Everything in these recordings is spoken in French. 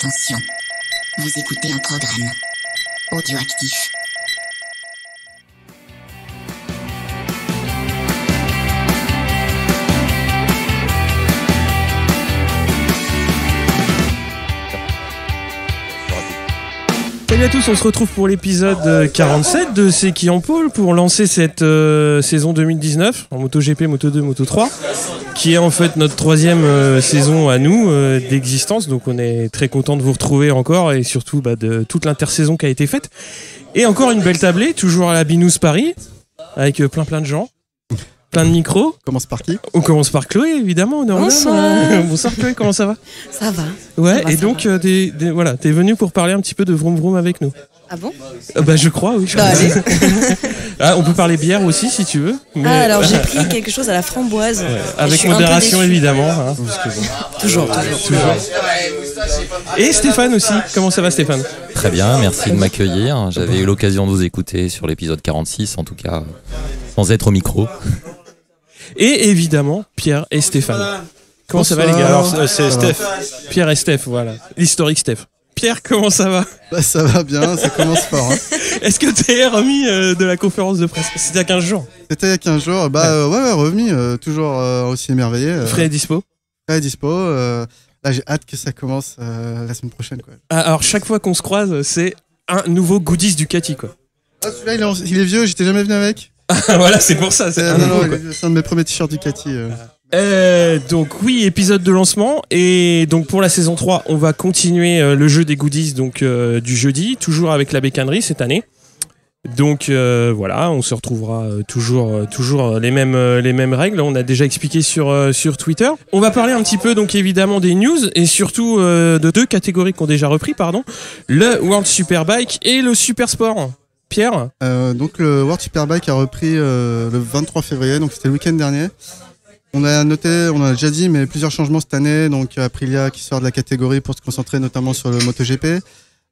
Attention, vous écoutez un programme audioactif. Salut à tous, on se retrouve pour l'épisode 47 de C'est qui en pôle pour lancer cette saison 2019 en MotoGP, Moto2, Moto3 qui est en fait notre troisième saison à nous d'existence, donc on est très content de vous retrouver encore et surtout de toute l'intersaison qui a été faite et encore une belle tablée, toujours à la Binous Paris avec plein de gens. Plein de micros. On commence par qui ? On commence par Chloé, évidemment. Bonsoir. Bonsoir Chloé, comment ça va ? Ça va. Ouais, ça va, et donc t'es venue pour parler un petit peu de Vroom Vroom avec nous. Ah bon ? Je crois, oui. Allez. On peut parler bière aussi si tu veux. Mais... alors j'ai pris quelque chose à la framboise. Ouais, avec modération évidemment. Hein. Toujours. Et Stéphane aussi, comment ça va Stéphane ? Très bien, merci de m'accueillir. J'avais eu l'occasion de vous écouter sur l'épisode 46, en tout cas sans être au micro. Et évidemment, Pierre et Stéphane. Comment ça va les gars ? Alors, c'est Steph. Pierre et Steph, voilà. L'historique Steph. Pierre, comment ça va ? Ça va bien, ça commence fort. Hein. Est-ce que t'es remis de la conférence de presse ? C'était il y a 15 jours. C'était il y a 15 jours. Remis, toujours aussi émerveillé. Frais et dispo ? Frais et dispo. Là, j'ai hâte que ça commence la semaine prochaine. Quoi. Alors, chaque fois qu'on se croise, c'est un nouveau goodies Ducati, quoi. Ah, celui-là, il est vieux, j'étais jamais venu avec. Voilà, c'est pour ça. C'est un Donc oui, épisode de lancement et donc pour la saison 3 on va continuer le jeu des goodies donc du jeudi, toujours avec la bécannerie cette année. Donc voilà, on se retrouvera toujours les mêmes règles, on a déjà expliqué sur Twitter. On va parler un petit peu donc évidemment des news et surtout de deux catégories qu'on a déjà repris, le World Superbike et le Super Sport. Pierre ? Donc le World Superbike a repris le 23 février, donc c'était le week-end dernier. On a déjà dit, mais plusieurs changements cette année. Donc Aprilia qui sort de la catégorie pour se concentrer notamment sur le MotoGP.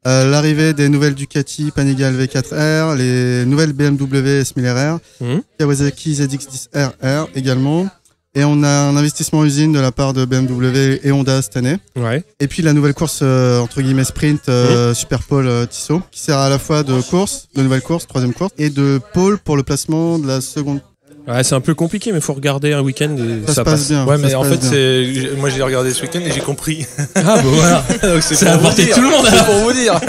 L'arrivée des nouvelles Ducati Panigale V4R, les nouvelles BMW S1000RR, Kawasaki ZX10RR également. Et on a un investissement usine de la part de BMW et Honda cette année. Ouais. Et puis la nouvelle course entre guillemets sprint Super Pole Tissot, qui sert à la fois de nouvelle course, troisième course, et de pole pour le placement de la seconde. Ouais, c'est un peu compliqué, mais faut regarder un week-end et ça passe bien. Ouais, mais en fait, moi j'ai regardé ce week-end et j'ai compris. Ah bon voilà. Donc c'est à porter tout le monde. C'est pour vous dire.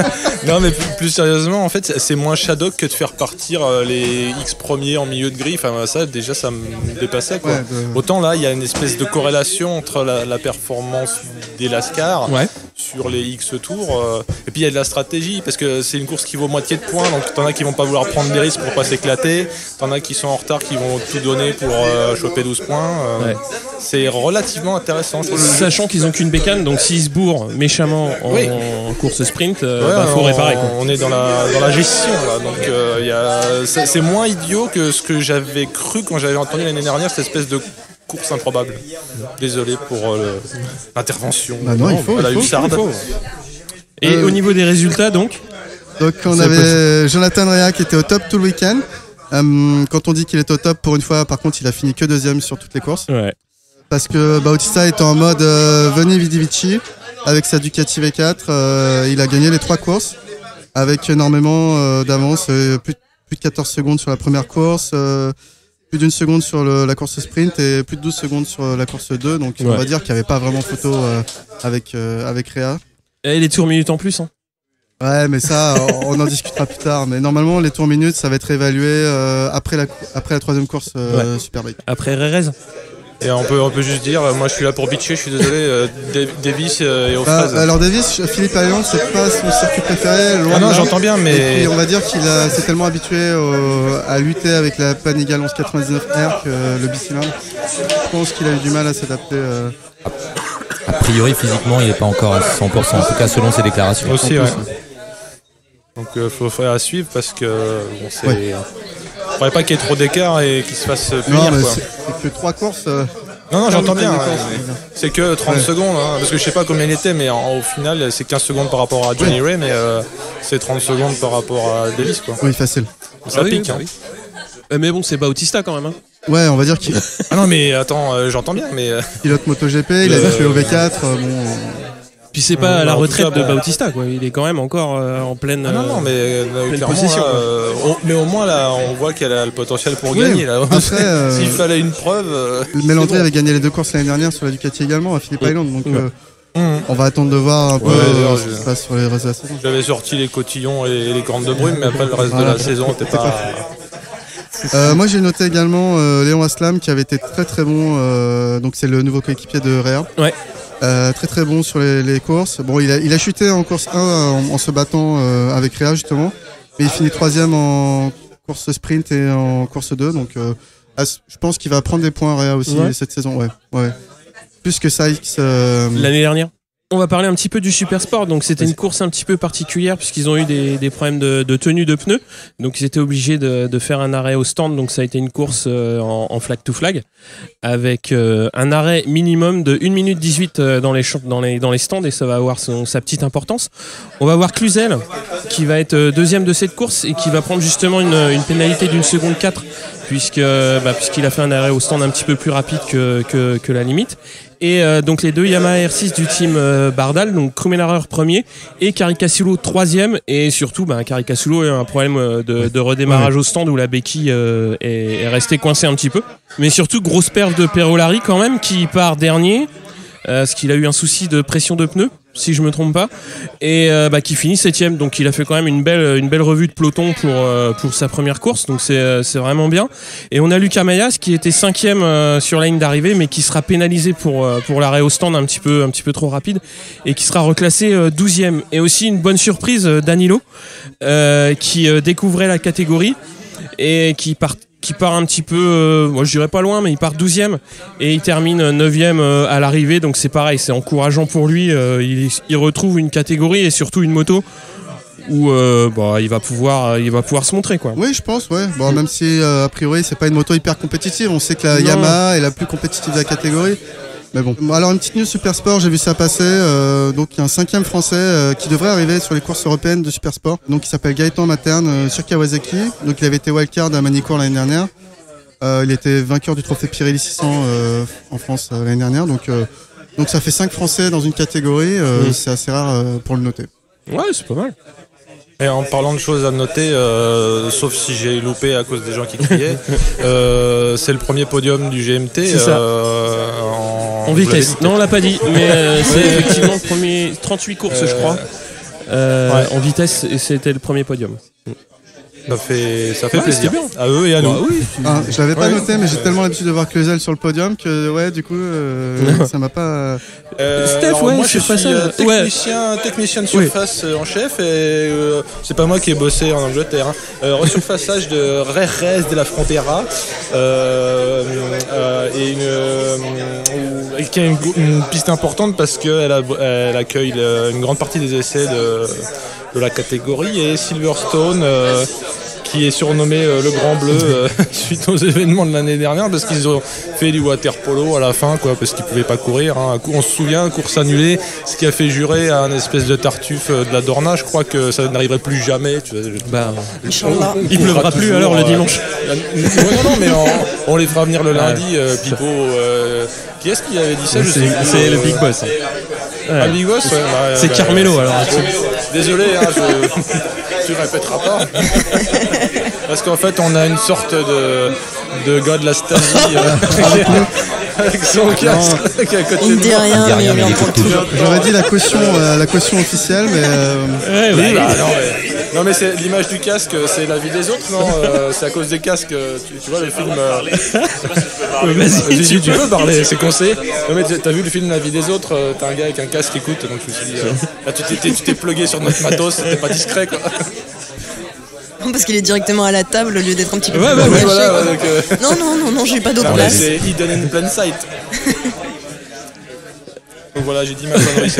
Non, mais plus sérieusement, en fait, c'est moins Shadok que de faire partir les X premiers en milieu de grille. Enfin, ça, déjà, ça me dépassait, quoi. Ouais, Autant là, il y a une espèce de corrélation entre la performance des Lascar sur les X tours. Et puis il y a de la stratégie parce que c'est une course qui vaut moitié de points. Donc t'en as qui vont pas vouloir prendre des risques pour pas s'éclater. T'en as qui sont en retard, qui vont tout donner pour choper 12 points. C'est relativement intéressant. Sachant qu'ils ont qu'une bécane, donc s'ils se bourrent méchamment en course sprint, faut réparer. Quoi. On est dans la gestion là, donc c'est moins idiot que ce que j'avais cru quand j'avais entendu l'année dernière cette espèce de course improbable. Désolé pour l'intervention. Non, il faut. Et au niveau des résultats, donc on avait Jonathan Rea qui était au top tout le week-end. Quand on dit qu'il est au top, pour une fois, par contre, il a fini que deuxième sur toutes les courses. Ouais. Parce que Bautista est en mode Veni Vidi Vici avec sa Ducati V4. Il a gagné les 3 courses avec énormément d'avance, plus de 14 secondes sur la première course, plus d'1 seconde sur la course sprint et plus de 12 secondes sur la course 2. Donc on va dire qu'il n'y avait pas vraiment photo avec Rea. Et les tours minutes en plus, hein. Ouais, mais ça, on en discutera plus tard. Mais normalement, les tours minutes, ça va être évalué après la troisième course Superbike. Après Rerez. Et on peut juste dire, moi je suis là pour bitcher, je suis désolé, Davis et aux fraises. Alors Davis, Philippe Alliand, c'est pas son circuit préféré. J'entends bien, mais... Et puis on va dire qu'il s'est tellement habitué à lutter avec la Panigale 1199R que le bicylindre. Je pense qu'il a eu du mal à s'adapter. A priori, physiquement, il n'est pas encore à 100%, en tout cas selon ses déclarations. Aussi, ouais. Donc faut faire à suivre parce que faudrait pas qu'il y ait trop d'écart et qu'il se fasse punir. Non, mais quoi. c'est que 3 courses. Non, j'entends bien. C'est que 30 secondes, hein, parce que je sais pas combien il était, mais au final c'est 15 secondes par rapport à Johnny Ray, mais c'est 30 secondes par rapport à Davis, quoi. Oui, facile. Ça pique. Hein. Mais bon, c'est Bautista quand même. Hein. Ouais, on va dire qu'il. Ah non, mais attends, j'entends bien, mais. Pilote MotoGP, il a fait au V4. Puis c'est pas la en tout retraite cas, de Bautista, quoi. Il est quand même encore en pleine. Ah non, mais clairement, possession, là, mais au moins là, on voit qu'elle a le potentiel pour Oui, gagner. Là. après, S'il fallait une preuve. Mélandry avait gagné les 2 courses l'année dernière sur la Ducati également à Phillip Island, donc Ouais. on va attendre de voir un peu d'ailleurs, ce qui se passe sur les restes de la saison. J'avais sorti les cotillons et les cornes de brume, mais après le reste de la saison, t'es pas. Moi j'ai noté également Léon Aslam qui avait été très très bon, donc c'est le nouveau coéquipier de Réa. Ouais. Très très bon sur les courses. Bon, il a chuté en course 1 en se battant avec Réa justement, mais il finit 3ème en course sprint et en course 2, donc je pense qu'il va prendre des points à Réa aussi cette saison. Ouais. Plus que Sykes. L'année dernière. On va parler un petit peu du Super Sport. Donc c'était une course un petit peu particulière puisqu'ils ont eu des problèmes de tenue de pneus. Donc ils étaient obligés de faire un arrêt au stand. Donc ça a été une course en flag to flag avec un arrêt minimum de 1 minute 18 dans les stands, et ça va avoir sa petite importance. On va voir Cluzel qui va être deuxième de cette course et qui va prendre justement une pénalité d'1 seconde 4 puisqu'il a fait un arrêt au stand un petit peu plus rapide que la limite. Et donc les deux Yamaha R6 du team Bardal, donc Krummenacher premier et Caricasulo troisième, et surtout Caricasulo a eu un problème de redémarrage au stand où la béquille est restée coincée un petit peu. Mais surtout grosse perf de Perolari quand même qui part dernier, parce qu'il a eu un souci de pression de pneus si je me trompe pas, et qui finit 7ème. Donc il a fait quand même une belle revue de peloton pour sa première course, donc c'est vraiment bien. Et on a Lucas Mayas qui était 5ème sur la ligne d'arrivée, mais qui sera pénalisé pour l'arrêt au stand un petit peu trop rapide, et qui sera reclassé 12ème. Et aussi une bonne surprise, Danilo qui découvrait la catégorie et qui part un petit peu, moi je dirais pas loin, mais il part 12ème et il termine 9ème à l'arrivée. Donc c'est pareil, c'est encourageant pour lui. Il retrouve une catégorie et surtout une moto où il va pouvoir se montrer, quoi. Oui, je pense, ouais. Bon, même si a priori c'est pas une moto hyper compétitive, on sait que la Yamaha est la plus compétitive de la catégorie. Mais bon. Alors une petite news Super Sport, j'ai vu ça passer. Donc il y a un 5ème français qui devrait arriver sur les courses européennes de Super Sport. Donc il s'appelle Gaëtan Materne sur Kawasaki. Donc il avait été wildcard à Manicourt l'année dernière. Il était vainqueur du trophée Pirelli 600 en France l'année dernière. Donc ça fait 5 Français dans une catégorie. C'est assez rare pour le noter. Ouais, c'est pas mal. Et en parlant de choses à noter, sauf si j'ai loupé à cause des gens qui criaient, c'est le premier podium du GMT. C'est ça. En vitesse. Non, on l'a pas dit, mais c'est effectivement le premier 38 courses, je crois. En vitesse, et c'était le premier podium. Ça fait plaisir. Bien. À eux et à nous. Oui. Je l'avais pas noté, mais j'ai tellement l'habitude de voir Cluzel sur le podium que du coup ça m'a pas. Steph, moi je suis technicien de surface en chef, et c'est pas moi qui ai bossé en Angleterre. Resurfaçage de Jerez de la Frontera, et qui a une piste importante parce qu'elle accueille une grande partie des essais de la catégorie, et Silverstone qui est surnommé le Grand Bleu suite aux événements de l'année dernière, parce qu'ils ont fait du water polo à la fin, quoi, parce qu'ils pouvaient pas courir. On se souvient, course annulée, ce qui a fait jurer à un espèce de Tartuffe de la Dorna. Je crois que ça n'arriverait plus jamais. Inch'Allah. Il pleuvra plus alors le dimanche. Non, mais on les fera venir le lundi. Pipo, qui est-ce qui avait dit ça? C'est le Big Boss. Ah, Big Boss, ouais. C'est Carmelo alors. Désolé, tu répéteras pas. Parce qu'en fait, on a une sorte de gars de la Stasi avec son casque qui est à côté Il ne dit rien, mais il en prend toujours. J'aurais dit la caution officielle, mais. Non, mais c'est l'image du casque, c'est la vie des autres, non? C'est à cause des casques, tu vois les films. Vas-y, tu peux parler, c'est conseillé. Non, mais t'as vu le film La vie des autres, t'as un gars avec un casque qui écoute, donc je me suis dit, là, tu t'es plugué sur notre matos, c'était pas discret, quoi. Non, parce qu'il est directement à la table au lieu d'être un petit peu Ouais, plus caché, voilà, quoi. donc, Non, j'ai pas d'autre là, place. c'est hidden in plain sight. Donc voilà, j'ai dit ma connerie.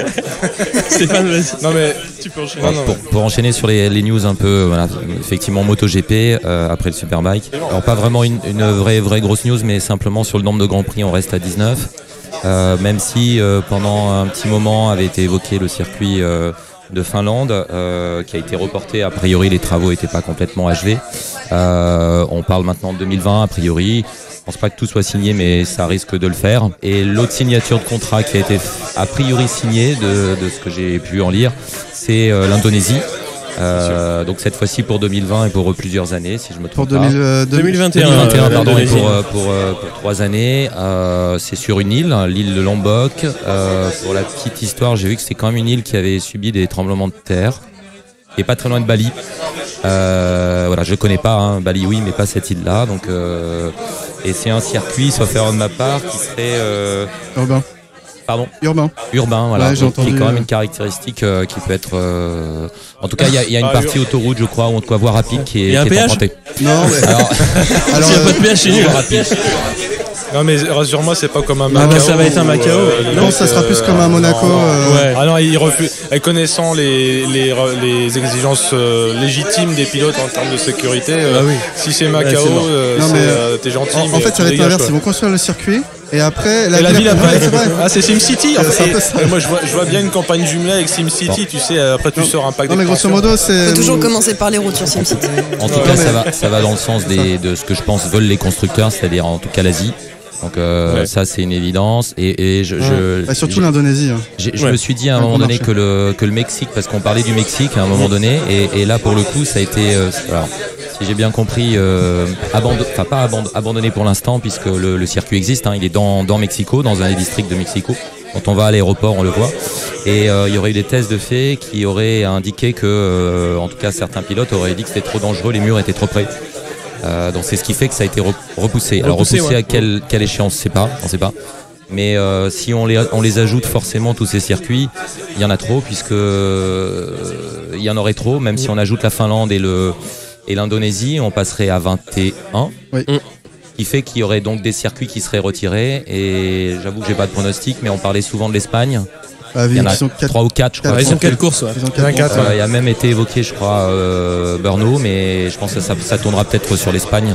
Stéphane, vas-y. Non, mais tu peux enchaîner. Pour enchaîner sur les news un peu, voilà, effectivement MotoGP après le Superbike. Alors pas vraiment une vraie grosse news, mais simplement sur le nombre de grands prix, on reste à 19. Même si pendant un petit moment avait été évoqué le circuit de Finlande qui a été reporté. A priori, les travaux n'étaient pas complètement achevés. On parle maintenant de 2020 a priori. Je pense pas que tout soit signé, mais ça risque de le faire. Et l'autre signature de contrat qui a été a priori signée, de ce que j'ai pu en lire, c'est l'Indonésie. Donc cette fois-ci pour 2020 et pour plusieurs années, si je me trompe pas. 2021, pardon, et pour 3 années. C'est sur une île, l'île de Lombok. Pour la petite histoire, j'ai vu que c'est quand même une île qui avait subi des tremblements de terre, qui est pas très loin de Bali. Voilà, je connais pas, hein, Bali oui, mais pas cette île-là. Donc, et c'est un circuit, sauf erreur de ma part, qui serait Urbain. Pardon. Urbain, voilà, ouais, donc, qui est quand même une caractéristique qui peut être. En tout cas, il y a une partie autoroute, je crois, où on te voir rapide qui est empruntée. Non, mais... alors s'il n'y a pas de péage, c'est nul. Rapide. Non mais rassure-moi, c'est pas comme un Macao. Ah bah ça va être un Macao. Non, ça sera plus comme un Monaco. Ouais. Ah non, il refuse. Et connaissant les exigences légitimes des pilotes en termes de sécurité, si c'est Macao, t'es gentil. En fait, ça va être l'inverse. Ils vont construire le circuit. Et après, la ville après. C'est vrai. Ah, c'est SimCity. En fait. C'est un peu ça. Moi, je vois bien une campagne jumelée avec SimCity. Tu sais, après tu sors un pack. Non, mais grosso modo, c'est. Faut toujours commencer par les routes sur SimCity. En tout cas, ça va dans le sens de ce que je pense veulent les constructeurs, c'est-à-dire en tout cas l'Asie. Donc ça c'est une évidence et surtout l'Indonésie. Je me suis dit à un moment donné que le Mexique, parce qu'on parlait du Mexique à un moment donné et là pour le coup ça a été alors, si j'ai bien compris abandonné pour l'instant puisque le circuit existe, hein, il est dans Mexico, dans un des districts de Mexico. Quand on va à l'aéroport on le voit et il y aurait eu des tests de fait qui auraient indiqué que en tout cas certains pilotes auraient dit que c'était trop dangereux, les murs étaient trop près. Donc c'est ce qui fait que ça a été repoussé. Alors repoussé à quelle échéance, on sait pas. Mais si on les ajoute forcément tous ces circuits, il y en a trop puisque il y en aurait trop. Même si on ajoute la Finlande et l'Indonésie, on passerait à 21. Oui. Ce qui fait qu'il y aurait donc des circuits qui seraient retirés. Et j'avoue que j'ai pas de pronostic, mais on parlait souvent de l'Espagne. Il y en a 3 ou 4, je crois. Ils ont 4 courses, ouais. Il y a même été évoqué, je crois, Brno, mais je pense que ça tournera peut-être sur l'Espagne.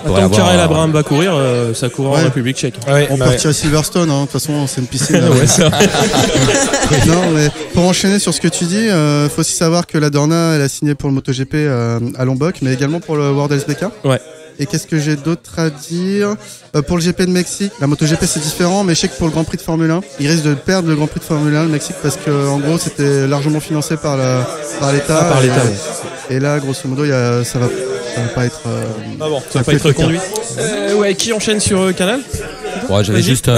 Tant que Karel Abraham va courir, ça court en République tchèque. On peut retirer Silverstone, hein. De toute façon c'est une piscine. Ouais, c'est vrai. Non, mais pour enchaîner sur ce que tu dis, faut aussi savoir que la Dorna elle a signé pour le MotoGP à Lombok, mais également pour le World SBK. Ouais. Et qu'est-ce que j'ai d'autre à dire pour le GP de Mexique, la MotoGP c'est différent, mais je sais que pour le Grand Prix de Formule 1, il risque de perdre le Grand Prix de Formule 1, le Mexique, parce que en gros c'était largement financé par l'État. Par l'État. Et là, grosso modo, ça va pas être. Ça va pas être reconduit. Qui enchaîne sur Canal? Ouais, j'avais juste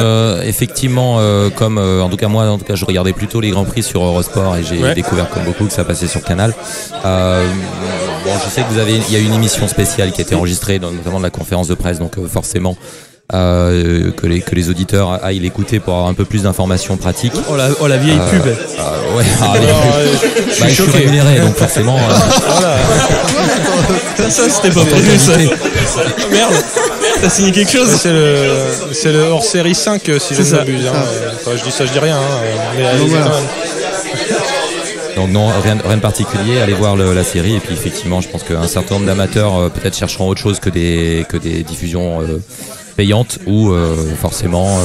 effectivement comme en tout cas moi je regardais plutôt les grands prix sur Eurosport et j'ai découvert comme beaucoup que ça passait sur Canal. Je sais que il y a une émission spéciale qui a été enregistrée notamment de la conférence de presse, donc forcément que les auditeurs aillent l'écouter pour avoir un peu plus d'informations pratiques. Oh la vieille pub. Je suis rémunéré donc forcément. Ça c'était pas prévu ça. Merde. T'as signé quelque chose? C'est le hors série 5 si je ne m'abuse. Je dis ça, je dis rien. Mais donc non, rien de particulier, allez voir la série et puis effectivement je pense qu'un certain nombre d'amateurs peut-être chercheront autre chose que des diffusions payantes ou forcément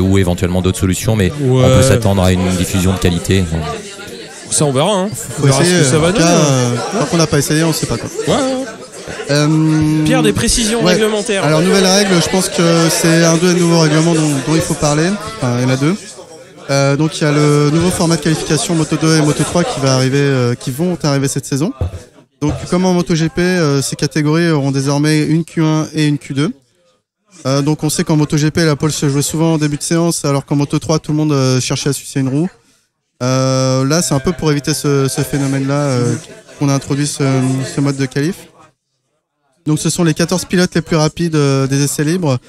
ou éventuellement d'autres solutions, mais on peut s'attendre à une diffusion de qualité. Ça on verra, hein. Faut essayer, ce que ça va donner. Tant qu'on n'a pas essayé, on sait pas quoi. Pierre, des précisions réglementaires. Alors nouvelle règle, je pense que c'est un des nouveaux règlements dont il faut parler. Enfin, il y en a 2. Donc il y a le nouveau format de qualification Moto 2 et Moto 3 qui vont arriver cette saison. Donc comme en MotoGP, ces catégories auront désormais une Q1 et une Q2. Donc on sait qu'en MotoGP la pole se jouait souvent en début de séance, alors qu'en Moto 3 tout le monde cherchait à sucer une roue. Là c'est un peu pour éviter ce phénomène-là qu'on a introduit ce mode de qualif. Donc ce sont les 14 pilotes les plus rapides des essais libres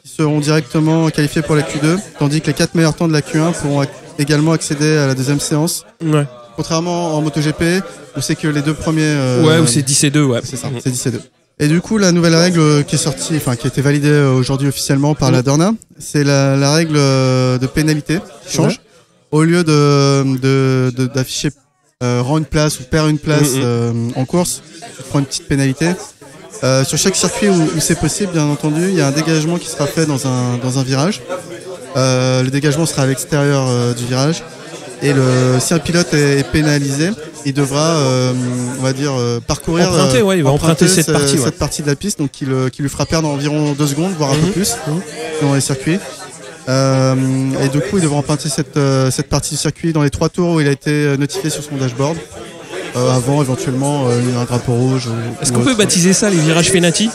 qui seront directement qualifiés pour la Q2, tandis que les 4 meilleurs temps de la Q1 pourront également accéder à la deuxième séance. Ouais. Contrairement en MotoGP, où c'est que les 2 premiers... où c'est 10 et 2, ouais. C'est ça, c'est 10 et 2. Et du coup, la nouvelle règle qui est sortie, qui a été validée aujourd'hui officiellement par la Dorna, c'est la règle de pénalité qui change. Ouais. Au lieu d'afficher rend une place ou perd une place en course, tu prends une petite pénalité. Sur chaque circuit où c'est possible, bien entendu, il y a un dégagement qui sera fait dans un virage. Le dégagement sera à l'extérieur du virage. Et si un pilote est pénalisé, il devra, on va dire, parcourir. Il va emprunter cette partie de la piste, donc qui lui fera perdre environ 2 secondes, voire un peu plus, dans les circuits. Et du coup, il devra emprunter cette partie du circuit dans les 3 tours où il a été notifié sur son dashboard. Avant, éventuellement, un drapeau rouge. Est-ce qu'on peut baptiser ça les virages Fenati ?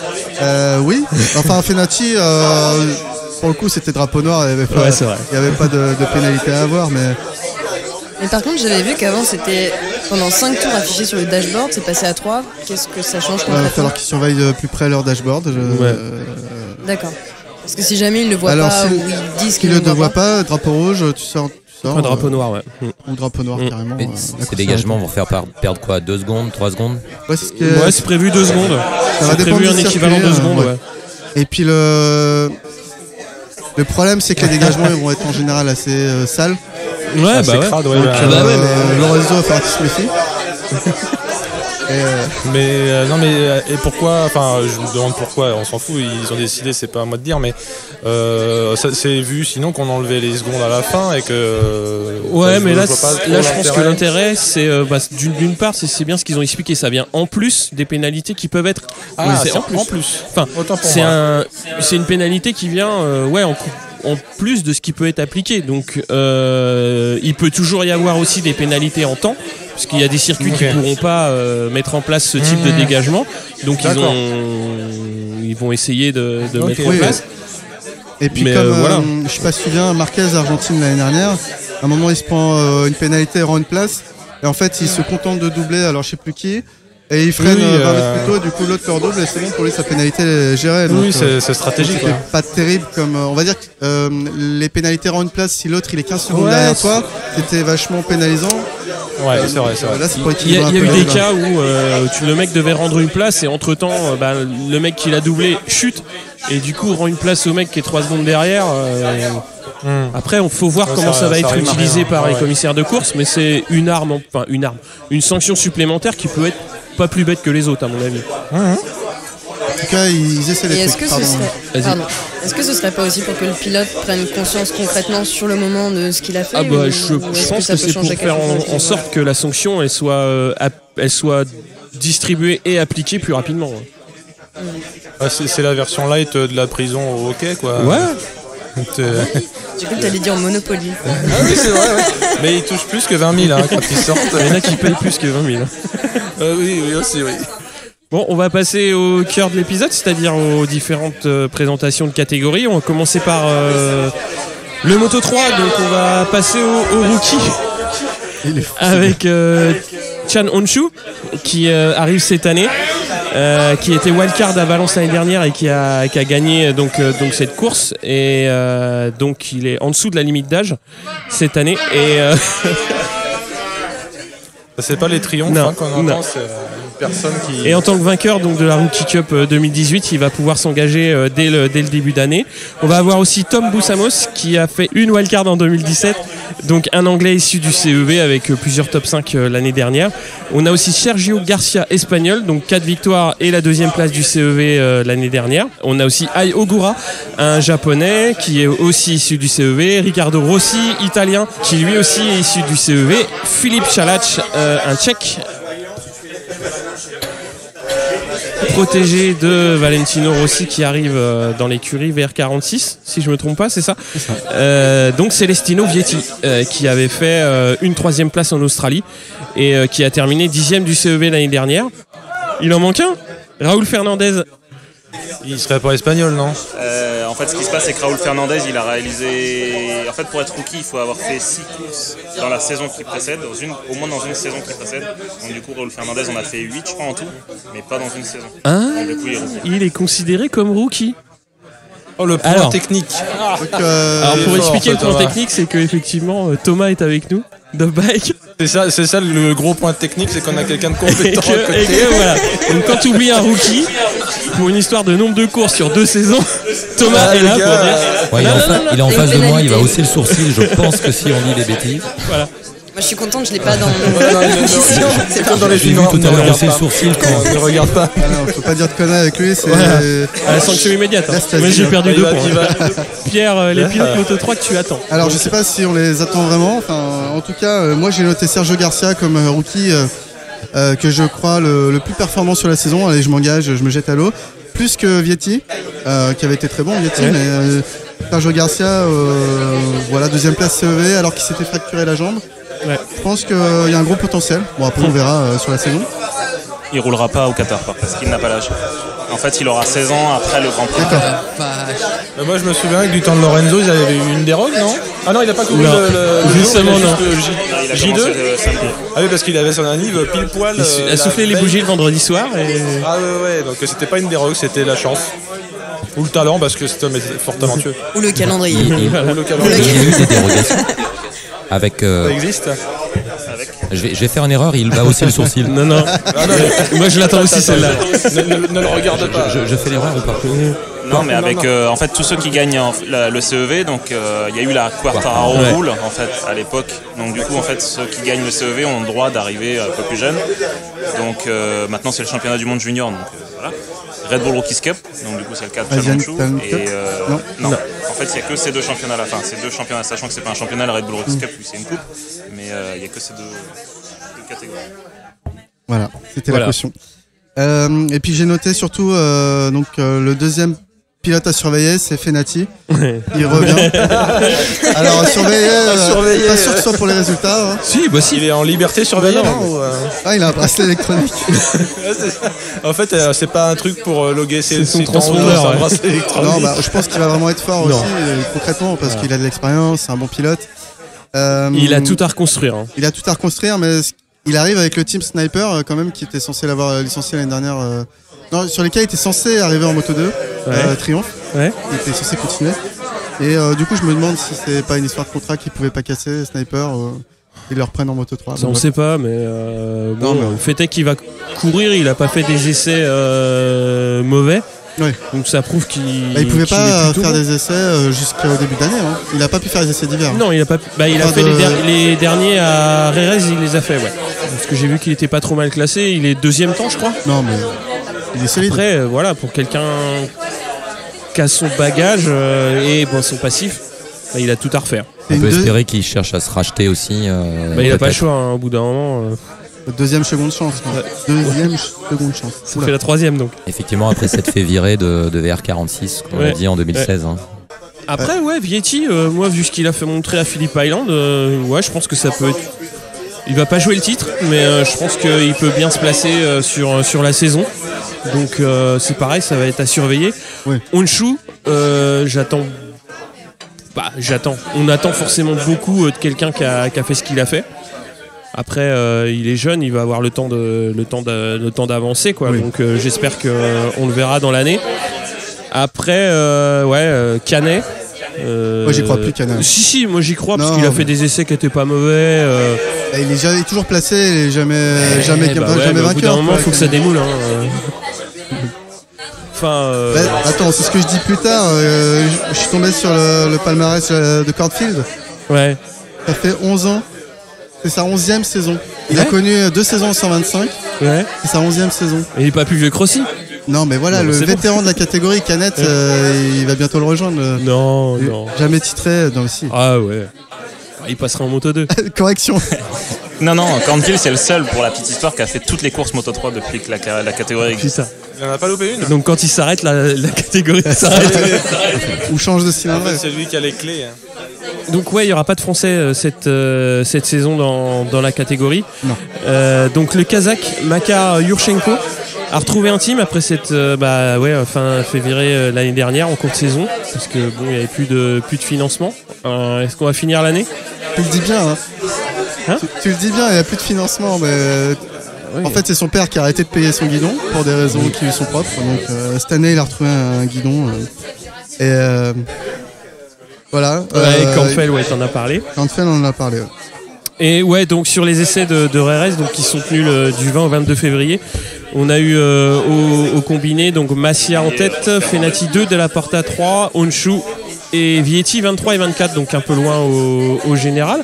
Oui. Enfin, Fenati, pour le coup, c'était drapeau noir. Il n'y avait pas de pénalité à avoir, mais. Mais par contre, j'avais vu qu'avant, c'était pendant 5 tours affiché sur le dashboard, c'est passé à 3. Qu'est-ce que ça change concrètement ? Il va falloir qu'ils surveillent de plus près leur dashboard. D'accord. Parce que si jamais ils ne le voient pas ou ils disent qu'ils ne le voient pas, drapeau rouge, tu sors. Un drapeau noir, ouais. Ou drapeau noir, carrément. Ces dégagements vont faire perdre quoi, 2 secondes, 3 secondes ? C'est prévu 2 secondes. Ça c'est prévu un équivalent 2 secondes, ouais. Et puis le problème, c'est que les dégagements ils vont être en général assez sales. Ouais, crade, donc, Lorenzo va faire qu'il se méfie. Et pourquoi, enfin je me demande pourquoi, on s'en fout, ils ont décidé, c'est pas à moi de dire, mais ça c'est vu sinon qu'on enlevait les secondes à la fin et que mais là je pense que l'intérêt c'est d'une part c'est bien ce qu'ils ont expliqué, ça vient en plus des pénalités qui peuvent être c'est en plus. Enfin c'est une pénalité qui vient en plus de ce qui peut être appliqué, donc il peut toujours y avoir aussi des pénalités en temps, parce qu'il y a des circuits qui ne pourront pas mettre en place ce type de dégagement, donc ils vont essayer de mettre en place. Et puis je sais pas si tu viens, Marquez Argentine l'année dernière, à un moment il se prend une pénalité, il rend une place, et en fait il se contente de doubler, alors je sais plus qui, et il freine 20 mètres plus tôt, du coup l'autre leur double et c'est bon pour lui, sa pénalité est gérée. Donc, c'est stratégique. C'était pas terrible comme. On va dire que les pénalités rendent une place, si l'autre il est 15 secondes derrière toi, c'était vachement pénalisant. Ouais, c'est vrai. Là, il y a eu des cas où le mec devait rendre une place et entre temps, le mec qui l'a doublé chute et du coup rend une place au mec qui est 3 secondes derrière. Après, il faut voir comment ça va être utilisé par les commissaires de course, mais c'est une sanction supplémentaire qui peut être pas plus bête que les autres, à mon avis. En tout cas, ils essaient des trucs. Est-ce que ce serait pas aussi pour que le pilote prenne conscience concrètement sur le moment de ce qu'il a fait je pense que c'est pour faire en sorte que la sanction elle soit distribuée et appliquée plus rapidement. C'est la version light de la prison au hockey, quoi. Ouais. J'ai cru que t'allais dire Monopoly. Oui, c'est vrai, mais ils touchent plus que 20 000 quand ils sortent. Il y en a qui payent plus que 20 000. Oui, aussi, oui. Bon, on va passer au cœur de l'épisode, c'est-à-dire aux différentes présentations de catégories. On va commencer par le Moto 3, donc on va passer au rookie avec Chan Honshu qui arrive cette année. Qui était wildcard à Valence l'année dernière et qui a gagné donc cette course et donc il est en dessous de la limite d'âge cette année et c'est pas les triomphes qu'on entend, c'est une personne qui... Et en tant que vainqueur donc de la Rookie Cup 2018, il va pouvoir s'engager dès le début d'année. On va avoir aussi Tom Boussamos qui a fait une wildcard en 2017, donc un Anglais issu du CEV avec plusieurs top 5 l'année dernière. On a aussi Sergio Garcia espagnol, donc 4 victoires et la 2e place du CEV l'année dernière. On a aussi Ai Ogura, un japonais qui est aussi issu du CEV. Ricardo Rossi, italien, qui lui aussi est issu du CEV. Philippe Chalach, un tchèque, protégé de Valentino Rossi qui arrive dans l'écurie VR46, si je me trompe pas, c'est ça, donc Celestino Vietti qui avait fait une 3e place en Australie et qui a terminé 10e du CEV l'année dernière. Il en manque un, Raúl Fernandez. Il serait pas espagnol, non? En fait, ce qui se passe, c'est que Raúl Fernandez, il a réalisé... En fait, pour être rookie, il faut avoir fait 6 courses dans la saison qui précède, au moins dans une saison qui précède. Donc du coup, Raúl Fernandez, on a fait 8, je crois, en tout, mais pas dans une saison. Donc, du coup, il est considéré comme rookie. Oh, le point technique. Alors pour expliquer le point technique, c'est que effectivement Thomas est avec nous, Dovbike. C'est ça le gros point technique, c'est qu'on a quelqu'un de compétent à côté. Voilà. Donc quand tu oublies un rookie, pour une histoire de nombre de courses sur 2 saisons, Thomas est là pour dire. Il est en face de moi, il va hausser le sourcil, je pense que si on dit des bêtises. Voilà. Moi, je suis content que je l'ai pas dans mon émission. C'est comme dans les films. Tout à l'heure, on s'est le sourcil quand. Ne regarde pas. Non, faut pas dire de conneries avec lui, c'est. À la sanction immédiate. Là, c'est Mais j'ai perdu Il 2 va- points. il va- Pierre, les pilotes Moto 3 que tu attends. Alors je sais pas si on les attend vraiment. Enfin, en tout cas, moi j'ai noté Sergio Garcia comme rookie que je crois le plus performant sur la saison. Allez, je m'engage, je me jette à l'eau. Plus que Vietti, qui avait été très bon Vietti, Ouais. mais Sergio Garcia, voilà, deuxième place CEV alors qu'il s'était fracturé la jambe. Ouais. Je pense qu'il y a un gros potentiel. Bon après on verra sur la saison. Il roulera pas au Qatar parce qu'il n'a pas l'âge. En fait, il aura 16 ans après le Grand Prix. Moi, je me souviens que du temps de Lorenzo, ils avaient eu une dérogue, non? Ah non, il a pas couru Non. le Justement, jour, il a non. juste Il a J2. commencé le samedi. Ah oui, parce qu'il avait son anniv pile poil. Il a la soufflé les veille. bougies le vendredi soir. Et... Ah ouais, donc c'était pas une dérogue, c'était la chance. Ou le talent, parce que cet homme est fort talentueux. Ou le calendrier. Ou le Il calendrier. y a eu des dérogations. Avec. Ça existe. Je vais faire une erreur, il bat aussi le sourcil. Non, non. Moi, je l'attends aussi celle-là. Ne le regarde pas. Je fais l'erreur ou pas? Non, mais avec en fait tous ceux qui gagnent le CEV, donc il y a eu la Quartararo Ouais. Rule en fait à l'époque. Donc du coup en fait ceux qui gagnent le CEV ont le droit d'arriver un peu plus jeunes. Donc maintenant c'est le championnat du monde junior. Donc voilà. Red Bull Rookies Cup, donc du coup c'est le cas de Asian Challenge Talent Cup et Non. en fait il n'y a que ces deux championnats à la fin, ces deux championnats, sachant que c'est pas un championnat le Red Bull Rookies Cup vu que c'est une coupe, mais il n'y a que ces deux catégories. Voilà, c'était Voilà. la caution. Et puis j'ai noté surtout le deuxième pilote à surveiller, c'est Fenati. Il revient. Alors à surveiller, surveiller, pas sûr que ce soit pour les résultats. Hein. Si, bah si. Il est en liberté surveillée, non ou, Ah, il a un bracelet électronique. En fait, c'est pas un truc pour loguer C'est son ses transpondeur, c'est un ouais. bracelet électronique. Non, bah, je pense qu'il va vraiment être fort Non. aussi, concrètement, parce qu'il a de l'expérience, c'est un bon pilote. Il a tout à reconstruire. Hein. Il a tout à reconstruire, mais il arrive avec le team Sniper, quand même, qui était censé l'avoir licencié l'année dernière. Non, sur lesquels il était censé arriver en Moto 2, Triomphe. Ouais. Il était censé continuer. Et du coup, je me demande si c'est pas une histoire de contrat qu'ils pouvaient pas casser, Sniper. Ils le reprennent en Moto 3. Ça, on sait pas, mais bon, le fait est qu'il va courir, il a pas fait des essais mauvais. Ouais. Donc ça prouve qu'il. Il pouvait qu'il pas est plutôt faire bon. des essais jusqu'au début d'année. Hein. Il a pas pu faire les essais d'hiver. Non, il a pas. Bah, il a Enfin, fait les derniers à Rérez, il les a fait, ouais. Parce que j'ai vu qu'il était pas trop mal classé. Il est deuxième temps, je crois. Non, mais il est solide. Après, voilà, pour quelqu'un qui a son bagage et bon, son passif, bah, il a tout à refaire. C'est On une peut espérer qu'il cherche à se racheter aussi. Bah, il a pas le peut-être. choix, hein, au bout d'un moment. deuxième seconde chance. Quoi. Deuxième seconde chance. Ça Oula. fait la troisième, donc. Effectivement, après s'être fait virer de VR46, comme on Ouais. a dit en 2016. Hein. Après, ouais, Vietti, moi, vu ce qu'il a fait montrer à Phillip Island, ouais, je pense que ça peut être. Il va pas jouer le titre, mais je pense qu'il peut bien se placer sur la saison. Donc, c'est pareil, ça va être à surveiller. Oui. Honshu, j'attends. Bah, j'attends. On attend forcément beaucoup de quelqu'un qui a fait ce qu'il a fait. Après, il est jeune, il va avoir le temps d'avancer, quoi. Oui. Donc, j'espère qu'on le verra dans l'année. Après, Canet. Moi, j'y crois plus, Canet. Si, moi j'y crois, parce Non, qu'il a mais- fait des essais qui étaient pas mauvais. Il est toujours placé, il est jamais mais au bout vainqueur. d'un moment, quoi, faut que ça Canet. démoule. Enfin, Bah, attends, c'est ce que je dis plus tard. Je suis tombé sur le palmarès de Cordfield. ouais. Ça fait 11 ans. C'est sa 11e saison. Il a Ouais. connu 2 saisons en 125. Ouais. C'est sa 11e saison. Et il est pas plus vieux que Rossi. Non, mais voilà, Non, le c'est bon. vétéran de la catégorie Canet, il va bientôt le rejoindre. Non, non. Jamais titré, non, aussi. Ah ouais. Il passera en Moto 2. Correction. Non, Cornfield c'est le seul pour la petite histoire qui a fait toutes les courses Moto 3 depuis que la catégorie existe. Putain. Il en a pas loupé une. Donc quand il s'arrête, la catégorie s'arrête. Ou change de En cylindre. fait, c'est lui qui a les clés. Donc ouais, il n'y aura pas de Français cette saison dans la catégorie. Non. Donc le Kazakh Makar Yurchenko a retrouvé un team après cette fait virer l'année dernière en cours de saison parce que bon, il n'y avait plus de financement. Est-ce qu'on va finir l'année? Tu le dis bien, hein. Hein Tu le dis bien, il n'y a plus de financement, mais Oui. en fait, c'est son père qui a arrêté de payer son guidon pour des raisons qui lui sont propres. Donc, cette année, il a retrouvé un guidon. Voilà. Ouais, Campbell, ouais, t'en as parlé. Campbell, on en a parlé. Ouais. Et ouais, donc sur les essais de RRS, donc qui sont tenus du 20 au 22 février, on a eu au combiné donc Massia en tête, Fenati 2, De La Porta 3, Honshu et Vietti 23 et 24, donc un peu loin au général.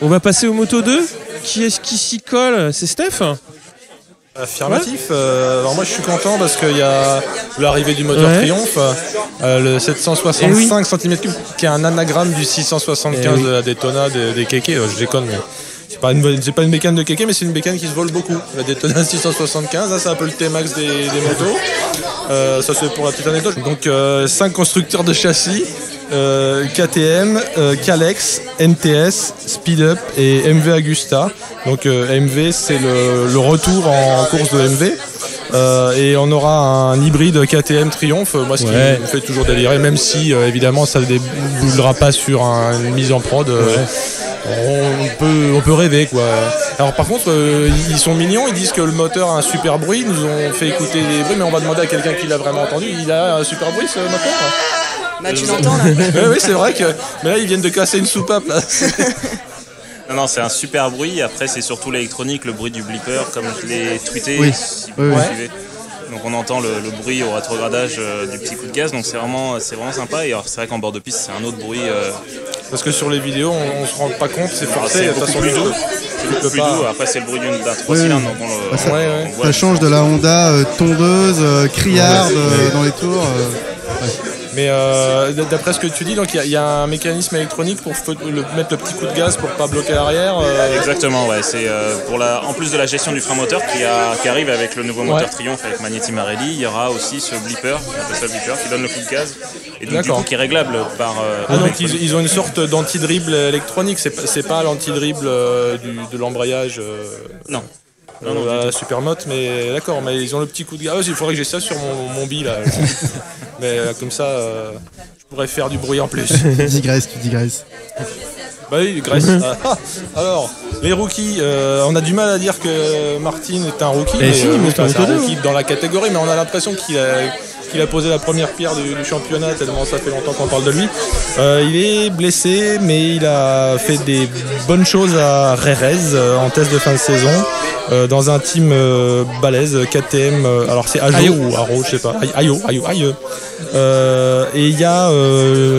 On va passer au Moto 2. Qui est-ce qui s'y colle? C'est Steph? Affirmatif. Alors moi je suis content parce qu'il y a l'arrivée du moteur Triumph, le 765 cm3 qui est un anagramme du 675 de la Daytona des Keke. Je déconne, mais c'est pas une bécane de Keke, mais c'est une bécane qui se vole beaucoup. La Daytona 675, là c'est un peu le T-Max des motos. Ça c'est pour la petite anecdote. Donc 5 constructeurs de châssis. KTM, Kalex, NTS, Speed Up et MV Agusta. Donc MV c'est le retour en course de MV. Et on aura un hybride KTM Triumph, moi ce qui me fait toujours délirer, même si évidemment ça ne déboulera pas sur une mise en prod. On peut rêver quoi. Alors par contre ils sont mignons, ils disent que le moteur a un super bruit, ils nous ont fait écouter les bruits, mais on va demander à quelqu'un qui l'a vraiment entendu. Il a un super bruit ce moteur? Bah tu l'entends là. Oui c'est vrai que. Mais là ils viennent de casser une soupape là. Non, c'est un super bruit. Après, c'est surtout l'électronique, le bruit du blipper, comme je l'ai tweeté. Si vous suivez. Donc, on entend le bruit au rétrogradage du petit coup de gaz. Donc, c'est vraiment sympa. Et c'est vrai qu'en bord de piste, c'est un autre bruit. Parce que sur les vidéos, on se rend pas compte. C'est forcé. C'est beaucoup plus doux. Après, c'est le bruit d'un 3 cylindres. Donc ça change de la Honda tondeuse, criarde dans les tours. Mais d'après ce que tu dis, donc il y a un mécanisme électronique pour mettre le petit coup de gaz pour pas bloquer l'arrière. Exactement, ouais. C'est en plus de la gestion du frein moteur qui arrive avec le nouveau moteur Triumph avec Magneti Marelli, il y aura aussi ce blipper, on appelle ça le blipper, qui donne le coup de gaz et donc du coup qui est réglable par. Donc ils ont une sorte d'anti-dribble électronique. C'est pas l'anti-dribble de l'embrayage. Non. Supermote, mais d'accord, mais ils ont le petit coup de gaz. Il faudrait que j'ai ça sur mon bi là. Mais comme ça, je pourrais faire du bruit en plus. Tu digresses. Bah oui, Grèce. Alors, les rookies, on a du mal à dire que Martin est un rookie. C'est un rookie dans la catégorie, mais on a l'impression qu'il a posé la première pierre du championnat, tellement ça fait longtemps qu'on parle de lui. Il est blessé, mais il a fait des bonnes choses à Rérez en test de fin de saison. Dans un team balèze, KTM, alors c'est Ajo ou Aro, je sais pas, Ayo. Et il y a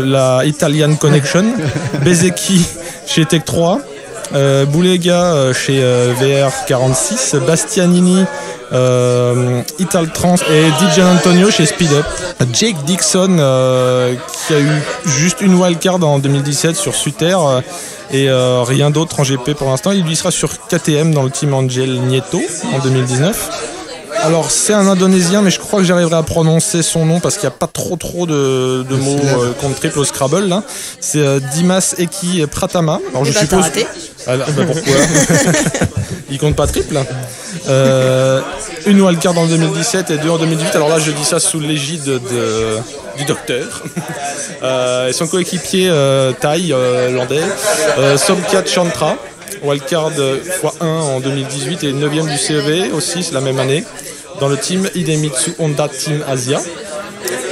la Italian Connection, Bezecchi chez Tech 3, Boulega chez VR46, Bastianini, Italtrans et DJ Antonio chez Speed Up. Jake Dixon qui a eu juste une wildcard en 2017 sur Suter. Et rien d'autre en GP pour l'instant. Il lui sera sur KTM dans le team Angel Nieto en 2019. Alors c'est un Indonésien, mais je crois que j'arriverai à prononcer son nom parce qu'il n'y a pas trop de mots contre triple au Scrabble là. C'est Dimas Eki Pratama. Alors je suppose. Pourquoi? Il compte pas triple. Une wildcard en 2017 et deux en 2018. Alors là je dis ça sous l'égide du docteur. Et son coéquipier Thaï landais, Somkat Chantra, wildcard x1 en 2018 et 9e du CEV aussi, c'est la même année, dans le team Idemitsu Honda Team Asia.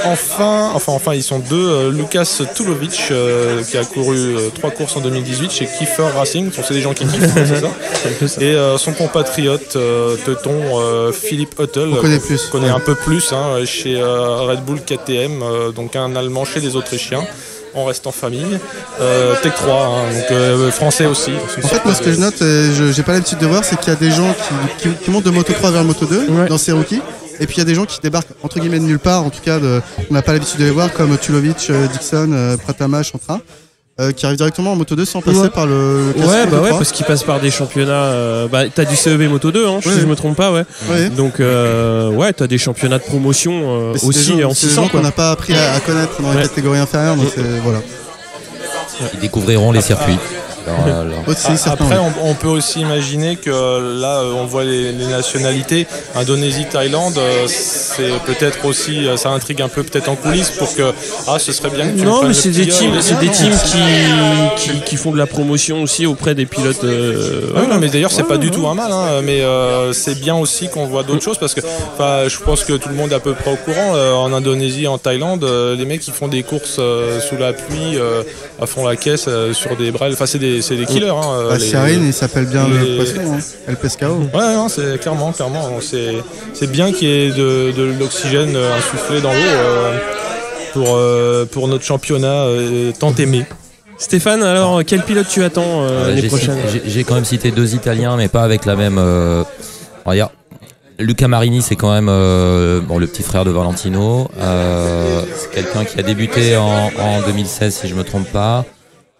Enfin, ils sont deux. Lukas Tulovic qui a couru 3 courses en 2018 chez Kiefer Racing. C'est des gens qui kiffent, c'est ça. Et son compatriote teuton Philippe Huttel, qu'on connaît un peu plus chez Red Bull KTM, donc un Allemand chez les Autrichiens. On reste en famille. Tech 3, donc français aussi. En fait, moi, ce que je note, j'ai pas l'habitude de voir, c'est qu'il y a des gens qui montent de Moto 3 vers Moto 2 dans ces rookies. Et puis il y a des gens qui débarquent entre guillemets de nulle part, en tout cas on n'a pas l'habitude de les voir, comme Tulovic, Dixon, Pratama, Chantra, qui arrivent directement en Moto 2 sans passer par le Moto 3. Parce qu'ils passent par des championnats. T'as du CEV Moto 2, si je me trompe pas, Donc t'as des championnats de promotion aussi en 600. C'est des gens qu'on n'a pas appris à connaître dans les catégories inférieures, donc voilà. Ils découvriront les circuits. Après, on peut aussi imaginer que là, on voit les nationalités. Indonésie, Thaïlande, c'est peut-être aussi, ça intrigue un peu peut-être en coulisses pour que ce serait bien que tu Non, mais c'est des teams, qui font de la promotion aussi auprès des pilotes. Non, mais d'ailleurs, c'est pas du tout un mal, mais c'est bien aussi qu'on voit d'autres choses parce que, je pense que tout le monde est à peu près au courant. En Indonésie, en Thaïlande, les mecs qui font des courses sous la pluie, à fond la caisse sur des brels. Enfin, c'est des killers. Siarine, il s'appelle bien le poisson, El Pescao. C'est clairement. C'est bien qu'il y ait de l'oxygène insufflé dans l'eau pour notre championnat tant aimé. Stéphane, alors quel pilote tu attends l'année prochaine? J'ai quand même cité 2 Italiens, mais pas avec la même. Regarde, Luca Marini, c'est quand même le petit frère de Valentino. C'est quelqu'un qui a débuté en 2016, si je me trompe pas.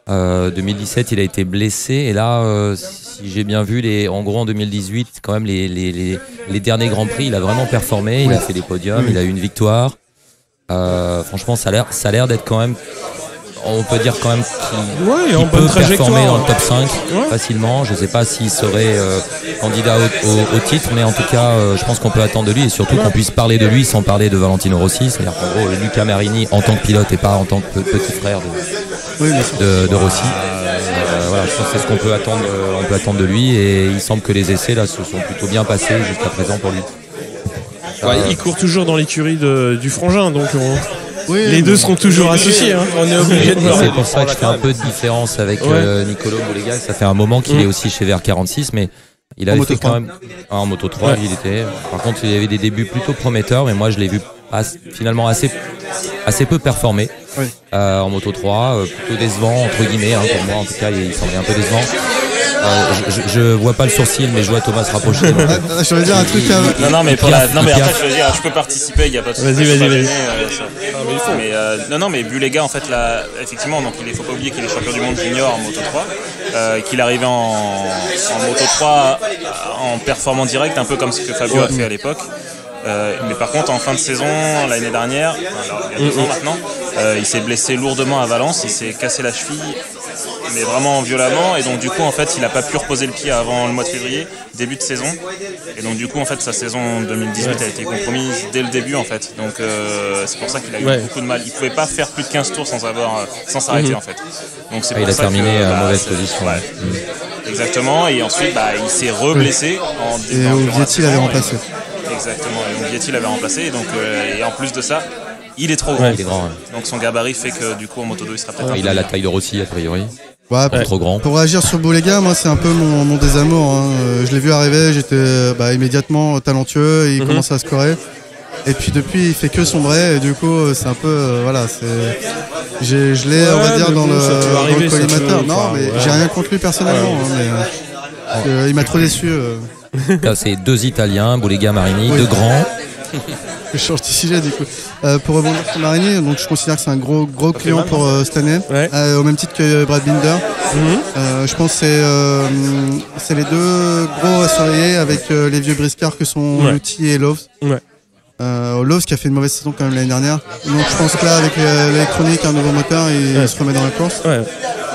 2017, il a été blessé, et là, si j'ai bien vu, en gros en 2018, quand même les derniers Grands Prix, il a vraiment performé. Il a fait des podiums, il a eu une victoire. Franchement, ça a l'air d'être quand même. On peut dire quand même qu'il peut performer dans le top 5 facilement. Je ne sais pas s'il serait candidat au titre, mais en tout cas, je pense qu'on peut attendre de lui, et surtout qu'on puisse parler de lui sans parler de Valentino Rossi. C'est-à-dire qu'en gros, Luca Marini en tant que pilote et pas en tant que petit frère de Rossi. Voilà, je pense que c'est ce qu'on peut attendre. On peut attendre de lui, et il semble que les essais là se sont plutôt bien passés jusqu'à présent pour lui. Il court toujours dans l'écurie du frangin, donc les deux seront toujours associés. Hein. On est obligé de. C'est pour ça que je fais un peu de différence avec Nicolo Boulega. Ça fait un moment qu'il est aussi chez VR46, mais il a fait quand même en Moto 3. Il était. Par contre, il avait des débuts plutôt prometteurs, mais moi je l'ai vu finalement assez peu performer en Moto 3, plutôt décevant entre guillemets. Pour moi, en tout cas, il semblait un peu décevant. Je vois pas le sourcil, mais je vois Thomas se rapprocher. Je veux dire un truc. Non, mais après, je veux dire, je peux participer, il n'y a pas de souci. Vas-y. Mais Bulega, en fait, là, effectivement, donc il faut pas oublier qu'il est champion du monde junior en Moto 3, qu'il arrivait en Moto 3 en performant direct, un peu comme ce que Fabio a fait à l'époque. Mais par contre, en fin de saison, l'année dernière, il y a 2 ans maintenant, il s'est blessé lourdement à Valence, il s'est cassé la cheville, mais vraiment violemment, et donc du coup en fait il n'a pas pu reposer le pied avant le mois de février, début de saison, et donc du coup en fait sa saison 2018 a été compromise dès le début en fait, donc c'est pour ça qu'il a eu beaucoup de mal, il pouvait pas faire plus de 15 tours sans s'arrêter en fait. Donc c'est pour il a ça terminé à mauvaise position. Exactement, et ensuite il s'est reblessé et Vietti l'avait remplacé. Exactement, et Vietti l'avait remplacé, et donc et en plus de ça il est trop grand. Il est grand. Donc son gabarit fait que du coup en Moto 2 il sera peut-être. Il a la taille de Rossi a priori. Trop grand. Pour réagir sur Boulega, moi c'est un peu mon désamour. Hein. Je l'ai vu arriver, j'étais immédiatement talentueux, et il commençait à scorer. Et puis depuis il fait que sombrer, et du coup c'est un peu je l'ai on va dire dans le collimateur. Non mais j'ai rien contre lui personnellement, mais il m'a trop déçu. Là, c'est 2 Italiens, Boulega Marini, 2 grands. Je change de sujet du coup. Pour rebondir sur Marini, donc je considère que c'est un gros client pour cette année, au même titre que Brad Binder. Je pense que c'est les 2 gros à surveiller, avec les vieux briscards que sont Lutti et Loves. Loves qui a fait une mauvaise saison quand même l'année dernière. Donc je pense que là avec l'électronique, un nouveau moteur, il se remet dans la course.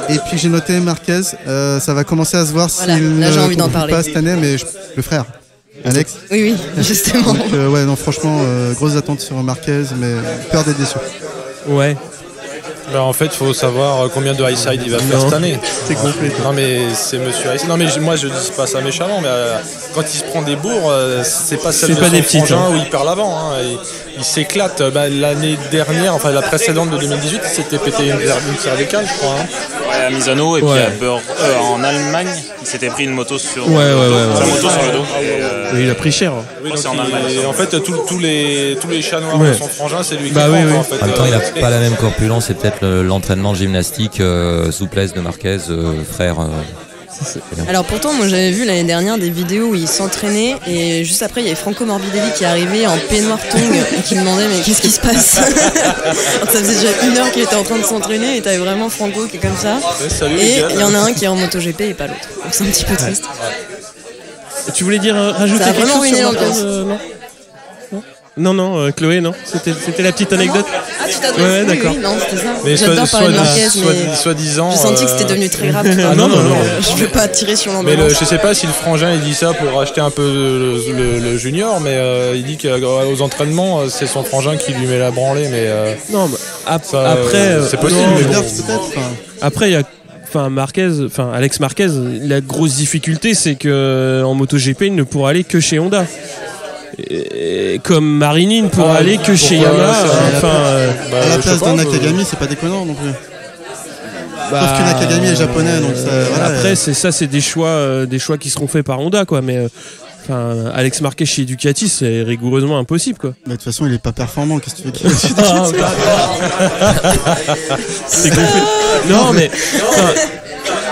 Et puis j'ai noté Marquez, ça va commencer à se voir s'il ne compte pas cette année, mais le frère. Alex. Oui, justement. Donc, franchement, grosses attentes sur Marquez, mais peur d'être déçu. Ouais. En fait, il faut savoir combien de high-side il va faire cette année. C'est complet. Non, mais c'est monsieur high-side. Non, mais moi, je dis pas ça méchamment, mais quand il se prend des bourres, c'est pas celle de son frangin où il perd l'avant. Hein. Il s'éclate. L'année dernière, enfin la précédente de 2018, il s'était pété une cervicale, je crois. Hein. À Misano, et puis en Allemagne, il s'était pris une moto sur sa moto sur le dos. Il a pris cher. Oui, c'est en Allemagne. Et en fait, tous les chats noirs de son frangin, c'est lui qui prend. En même temps, il n'a pas la même corpulence, c'est peut-être l'entraînement gymnastique, souplesse de Marquez, frère. Alors pourtant, moi j'avais vu l'année dernière des vidéos où il s'entraînait, et juste après il y avait Franco Morbidelli qui est arrivé en peignoir tongue et qui me demandait mais qu'est-ce qui se passe. Alors, ça faisait déjà 1 heure qu'il était en train de s'entraîner, et t'avais vraiment Franco qui est comme ça, et il y en a un qui est en MotoGP et pas l'autre, donc c'est un petit peu triste. Tu voulais dire rajouter quelque chose sur Marquez? Non, Chloé, non. C'était la petite anecdote. Ah, tu t'as donné d'accord. Oui, non, c'était ça. Mais j'adore parler de Marquez, mais soi-disant. J'ai senti que c'était devenu très grave. Non. Je veux pas tirer sur l'ambulance. Mais je sais pas si le frangin il dit ça pour racheter un peu le junior, mais il dit qu'aux entraînements c'est son frangin qui lui met la branlée, mais. Non, mais après. C'est possible, mais bon. Après, il y a. Alex Marquez, la grosse difficulté, c'est que en MotoGP, il ne pourra aller que chez Honda. Comme Marini ne pourra aller que chez Yamaha. À la place d'un Nakagami, c'est pas déconnant non plus. Sauf que Nakagami est japonais, donc ça. Après, c'est des choix qui seront faits par Honda, quoi. Mais Enfin, Alex Marquez chez Ducati, c'est rigoureusement impossible, quoi. Mais de toute façon, il est pas performant. Qu'est-ce que tu veux qu'il fasse? C'est compris. Non, mais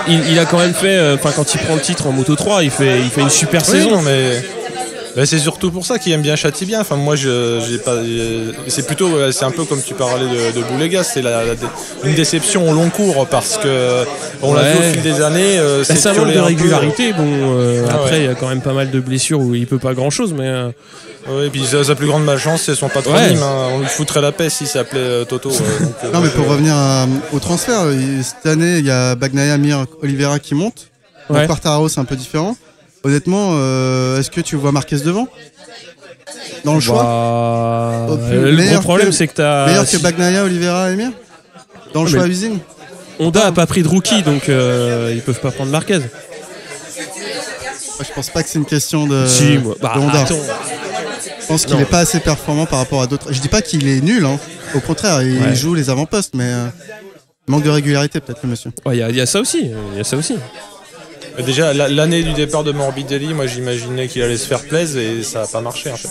il a quand même fait. Enfin, quand il prend le titre en Moto 3, il fait une super saison. Non, mais c'est surtout pour ça qu'il aime bien Châtie bien. Enfin, moi, j'ai pas. C'est plutôt. C'est un peu comme tu parlais de Boulégas. C'est une déception au long cours parce que on l'a vu au fil des années. Ça manque de régularité. Bon, après, il y a quand même pas mal de blessures où il peut pas grand chose, mais. Oui, et puis sa plus grande malchance, c'est son patronyme. On lui foutrait la paix s'il s'appelait Toto. Non, mais pour revenir au transfert, cette année, il y a Bagnaia, Mir, Oliveira qui montent. Donc Quartararo, c'est un peu différent. Honnêtement, est-ce que tu vois Marquez devant dans le choix? Le gros problème, c'est que t'as meilleur que Bagnaia, Oliveira et Mir dans le choix à usine. Honda a pas pris de rookie, donc ils peuvent pas prendre Marquez. Je pense pas que c'est une question de Honda. Je pense qu'il est pas assez performant par rapport à d'autres. Je dis pas qu'il est nul, hein. Au contraire, il joue les avant-postes, mais manque de régularité peut-être le monsieur. Il y a ça aussi. Déjà, l'année du départ de Morbidelli, moi j'imaginais qu'il allait se faire plaisir et ça n'a pas marché en fait.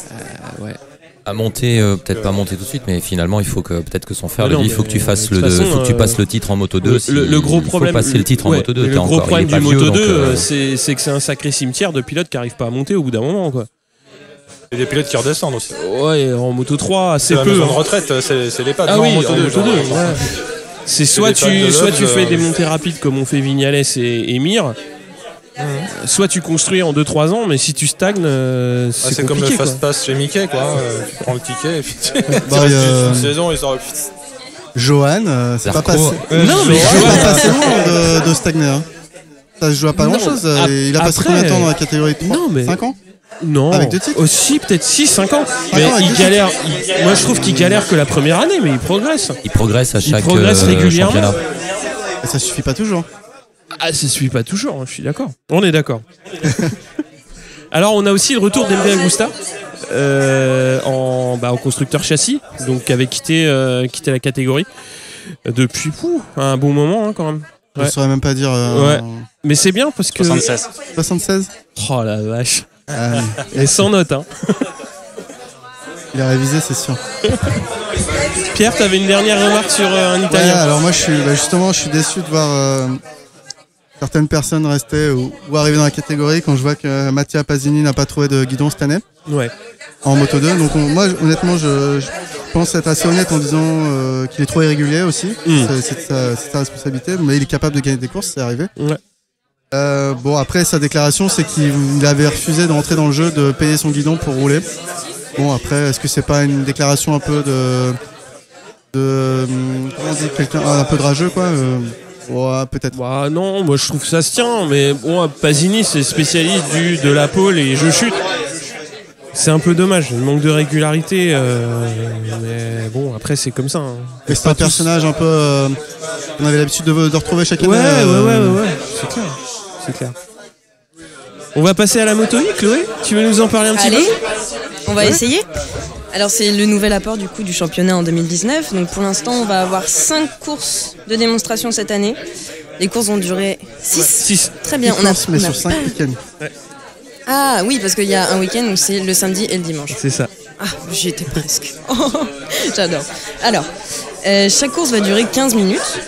À monter, peut-être pas monter tout de suite, mais finalement il faut que peut-être que son frère lui dit il faut que tu fasses faut que tu passes le titre en Moto 2. Le gros problème, il faut passer le titre en Moto 2. Le gros problème du Moto 2, c'est que c'est un sacré cimetière de pilotes qui n'arrivent pas à monter au bout d'un moment, quoi. Et des pilotes qui redescendent aussi. Ouais, en Moto 3, assez peu. La maison de retraite, c'est les pattes. Ah oui, en Moto 2. Ouais. C'est soit tu fais des montées rapides comme ont fait Vignales et Mir. Soit tu construis en 2-3 ans, mais si tu stagnes, c'est comme le fast pass chez Mickey, quoi. Tu prends le ticket et puis tu une saison et ça. Johan, c'est pas passé. Non, mais Johan pas passé loin de stagner. Hein. Ça se joue à pas grand chose. Il a passé combien de temps dans la catégorie 3 5 ans? Non, avec 2 titres aussi, peut-être 6-5 ans. Mais il galère. Moi, je trouve qu'il galère que la première année, mais il progresse. Il progresse à chaque régulièrement. championnat. Et ça suffit pas toujours. Ah, ça suffit pas toujours, je suis d'accord. On est d'accord. Alors, on a aussi le retour d'Emre Agusta en constructeur châssis, donc qui avait quitté la catégorie depuis un bon moment hein, quand même. Je saurais même pas dire. Mais c'est bien parce que 76. Oh la vache. Et sans note, hein. Il a révisé, c'est sûr. Pierre, t'avais une dernière remarque sur un Italien. Alors moi, je suis déçu de voir certaines personnes rester ou arriver dans la catégorie quand je vois que Mattia Pasini n'a pas trouvé de guidon cette année. Ouais. En Moto 2. Donc moi, honnêtement, je pense être assez honnête en disant qu'il est trop irrégulier aussi. C'est sa responsabilité, mais il est capable de gagner des courses, c'est arrivé. Ouais. Bon, après, sa déclaration, c'est qu'il avait refusé de rentrer dans le jeu, de payer son guidon pour rouler. Bon, après, est-ce que c'est pas une déclaration un peu comment on dit, quelqu'un un peu de rageux, quoi ouais, peut-être. Bah non, moi je trouve que ça se tient, mais bon, Pasini c'est spécialiste de la pole et je chute. C'est un peu dommage, il manque de régularité, mais bon, après c'est comme ça. Hein. Et c'est un personnage un peu. On avait l'habitude de retrouver chaque année. Ouais, c'est clair. On va passer à la Moto E, Chloé. Tu veux nous en parler un petit peu? Allez, on va essayer. Alors c'est le nouvel apport du coup du championnat en 2019. Donc pour l'instant on va avoir 5 courses de démonstration cette année. Les courses vont durer 6. Très bien. Mais sur 5 week-ends. Ouais. Ah oui, parce qu'il y a un week-end où c'est le samedi et le dimanche. C'est ça. Ah, j'y étais presque. J'adore. Alors, chaque course va durer 15 minutes.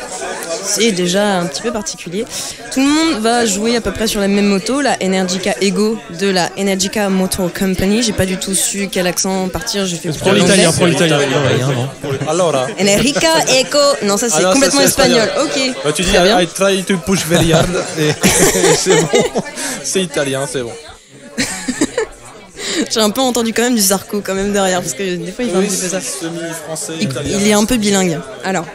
C'est déjà un petit peu particulier. Tout le monde va jouer à peu près sur la même moto, la Energica Ego de la Energica Motor Company. J'ai pas du tout su quel accent partir. J'ai fait prends l'italien. Alors, Energica Ego. Non, ça c'est complètement espagnol. Ok. Bah, tu dis I try to push very hard. Et c'est bon. C'est italien, c'est bon. J'ai un peu entendu quand même du Zarco quand même derrière parce que des fois il fait un petit peu ça. Semi-français, il est un peu bilingue. Alors.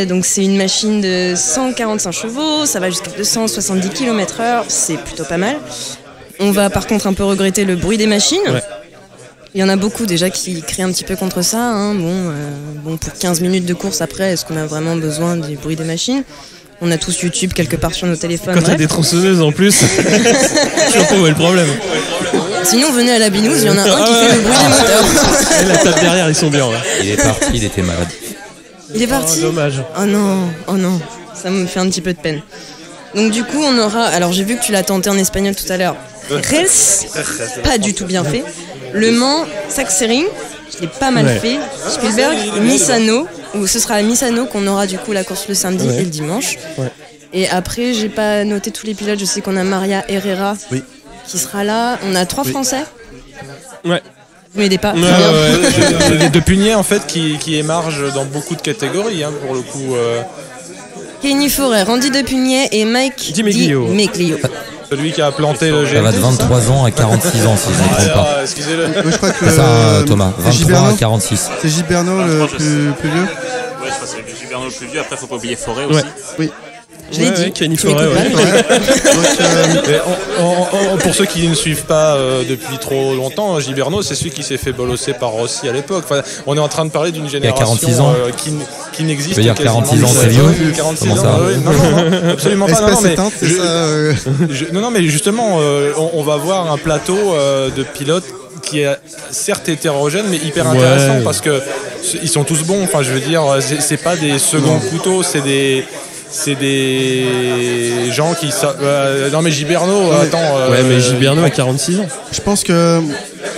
Donc c'est une machine de 145 chevaux, ça va jusqu'à 270 km/h, c'est plutôt pas mal. On va par contre un peu regretter le bruit des machines. Ouais. Il y en a beaucoup déjà qui crient un petit peu contre ça. Hein. Bon, pour 15 minutes de course après, est-ce qu'on a vraiment besoin du bruit des machines ? On a tous YouTube quelque part sur nos téléphones. Quand t'as des tronçonneuses en plus, je vois pas où est le problème. Sinon venez à la Binouze, il y en a un qui fait le bruit des moteurs. Et la table derrière, ils sont bien. Ouais. Il est parti, il était malade. Il est parti. Dommage. Oh non, ça me fait un petit peu de peine. Donc du coup on aura, alors j'ai vu que tu l'as tenté en espagnol tout à l'heure, pas du tout bien fait. Le Mans, Sachsenring, je l'ai pas mal fait. Spielberg, Misano, où ce sera à Misano qu'on aura du coup la course le samedi et le dimanche. Ouais. Et après, j'ai pas noté tous les pilotes. Je sais qu'on a Maria Herrera qui sera là. On a 3 Français. Ouais. Vous m'aidez pas. Les deux Puniers en fait qui émargent dans beaucoup de catégories pour le coup. Kenny Forêt, Randy De Punier et Mike Di Meglio. Celui qui a planté le GT. Ça va de 23 ans à 46 ans si je ne me trompe pas. Excusez-le. Je crois que c'est ça Thomas, 23 à 46. C'est Gilberno le plus vieux. Ouais, je crois que c'est Gilberno le plus vieux. Après, faut pas oublier Forêt aussi. Oui. Je l'ai dit. Kenny Forêt, pour ceux qui ne suivent pas depuis trop longtemps, Gilberno, c'est celui qui s'est fait bolosser par Rossi à l'époque. Enfin, on est en train de parler d'une génération qui n'existe quasiment. Tu veux dire 46 ans, c'est vieux? 46 Comment ans, ça non, absolument pas. Non, mais justement, on va voir un plateau de pilotes qui est certes hétérogène mais hyper intéressant parce que ils sont tous bons. Enfin, je veux dire, c'est pas des seconds couteaux, c'est des gens qui non mais Gilberno attends mais Gilberno a 46 ans. Je pense que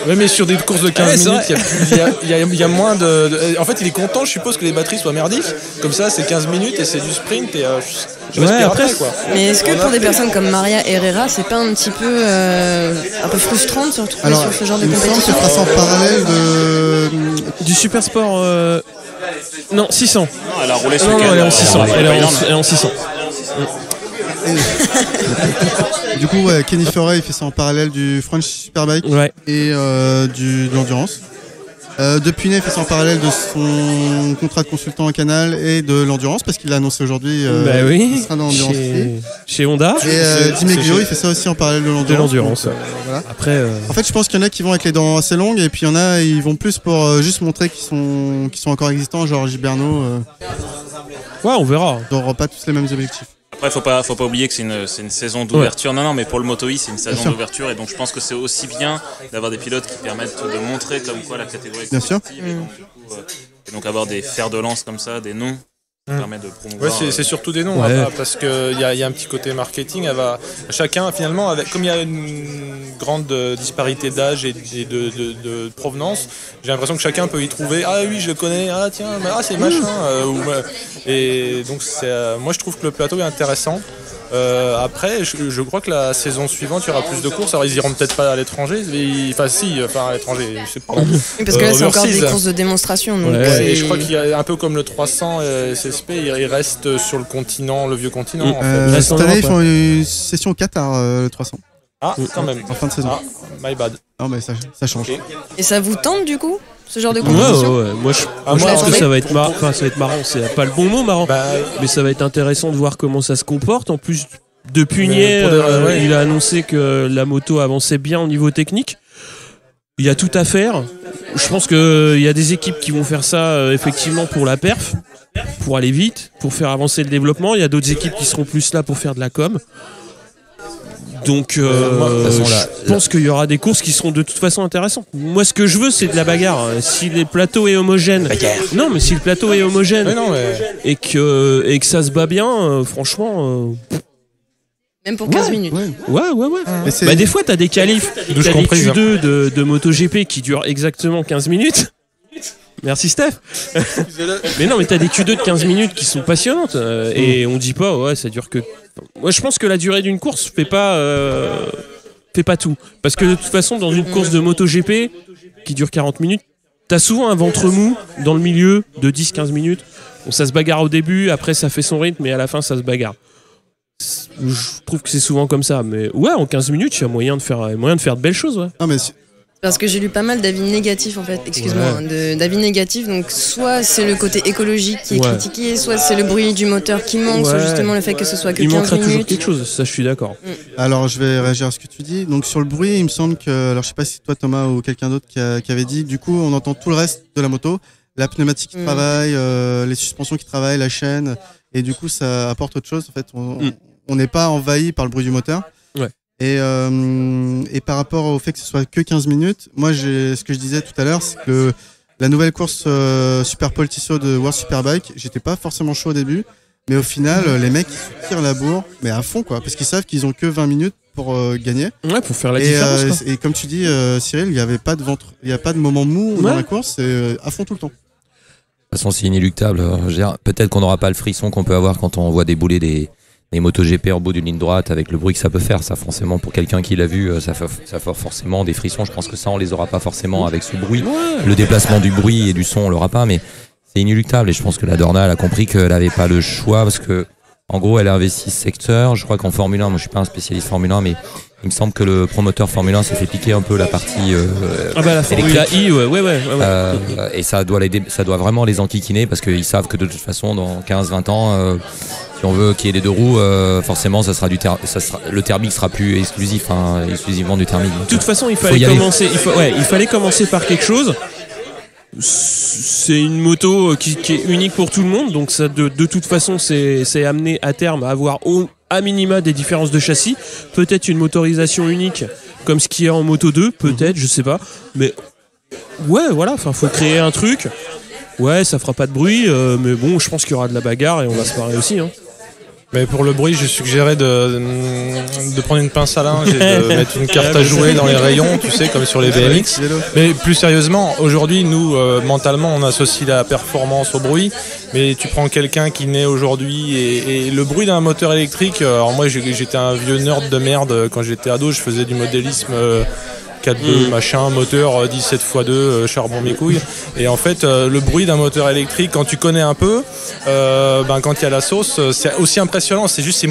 mais sur des courses de 15 minutes il y a moins de en fait il est content, je suppose, que les batteries soient merdiques, comme ça c'est 15 minutes et c'est du sprint et je respire après quoi. Mais est-ce que pour des personnes comme Maria Herrera, c'est pas un petit peu un peu frustrant de se retrouver sur ce genre de compétition? C'est passé en parallèle du super sport non, 600. Non, elle a roulé ce week-end. Non, elle est en 600. Elle est en 600. Du coup, Kenny Forêt, il fait ça en parallèle du French Superbike et de l'endurance. De Punier fait ça en parallèle de son contrat de consultant en Canal et de l'endurance, parce qu'il l'a annoncé aujourd'hui. Il sera dans l'endurance chez Honda. Et Di Meglio, il fait ça aussi en parallèle de l'endurance. Voilà. Après, en fait, je pense qu'il y en a qui vont avec les dents assez longues, et puis il y en a, ils vont plus pour juste montrer qu'ils sont encore existants, genre Gilberno. Ouais, on verra. Ils n'auront pas tous les mêmes objectifs. Après, faut pas oublier que c'est une saison d'ouverture. Non, mais pour le Moto-E, c'est une saison d'ouverture, et donc je pense que c'est aussi bien d'avoir des pilotes qui permettent de montrer comme quoi la catégorie est compétitive. Et donc avoir des fers de lance comme ça, des noms, ça permet de promouvoir. C'est surtout des noms, parce qu'il y a un petit côté marketing. Chacun, finalement, comme il y a une grande disparité d'âge et de provenance, j'ai l'impression que chacun peut y trouver. Ah oui, je le connais. Ah tiens, c'est machin. Et donc, moi, je trouve que le plateau est intéressant. Après, je crois que la saison suivante, il y aura plus de courses. Alors, ils iront peut-être pas à l'étranger. À l'étranger, pardon. Oui, parce que là, c'est encore des courses de démonstration. Donc et je crois qu'il y a un peu comme le 300 SSP, il reste sur le continent, le vieux continent. En fait. Cette année, ils font une session au Qatar, le 300. Ah, quand même. En fin de saison. My bad. Non, mais ça change. Okay. Et ça vous tente, du coup, ce genre de compétition? Moi, je pense que ça va être marrant. Enfin, ça va être marrant. C'est pas le bon mot, marrant. Mais ça va être intéressant de voir comment ça se comporte. En plus, De Punier, il a annoncé que la moto avançait bien au niveau technique. Il y a tout à faire. Je pense qu'il y a des équipes qui vont faire ça effectivement pour la perf, pour aller vite, pour faire avancer le développement. Il y a d'autres équipes qui seront plus là pour faire de la com. Donc, je pense qu'il y aura des courses qui seront de toute façon intéressantes. Moi, ce que je veux, c'est de la bagarre. Si le plateau est homogène, non, mais si le plateau est homogène et que ça se bat bien, franchement. Même pour 15 minutes. Ouais. Des fois, t'as des qualifs, t'as des Q2 de MotoGP qui durent exactement 15 minutes. Merci Steph. Mais non, mais t'as des Q2 de 15 minutes qui sont passionnantes et on dit pas ça dure que. Moi, je pense que la durée d'une course fait pas tout, parce que de toute façon, dans une course de MotoGP qui dure 40 minutes, t'as souvent un ventre mou dans le milieu de 10-15 minutes. Bon, ça se bagarre au début, après ça fait son rythme, et à la fin ça se bagarre. Je trouve que c'est souvent comme ça, mais en 15 minutes, il y a moyen de faire de belles choses. Non, mais parce que j'ai lu pas mal d'avis négatifs en fait, d'avis négatifs, donc soit c'est le côté écologique qui est critiqué, soit c'est le bruit du moteur qui manque, soit justement le fait que ce soit que 15 minutes. Il manquera toujours quelque chose, ça je suis d'accord. Alors je vais réagir à ce que tu dis. Donc sur le bruit, il me semble que, alors je sais pas si toi Thomas ou quelqu'un d'autre qui avait dit, du coup on entend tout le reste de la moto, la pneumatique qui travaille, les suspensions qui travaillent, la chaîne, et du coup ça apporte autre chose en fait. On n'est pas envahi par le bruit du moteur. Et par rapport au fait que ce soit que 15 minutes, moi ce que je disais tout à l'heure, c'est que la nouvelle course Superpole Tissot de World Superbike, j'étais pas forcément chaud au début, mais au final les mecs ils tirent la bourre, mais à fond quoi, parce qu'ils savent qu'ils ont que 20 minutes pour gagner. Ouais, pour faire la différence. Et comme tu dis, Cyril, il n'y avait pas de ventre, il n'y a pas de moment mou dans la course, c'est à fond tout le temps. De toute façon, c'est inéluctable. Peut-être qu'on n'aura pas le frisson qu'on peut avoir quand on voit débouler des MotoGP en bout d'une ligne droite avec le bruit que ça peut faire. Ça, forcément, pour quelqu'un qui l'a vu, ça fait forcément des frissons. Je pense que ça, on les aura pas forcément avec ce bruit. Le déplacement du bruit et du son, on l'aura pas, mais c'est inéluctable. Et je pense que la Dorna, elle a compris qu'elle avait pas le choix parce que, en gros, elle a investi 6 secteurs. Je crois qu'en Formule 1, moi, je suis pas un spécialiste Formule 1, mais il me semble que le promoteur Formule 1 s'est fait piquer un peu la partie la Formule I, ouais. Et ça doit vraiment les enquiquiner parce qu'ils savent que de toute façon, dans 15-20 ans, si on veut qu'il y ait les 2 roues, forcément, le thermique sera plus exclusivement du thermique. De toute façon, il fallait commencer par quelque chose. C'est une moto qui est unique pour tout le monde, donc ça, de toute façon, c'est amené à terme à avoir à minima des différences de châssis, peut-être une motorisation unique comme ce qu'il y a en Moto 2, peut-être, je sais pas, mais ouais, voilà, enfin, faut créer un truc. Ouais, ça fera pas de bruit, mais bon, je pense qu'il y aura de la bagarre et on va se marrer aussi, hein. Mais pour le bruit, je suggérais de prendre une pince à linge et de mettre une carte à jouer dans les rayons, tu sais, comme sur les BMX. Mais plus sérieusement, aujourd'hui, nous, mentalement, on associe la performance au bruit. Mais tu prends quelqu'un qui naît aujourd'hui et le bruit d'un moteur électrique. Alors moi, j'étais un vieux nerd de merde quand j'étais ado. Je faisais du modélisme 4.2 machin, moteur 17x2, charbon mes couilles. Et en fait, le bruit d'un moteur électrique, quand tu connais un peu, quand il y a la sauce, c'est aussi impressionnant. C'est juste, c'est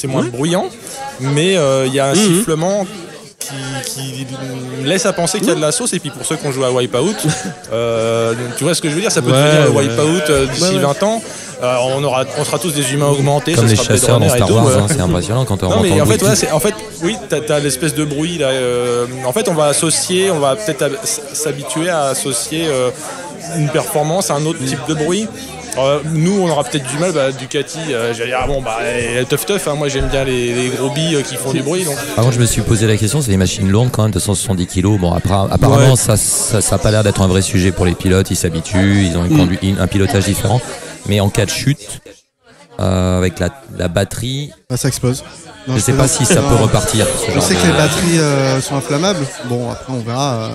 moins bruyant, mais il y a un sifflement qui laisse à penser qu'il y a de la sauce. Et puis pour ceux qui ont joué à Wipeout, tu vois ce que je veux dire, ça peut devenir Wipeout d'ici 20 ans. On sera tous des humains augmentés, comme ça les sera chasseurs dans Star Wars, c'est impressionnant quand on entend le bruit. Oui, t'as l'espèce de bruit là. En fait, on va peut-être s'habituer à associer une performance à un autre type de bruit. Nous, on aura peut-être du mal. Ducati, j'allais dire tough. Moi, j'aime bien les gros billes qui font du bruit. Donc. Par contre, je me suis posé la question. C'est des machines lourdes quand même, de 170 kg. Bon, apparemment, ça a pas l'air d'être un vrai sujet pour les pilotes. Ils s'habituent, ils ont un pilotage différent. Mais en cas de chute, avec la batterie, ça explose. Non, je sais pas si ça peut repartir. Je sais que les batteries sont inflammables. Bon, après, on verra.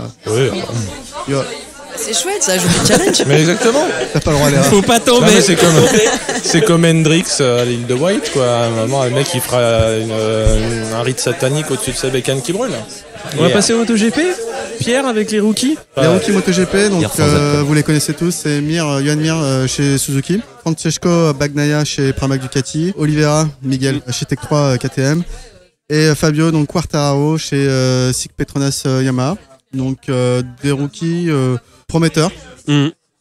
C'est chouette, ça ajoute du challenge. Mais exactement. T'as pas le droit à l'erreur. Faut pas tomber. Non, c'est comme Hendrix à l'île de White, quoi. À un moment, le mec, il fera un rite satanique au-dessus de sa bécane qui brûle. On va passer au MotoGP, Pierre, avec les rookies. Les rookies MotoGP, donc vous les connaissez tous, c'est Johan Mir chez Suzuki, Francesco Bagnaia chez Pramac Ducati, Oliveira Miguel chez Tech 3 KTM et Fabio donc Quartararo chez SICK Petronas Yamaha. Donc des rookies prometteurs.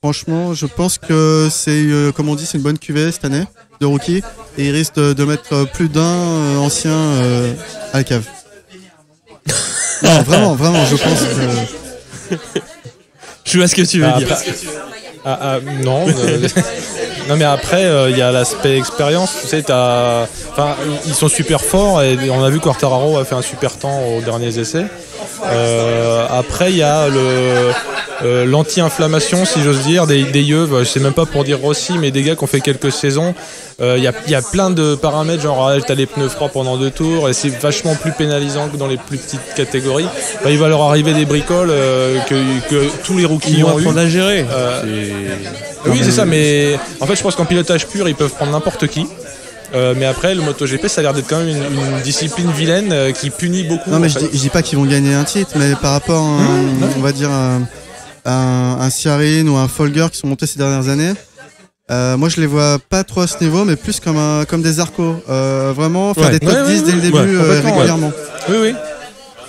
Franchement, je pense que c'est, comme on dit, c'est une bonne cuvée cette année de rookies et ils risquent de mettre plus d'un ancien à la cave. Non, vraiment, je pense que... Je vois ce que tu veux dire. Non, non, mais après, il y a l'aspect expérience. Tu sais, ils sont super forts et on a vu que Quartararo a fait un super temps aux derniers essais. Après, il y a l'anti-inflammation, si j'ose dire, des yeux. Je sais même pas pour dire Rossi, mais des gars qui ont fait quelques saisons. Il y a plein de paramètres, genre t'as les pneus froids pendant 2 tours et c'est vachement plus pénalisant que dans les plus petites catégories. Il va leur arriver des bricoles que tous les rookies ont apprendre à gérer. Oui, c'est ça, mais en fait, je pense qu'en pilotage pur, ils peuvent prendre n'importe qui. Mais après, le MotoGP, ça a l'air d'être quand même une discipline vilaine qui punit beaucoup. Non, mais je dis pas qu'ils vont gagner un titre, mais par rapport à on va dire un Ciarin ou un Folger qui sont montés ces dernières années, moi je les vois pas trop à ce niveau, mais plus comme des Zarco. Vraiment faire des top 10 dès le début régulièrement. Oui.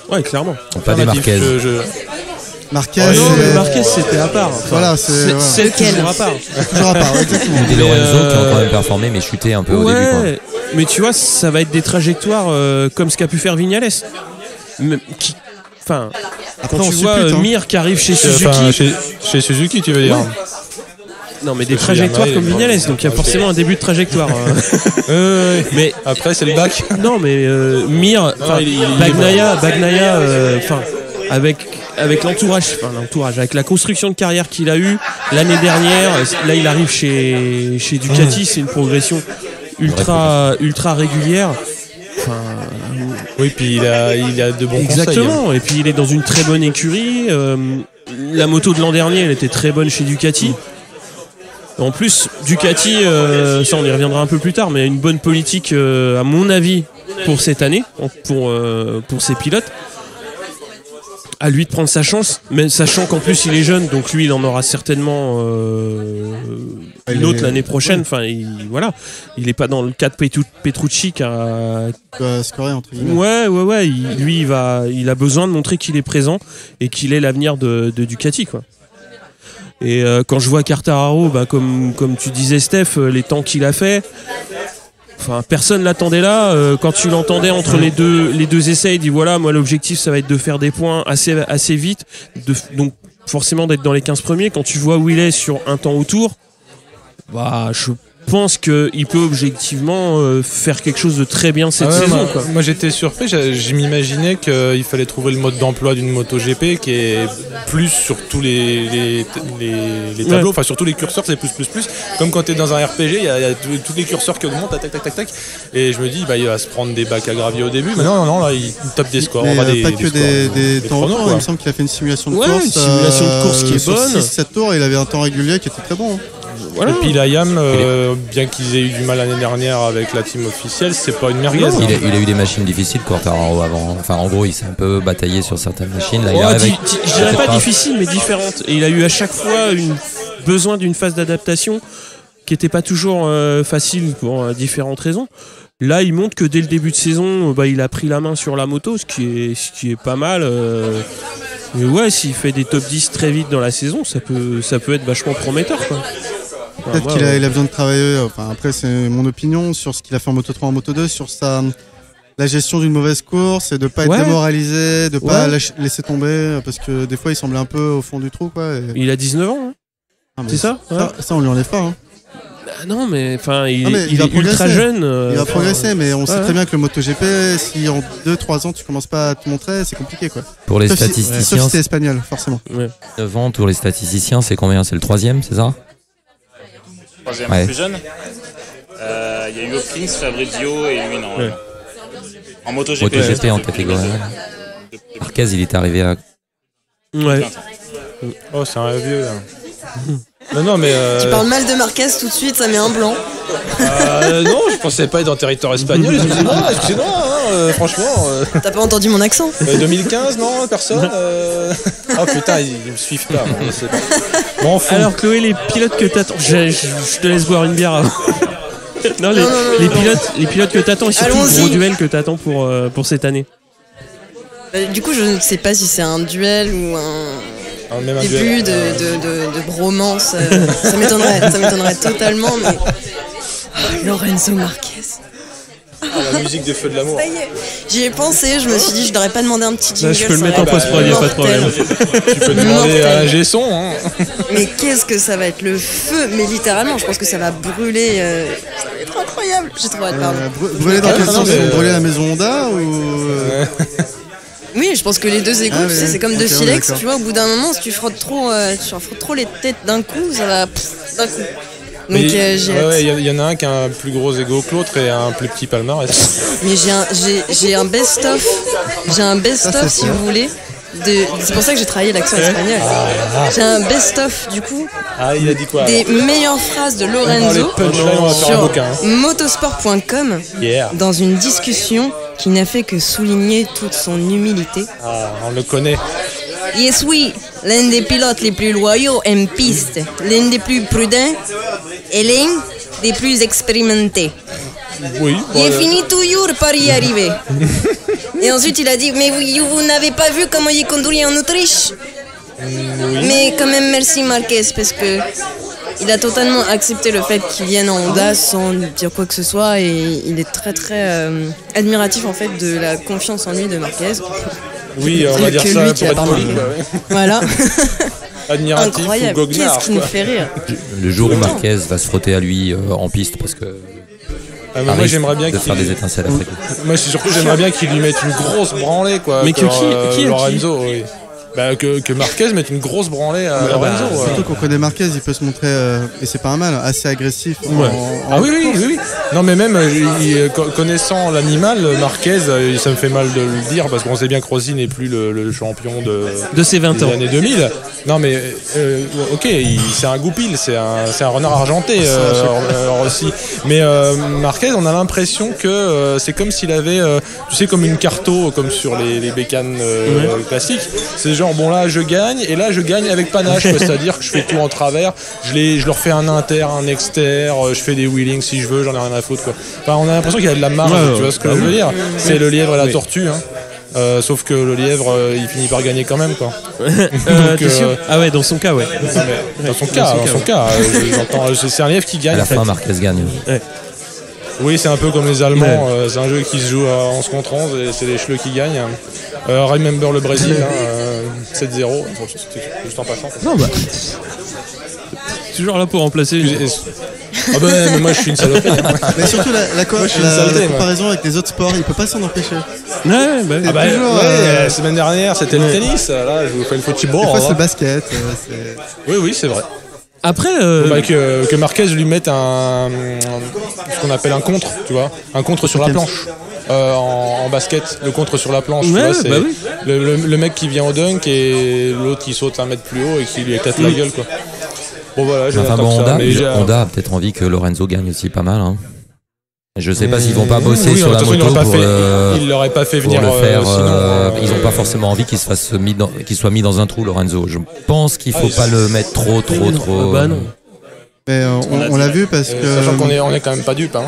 Ouais, clairement. Pas des Marquez. Marquez, Marquez c'était à part. Enfin, voilà, c'est toujours à part. Toujours à part, exactement. Des Lorenzo qui ont quand même performé, mais chuté un peu au début. Quoi. Mais tu vois, ça va être des trajectoires comme ce qu'a pu faire Vignales. Quand tu vois Mir qui arrive chez Suzuki. Chez Suzuki, tu veux dire. Non, mais des trajectoires comme Vignales, donc il y a forcément un début de trajectoire. Mais après, c'est le bac. Non, mais Mir, Bagnaia, avec l'entourage, avec la construction de carrière qu'il a eue l'année dernière, là il arrive chez Ducati, c'est une progression ultra régulière. Oui, puis il a de bons Exactement. conseils. Et puis il est dans une très bonne écurie. La moto de l'an dernier, elle était très bonne chez Ducati. En plus, Ducati, ça on y reviendra un peu plus tard, mais a une bonne politique, à mon avis, pour cette année, pour ses pilotes. À lui de prendre sa chance, mais sachant qu'en plus il est jeune, donc lui il en aura certainement une autre l'année prochaine. Enfin, voilà, il est pas dans le cas de Petrucci qui a scoré entre guillemets. Ouais. Il a besoin de montrer qu'il est présent et qu'il est l'avenir de Ducati, quoi. Et quand je vois Quartararo, comme tu disais Steph, les temps qu'il a fait. Enfin, personne l'attendait là. Quand tu l'entendais entre les deux essais, il dit voilà, moi l'objectif ça va être de faire des points assez vite, donc forcément d'être dans les 15 premiers. Quand tu vois où il est sur un temps autour, je pense qu'il peut objectivement faire quelque chose de très bien cette saison. Moi j'étais surpris, je m'imaginais qu'il fallait trouver le mode d'emploi d'une MotoGP qui est plus sur tous les tableaux, enfin sur tous les curseurs, c'est plus. Comme quand tu es dans un RPG, il y a tous les curseurs qui augmentent, tac. Et je me dis, il va se prendre des bacs à gravier au début, mais non, là il tape des scores. Mais pas que des temps autour, il me semble qu'il a fait une simulation de course. Une simulation de course qui est bonne. 6-7 tours, il avait un temps régulier qui était très bon. Voilà. Et puis la YAM, bien qu'ils aient eu du mal l'année dernière avec la team officielle, c'est pas une merguez. Il a eu des machines difficiles, Quartararo, avant. Enfin, en gros, il s'est un peu bataillé sur certaines machines. Là, je dirais pas difficiles, mais différentes. Et il a eu à chaque fois besoin d'une phase d'adaptation qui n'était pas toujours facile pour différentes raisons. Là, il montre que dès le début de saison, il a pris la main sur la moto, ce qui est pas mal. Mais ouais, s'il fait des top 10 très vite dans la saison, ça peut être vachement prometteur, quoi. Peut-être qu'il a besoin de travailler, après c'est mon opinion, sur ce qu'il a fait en Moto 3, en Moto 2, sur la gestion d'une mauvaise course et de pas être démoralisé, de pas laisser tomber, parce que des fois il semblait un peu au fond du trou, quoi. Il a 19 ans, hein. C'est ça, ça on lui enlève pas, hein. Non, mais il est ultra jeune. Il va progresser, mais on sait très bien que le MotoGP, si en 2-3 ans tu commences pas à te montrer, c'est compliqué, quoi. Pour les statisticiens, sauf si t'es espagnol, forcément. 9 ans, pour les statisticiens, c'est combien? C'est le 3e, c'est ça? 3e plus jeune. Il y a eu Hopkins, Fabrizio et lui, non. En MotoGP. En catégorie. Marquez, il est arrivé à. Ouais. Oh, c'est un vieux, là. Non, mais. Tu parles mal de Marquez tout de suite, ça met un blanc. Non, je pensais pas être en territoire espagnol. Je me disais, non, excusez-moi, franchement. T'as pas entendu mon accent? 2015, non, personne. Oh putain, ils me suivent pas. Bon, alors, Chloé, les pilotes que t'attends. Je te laisse boire une bière avant. Non, les pilotes que t'attends et surtout le gros duel que t'attends pour cette année. Du coup, je ne sais pas si c'est un duel ou un début de bromance. Ça m'étonnerait totalement. Mais... Lorenzo Marquez. La musique des Feux de l'amour. Ça y est. J'y ai pensé, je me suis dit, je n'aurais pas demandé un petit jingle. Là, je peux le mettre en post-prod, y a pas de problème. Tu peux demander à un G-son. Hein. Mais qu'est-ce que ça va être le feu? Mais littéralement, je pense que ça va brûler. Ça va être incroyable. J'ai trop hâte, pardon. Brûler dans quel sens? Brûler la maison Honda ou... Oui, je pense que les deux égouts, tu sais, c'est comme deux silex, tu vois, au bout d'un moment, si tu frottes trop les têtes d'un coup, ça va d'un coup. Donc j'ai hâte. Il y en a un qui a un plus gros ego que l'autre et un plus petit palmarès. Mais j'ai un best-of, si vous voulez. C'est pour ça que j'ai travaillé l'accent espagnol. J'ai un best-of du coup. Il a dit quoi? Des meilleures phrases de Lorenzo sur motosport.com dans une discussion qui n'a fait que souligner toute son humilité. On le connaît. Yes, oui, l'un des pilotes les plus loyaux en piste, l'un des plus prudents et l'un des plus expérimentés. Oui. Il finit toujours par y arriver. Et ensuite il a dit, mais vous n'avez pas vu comment il conduit en Autriche? Mais quand même merci Marquez, parce que il a totalement accepté le fait qu'il vienne en Honda sans dire quoi que ce soit, et il est très très admiratif en fait de la confiance en lui de Marquez. Oui, on va dire ça pour être poli. Voilà. Admiratif. Incroyable. Ou goguenard, qu'est-ce qui nous fait rire? Le jour où Marquez va se frotter à lui en piste, parce que moi j'aimerais bien de faire des étincelles après coup. Moi surtout j'aimerais bien qu'il lui mette une grosse branlée, quoi. Mais qui Lorenzo, oui. que Marquez mette une grosse branlée à Lorenzo. Surtout qu'on connaît Marquez, il peut se montrer, et c'est pas un mal, assez agressif. Oui. Non, mais même connaissant l'animal, Marquez, ça me fait mal de le dire parce qu'on sait bien que Rossi n'est plus le champion de ses 20 ans. Des années 2000. Non, mais ok, c'est un goupil, c'est un renard argenté, Rossi. Mais Marquez, on a l'impression que c'est comme s'il avait, tu sais, comme une carto, comme sur les bécanes classiques. C'est genre, bon là je gagne, et là je gagne avec panache, c'est-à-dire que je fais tout en travers, je leur fais un inter, un exter, je fais des wheelings si je veux, j'en ai rien à foutre quoi. Enfin, on a l'impression qu'il y a de la marge, tu vois ce que je veux dire. C'est le lièvre et la tortue, hein. Sauf que le lièvre, il finit par gagner quand même quoi. T'es sûr ah ouais, dans son cas, ouais. Dans son cas, c'est un lièvre qui gagne. À la fin, Marquez gagne. Ouais. Oui, c'est un peu comme les Allemands, c'est un jeu qui se joue à 11 contre 11 et c'est les chleux qui gagnent. Remember le Brésil, 7-0, juste en passant. Non, toujours là pour remplacer. Ah mais moi je suis une saloperie. Mais surtout la comparaison avec les autres sports, il peut pas s'en empêcher. La semaine dernière c'était le tennis, là je vous fais le football. Des fois c'est le basket. Oui, c'est vrai. Après, que Marquez lui mette ce qu'on appelle un contre, tu vois, un contre sur la planche. En basket, le contre sur la planche, tu vois, c'est le mec qui vient au dunk et l'autre qui saute un mètre plus haut et qui lui éclate la gueule, quoi. Bon voilà, Honda a peut-être envie que Lorenzo gagne aussi pas mal. Hein. Je sais pas s'ils vont pas bosser sur la moto ils l'auraient pas fait venir le faire. Sinon, ils ont pas forcément envie qu'il soit mis dans un trou, Lorenzo. Je pense qu'il faut pas le mettre trop. Bah non. Mais on l'a vu parce que. Sachant qu'on est quand même pas dupe. Hein.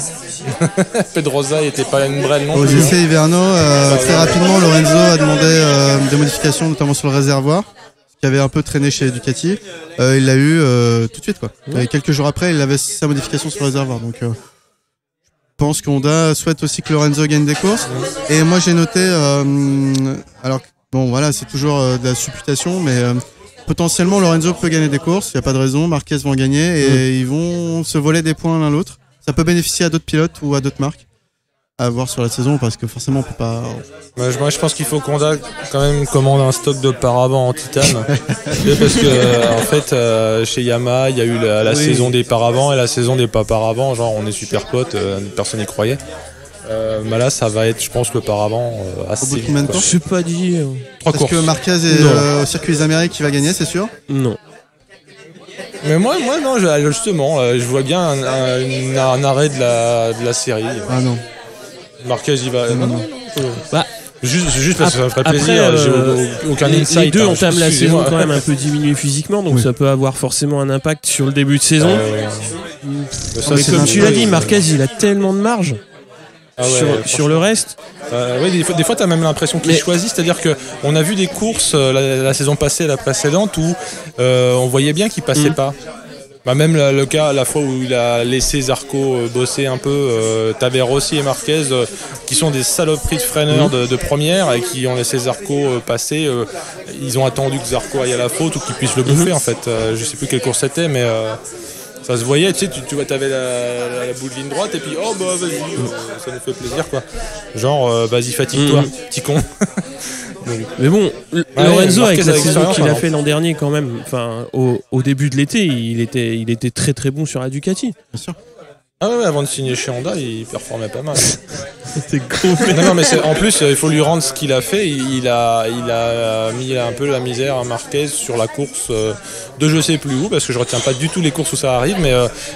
Pedrosa était pas une brêle non plus. Aux essais hivernaux, très rapidement, Lorenzo a demandé des modifications, notamment sur le réservoir, qui avait un peu traîné chez Ducati. Il l'a eu tout de suite, quoi. Et quelques jours après, il avait sa modification sur le réservoir. Donc, je pense qu'Honda souhaite aussi que Lorenzo gagne des courses. Et moi, j'ai noté, alors, bon, voilà, c'est toujours de la supputation, mais potentiellement, Lorenzo peut gagner des courses. Il n'y a pas de raison. Marquez vont gagner et ils vont se voler des points l'un l'autre. Ça peut bénéficier à d'autres pilotes ou à d'autres marques. À voir sur la saison parce que forcément on peut pas. Moi je pense qu'il faut qu'Honda quand même commande un stock de paravents en titane. Parce que en fait chez Yamaha il y a eu la saison des paravents et la saison des pas paravents, genre on est super potes, personne n'y croyait. Mais là ça va être je pense le paravent assez. Au bout de combien de temps ? Je sais pas dire. Parce que Marquez est au circuit des Amériques qui va gagner, c'est sûr ? Non. Mais moi non, justement, je vois bien un arrêt de la série. Ah non. Marquez il va. Non. Juste parce que ça me ferait plaisir. J'ai aucun insight. Les deux entament la saison quand même un peu diminuée physiquement, donc ça peut avoir forcément un impact sur le début de saison. Mais comme tu l'as dit, Marquez il a tellement de marge. Sur le reste. Des fois, tu as même l'impression qu'il choisit, c'est-à-dire qu'on a vu des courses la saison passée, la précédente, où on voyait bien qu'il passait pas. Même le cas, la fois où il a laissé Zarco bosser un peu, t'avais Rossi et Marquez qui sont des saloperies de freineurs de première et qui ont laissé Zarco passer. Ils ont attendu que Zarco aille à la faute ou qu'il puisse le bouffer en fait. Je sais plus quelle course c'était, mais ça se voyait, tu sais, tu vois, t'avais la bout de ligne droite et puis vas-y, ça nous fait plaisir quoi. Genre, vas-y, fatigue-toi, petit con. Mais bon, Lorenzo avec la saison qu'il a fait l'an dernier quand même, enfin au début de l'été, il était très très bon sur la Ducati. Bien sûr. Ah ouais, avant de signer chez Honda, il performait pas mal. C'était gros. Non, mais en plus, il faut lui rendre ce qu'il a fait. Il a mis un peu la misère à Marquez sur la course de je sais plus où, parce que je retiens pas du tout les courses où ça arrive, mais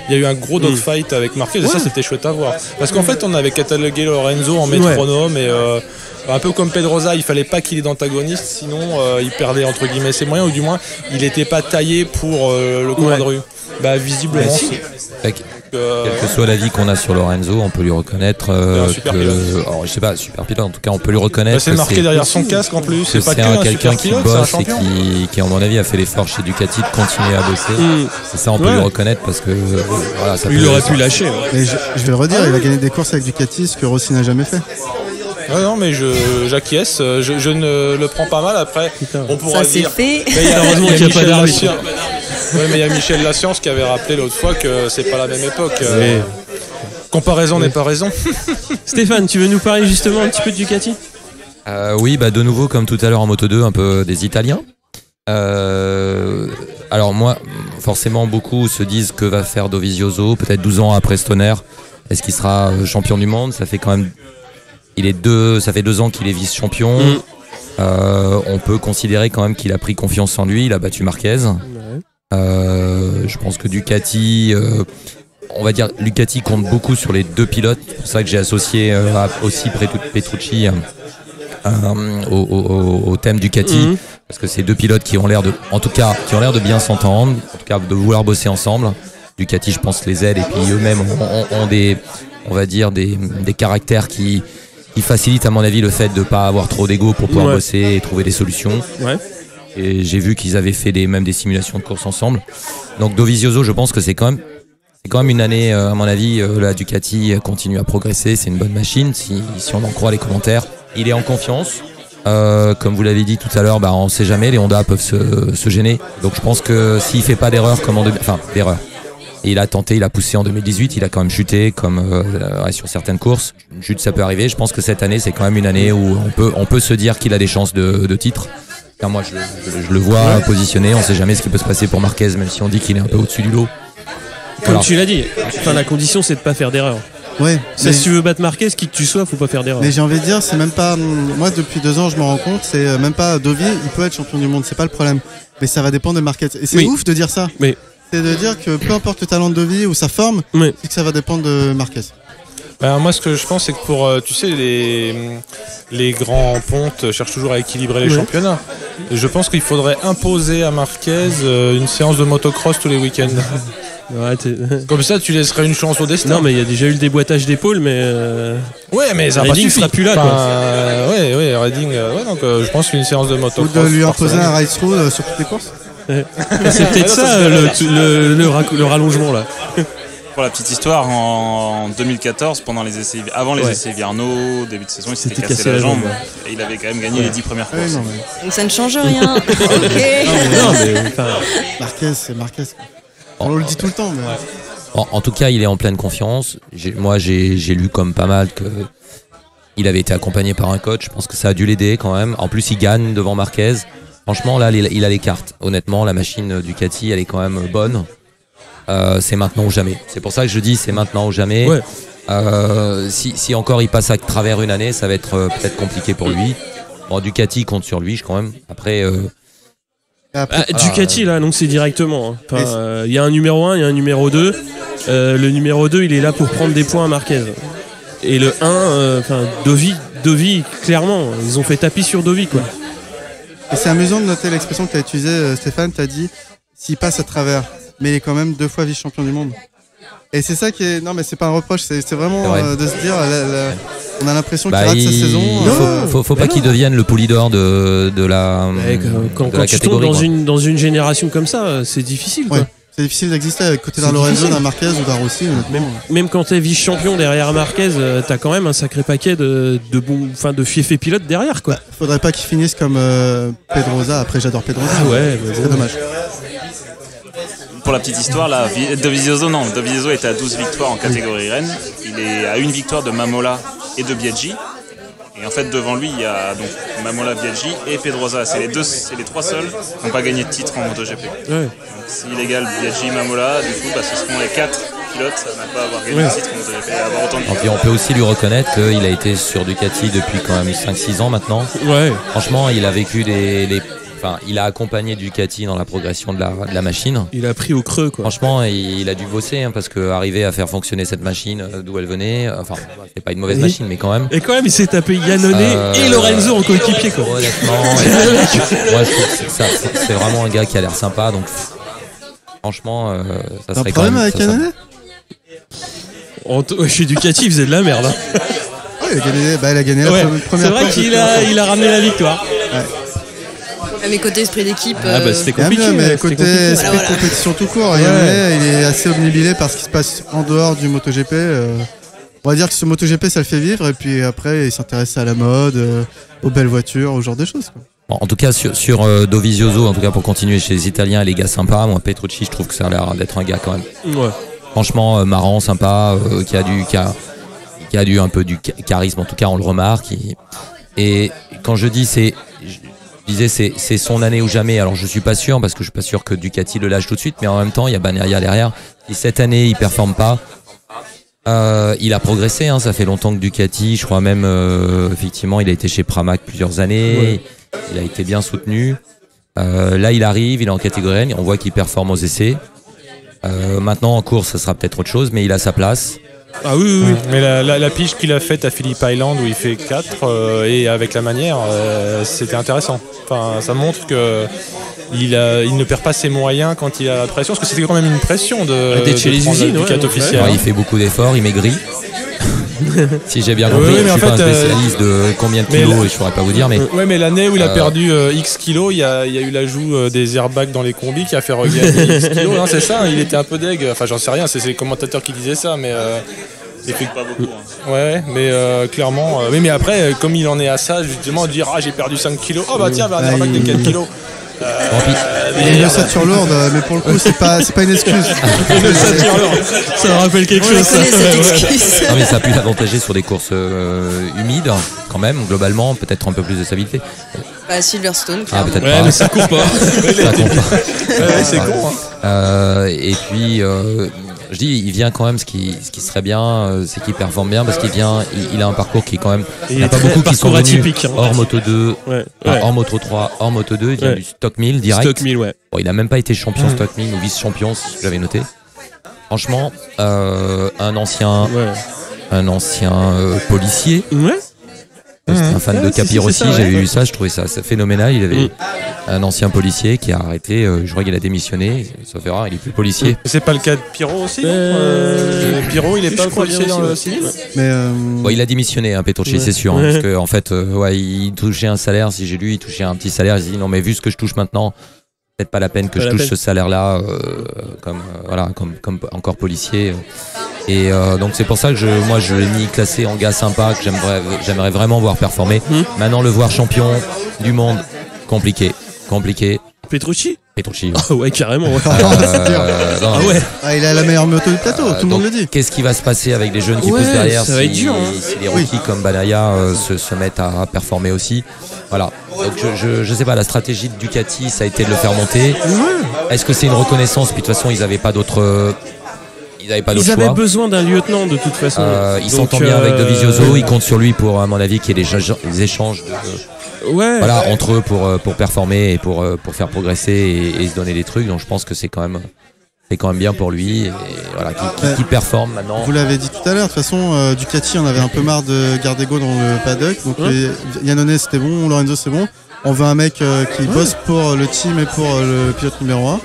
il y a eu un gros dogfight avec Marquez, et ça c'était chouette à voir. Parce qu'en fait, on avait catalogué Lorenzo en métronome, et un peu comme Pedrosa, il fallait pas qu'il ait d'antagoniste, sinon il perdait entre guillemets ses moyens, ou du moins, il était pas taillé pour le combat de rue. Visiblement. Quel que soit l'avis qu'on a sur Lorenzo, on peut lui reconnaître alors, je sais pas, super pilote, en tout cas on peut lui reconnaître c'est marqué derrière son casque en plus, c'est pas quelqu'un qui bosse et qui à mon avis a fait l'effort chez Ducati de continuer à bosser. C'est ça, on peut lui reconnaître parce que voilà, ça il aurait pu lâcher. Mais je vais le redire, il a gagné des courses avec Ducati, ce que Rossi n'a jamais fait. Non, mais j'acquiesce, je ne le prends pas mal. Après, on pourra ça dire. C'est fait. Heureusement qu'il n'y a pas d'arbitre. Oui, mais il y a Michel Lascience qui avait rappelé l'autre fois que c'est pas la même époque. Comparaison n'est pas raison. Stéphane, tu veux nous parler justement un petit peu de Ducati ? Oui, de nouveau, comme tout à l'heure en Moto2, un peu des Italiens. Alors moi, forcément, beaucoup se disent que va faire Dovizioso, peut-être 12 ans après Stoner. Est-ce qu'il sera champion du monde? Ça fait quand même, ça fait 2 ans qu'il est vice-champion. On peut considérer quand même qu'il a pris confiance en lui. Il a battu Marquez. Je pense que Ducati, on va dire, Ducati compte beaucoup sur les 2 pilotes. C'est pour ça que j'ai associé aussi Petrucci au thème Ducati, parce que c'est 2 pilotes qui ont l'air de, en tout cas, qui ont l'air de bien s'entendre, en tout cas de vouloir bosser ensemble. Ducati, je pense, les aide, et puis eux-mêmes ont des, on va dire, des caractères qui facilitent, à mon avis, le fait de pas avoir trop d'ego pour pouvoir bosser et trouver des solutions. Et j'ai vu qu'ils avaient fait même des simulations de course ensemble. Donc Dovizioso, je pense que c'est quand même une année, à mon avis, la Ducati continue à progresser. C'est une bonne machine, si on en croit les commentaires. Il est en confiance. Comme vous l'avez dit tout à l'heure, on ne sait jamais, les Honda peuvent se gêner. Donc je pense que s'il fait pas d'erreur, d'erreur. Et il a tenté, il a poussé en 2018, il a quand même chuté sur certaines courses. Une chute, ça peut arriver. Je pense que cette année, c'est quand même une année où on peut se dire qu'il a des chances de titre. Car moi, je le vois positionné. On ne sait jamais ce qui peut se passer pour Marquez, même si on dit qu'il est un peu au-dessus du lot. Comme tu l'as dit, la condition, c'est de pas faire d'erreur. Ouais. Si tu veux battre Marquez, qui que tu sois, faut pas faire d'erreur. Mais j'ai envie de dire, c'est même pas. Moi, depuis 2 ans, je me rends compte, c'est même pas Dovi, il peut être champion du monde, c'est pas le problème. Mais ça va dépendre de Marquez. Et c'est ouf de dire ça. C'est de dire que peu importe le talent de Dovi ou sa forme, c'est que ça va dépendre de Marquez. Moi, ce que je pense, c'est que pour, tu sais, les grands pontes cherchent toujours à équilibrer les championnats. Et je pense qu'il faudrait imposer à Marquez une séance de motocross tous les week-ends. Comme ça, tu laisserais une chance au destin. Non, mais il y a déjà eu le déboîtage d'épaule, mais. Ouais, mais ça Redding sera plus là, quoi. Redding. Donc, je pense qu'une séance de motocross. Ou de lui imposer un ride-through sur toutes les courses. C'est peut-être ça, le rallongement, là. Pour la petite histoire, en 2014, avant les essais hivernaux, début de saison, il s'était cassé la jambe. Et il avait quand même gagné les 10 premières courses. Donc ça ne change rien. Marquez, c'est Marquez. On le dit tout le temps. Mais... En tout cas, il est en pleine confiance. Moi, j'ai lu comme pas mal que il avait été accompagné par un coach. Je pense que ça a dû l'aider quand même. En plus, il gagne devant Marquez. Franchement, là, il a les cartes. Honnêtement, la machine Ducati, elle est quand même bonne. C'est maintenant ou jamais. C'est pour ça que je dis c'est maintenant ou jamais. Si encore il passe à travers une année, ça va être peut-être compliqué pour lui. Bon, Ducati compte sur lui quand même. Après... Ducati l'a annoncé directement. Il y a un numéro 1, il y a un numéro 2. Le numéro 2, il est là pour prendre des points à Marquez. Et le 1, Dovi, clairement, ils ont fait tapis sur Dovi, quoi. Et c'est amusant de noter l'expression que tu as utilisée, Stéphane. Tu as dit s'il passe à travers, mais il est quand même 2 fois vice-champion du monde. Et c'est ça qui est. Non, mais c'est pas un reproche, c'est vraiment de se dire. On a l'impression qu'il rate sa saison. Faut pas qu'il devienne le Poulidor de la quand la tu catégorie. Tombes dans une génération comme ça, c'est difficile, quoi. C'est difficile d'exister avec côté d'un Lorenzo, d'un Marquez ou d'un Rossi. Même quand t'es vice-champion derrière Marquez, t'as quand même un sacré paquet de fiefés pilotes derrière, quoi. Faudrait pas qu'il finisse comme Pedrosa. Après, j'adore Pedrosa. C'est dommage. Pour la petite histoire, là, Dovizioso était à 12 victoires en catégorie Rennes. Il est à 1 victoire de Mamola et de Biaggi. Et en fait, devant lui, il y a donc Mamola, Biaggi et Pedrosa. C'est les 3 seuls qui n'ont pas gagné de titre en MotoGP. Donc, s'il égale Biaggi, Mamola, du coup, ce seront les 4 pilotes à ne pas avoir gagné de titre en MotoGP. Avoir autant de... Et puis on peut aussi lui reconnaître qu'il a été sur Ducati depuis quand même 5-6 ans maintenant. Franchement, il a vécu il a accompagné Ducati dans la progression de la machine. Il a pris au creux, quoi. Franchement, il a dû bosser parce qu'arriver à faire fonctionner cette machine d'où elle venait, c'est pas une mauvaise machine, mais quand même. Et quand même, il s'est tapé Iannone et Lorenzo en coéquipier, quoi. Honnêtement, moi je trouve que c'est vraiment un gars qui a l'air sympa, donc franchement, ça serait quand même. T'as un problème avec Iannone? Chez Ducati, il faisait de la merde. Hein. Il a gagné la première fois. C'est vrai qu'il a ramené la victoire. Mais côté esprit d'équipe, c'était compliqué. Mais côté esprit de compétition tout court, il est assez obnubilé par ce qui se passe en dehors du MotoGP. On va dire que ce MotoGP, ça le fait vivre, et puis après, il s'intéresse à la mode, aux belles voitures, au genre de choses, quoi. Bon, en tout cas, sur Dovizioso, en tout cas pour continuer chez les Italiens, les gars sympas. Moi, Petrucci, je trouve que ça a l'air d'être un gars quand même. Franchement, marrant, sympa, qui a du un peu du charisme, en tout cas, on le remarque. Et quand je dis Je disais c'est son année ou jamais. Alors je suis pas sûr parce que je suis pas sûr que Ducati le lâche tout de suite, mais en même temps il y a Bagnaia derrière. Et cette année il performe pas. Il a progressé, hein, ça fait longtemps que Ducati, je crois même effectivement il a été chez Pramac plusieurs années, il a été bien soutenu. Là il arrive, il est en catégorie N, on voit qu'il performe aux essais. Maintenant en course ça sera peut-être autre chose, mais il a sa place. Ah oui. Mais la pige qu'il a faite à Phillip Island où il fait 4 et avec la manière, c'était intéressant. Enfin, ça montre que il ne perd pas ses moyens quand il a la pression, parce que c'était quand même une pression de chez les usines, Ducati officiel. Il fait beaucoup d'efforts, il maigrit. Si j'ai bien compris, je suis pas un spécialiste de combien de kilos et je pourrais pas vous dire, mais mais l'année où il a perdu X kilos, il y a eu l'ajout des airbags dans les combis qui a fait regagner X kilos, hein, c'est ça, il était un peu deg, enfin j'en sais rien, c'est les commentateurs qui disaient ça, mais pas beaucoup. Hein. Ouais, mais clairement, mais après, comme il en est à ça, justement, dire j'ai perdu 5 kilos, oh bah tiens, un airbag de 4 kilos. Il y a une ossature lourde, mais pour le coup, c'est pas une excuse. Une ossature lourde, ça me rappelle quelque chose. Non, mais ça a pu l'avantager sur des courses humides, quand même, globalement, peut-être un peu plus de stabilité. Silverstone, peut-être pas. Mais ça court pas. Ça compte pas. C'est con. Hein. Et puis, je dis, il vient quand même, ce qui serait bien, c'est qu'il performe bien, parce qu'il a un parcours qui est quand même. Il n'y a pas beaucoup qui sont venus hors Moto 2, hors Moto 3, hors Moto 2, il vient du Stock 1000 direct. Stock 1000, ouais. Bon, il n'a même pas été champion Stock 1000 ou vice-champion, j'avais noté. Franchement, un ancien policier. Ouais. C'était un fan de Capir aussi, j'avais vu ça, je trouvais ça phénoménal. Il avait un ancien policier qui a arrêté, je crois qu'il a démissionné, sauf erreur, il est plus policier. C'est pas le cas de Pirot aussi Pirot, il est pas policier dans le civil. Bon, il a démissionné, Petrucci, c'est sûr, hein, parce que en fait, il touchait un salaire, si j'ai lu, il touchait un petit salaire, il s'est dit non mais vu ce que je touche maintenant, peut-être pas la peine que je touche ce salaire-là, comme encore policier. Et donc c'est pour ça que je l'ai mis classé en gars sympa, que j'aimerais vraiment voir performer. Maintenant le voir champion du monde, compliqué. Petrucci, ouais. Ouais, carrément. Ouais. Il a la meilleure moto du plateau, tout le monde le dit. Qu'est-ce qui va se passer avec les jeunes qui poussent derrière ça va être dur, hein. si les rookies comme Bagnaia se mettent à performer aussi. Voilà. Donc je sais pas, la stratégie de Ducati, ça a été de le faire monter. Est-ce que c'est une reconnaissance? Puis de toute façon, ils n'avaient pas d'autre. Ils avaient besoin d'un lieutenant de toute façon. Ils s'entendent bien avec Dovizioso, ils comptent sur lui pour, à mon avis, qu'il y ait des échanges voilà, entre eux pour performer et pour faire progresser et se donner des trucs. Donc je pense que c'est quand même bien pour lui et voilà, qui performe maintenant. Vous l'avez dit tout à l'heure, de toute façon Ducati, on avait un peu marre de Gardego dans le paddock. Donc Iannone c'était bon, Lorenzo c'est bon. On veut un mec qui bosse pour le team et pour le pilote numéro 1.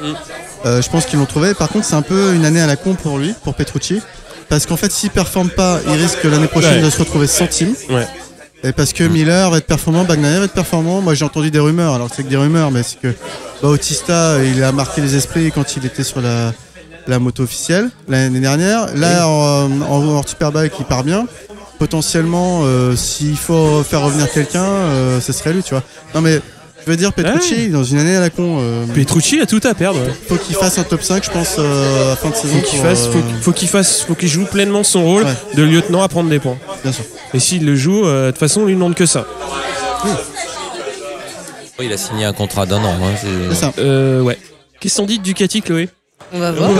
Je pense qu'ils l'ont trouvé. Par contre, c'est un peu une année à la con pour lui, pour Petrucci. Parce qu'en fait, s'il performe pas, il risque l'année prochaine de se retrouver sans team. Et parce que Miller va être performant, Bagnaia va être performant. Moi, j'ai entendu des rumeurs. Alors, c'est que des rumeurs, mais c'est que Bautista, il a marqué les esprits quand il était sur la moto officielle l'année dernière. Là, en Superbike, il part bien. Potentiellement, s'il faut faire revenir quelqu'un, ce serait lui, tu vois. Non, mais je veux dire, Petrucci, dans une année à la con. Petrucci a tout à perdre. Faut qu'il fasse un top 5, je pense, à fin de saison. Faut qu'il joue pleinement son rôle de lieutenant à prendre des points. Bien sûr. Et s'il le joue, de toute façon, on lui demande que ça. Il a signé un contrat d'1 an. Hein, c'est ça. Ouais. Qu'est-ce qu'on dit de Ducati, Chloé? On va voir.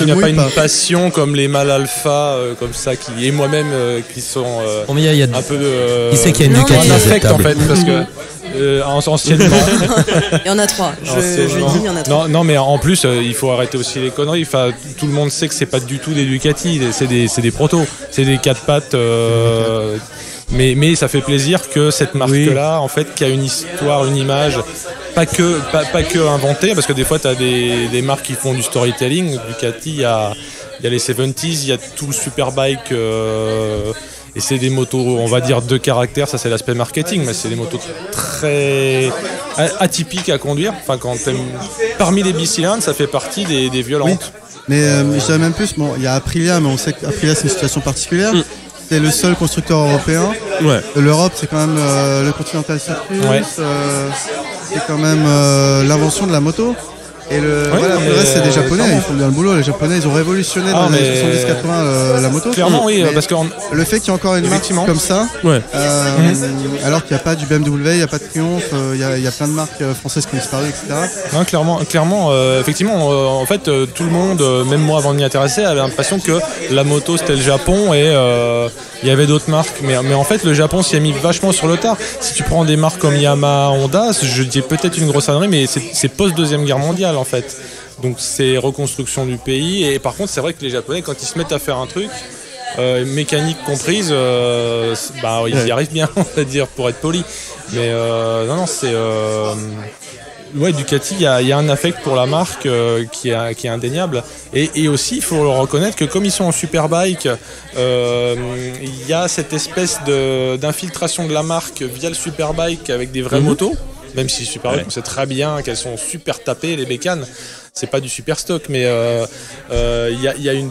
Il n'y a pas une passion comme les mâles alpha, comme ça, et moi-même, qui sont un peu de. Qui sait qu'il y a une Ducati à cette table? En fait, parce que anciennement. Il y en a 3. Je dis, il y en a 3. Non, mais en plus, il faut arrêter aussi les conneries. Enfin, tout le monde sait que c'est pas du tout des Ducati, c'est des protos, c'est des 4 pattes. Mais ça fait plaisir que cette marque-là, en fait, qui a une histoire, une image, pas que inventée, parce que des fois, tu as des marques qui font du storytelling. Ducati, il y a les 70s, il y a tout le Superbike, et c'est des motos, on va dire, de caractère, ça c'est l'aspect marketing, mais c'est des motos très atypiques à conduire. Enfin, parmi les bicylindres, ça fait partie des violentes. Oui. Mais je dirais même plus, bon, il y a Aprilia, mais on sait qu'Aprilia c'est une situation particulière. C'est le seul constructeur européen. L'Europe, c'est quand même le Continental Circus. C'est quand même l'invention de la moto. Et le reste, c'est des Japonais, ils font bien le boulot. Les Japonais, ils ont révolutionné dans les années 70-80 la moto. Clairement, oui, parce que le fait qu'il y ait encore une marque comme ça, alors qu'il n'y a pas du BMW, il n'y a pas de Triumph, il y a plein de marques françaises qui ont disparu, etc. Non, clairement, effectivement, en fait, tout le monde, même moi avant de m'y intéresser, avait l'impression que la moto c'était le Japon et il y avait d'autres marques. Mais en fait, le Japon s'y est mis vachement sur le tard. Si tu prends des marques comme Yamaha, Honda, je dis peut-être une grosse ânerie, mais c'est post-deuxième guerre mondiale en fait. Donc c'est reconstruction du pays. Et par contre, c'est vrai que les Japonais, quand ils se mettent à faire un truc, mécanique comprise, ils y arrivent bien, on va dire, pour être poli. Mais non, c'est... Ducati, il y a un affect pour la marque qui est indéniable. Et aussi, il faut le reconnaître que comme ils sont en Superbike, il y a cette espèce d'infiltration de la marque via le Superbike avec des vraies motos. Même si Superbike, on sait très bien qu'elles sont super tapées, les bécanes. C'est pas du super stock, mais il y a une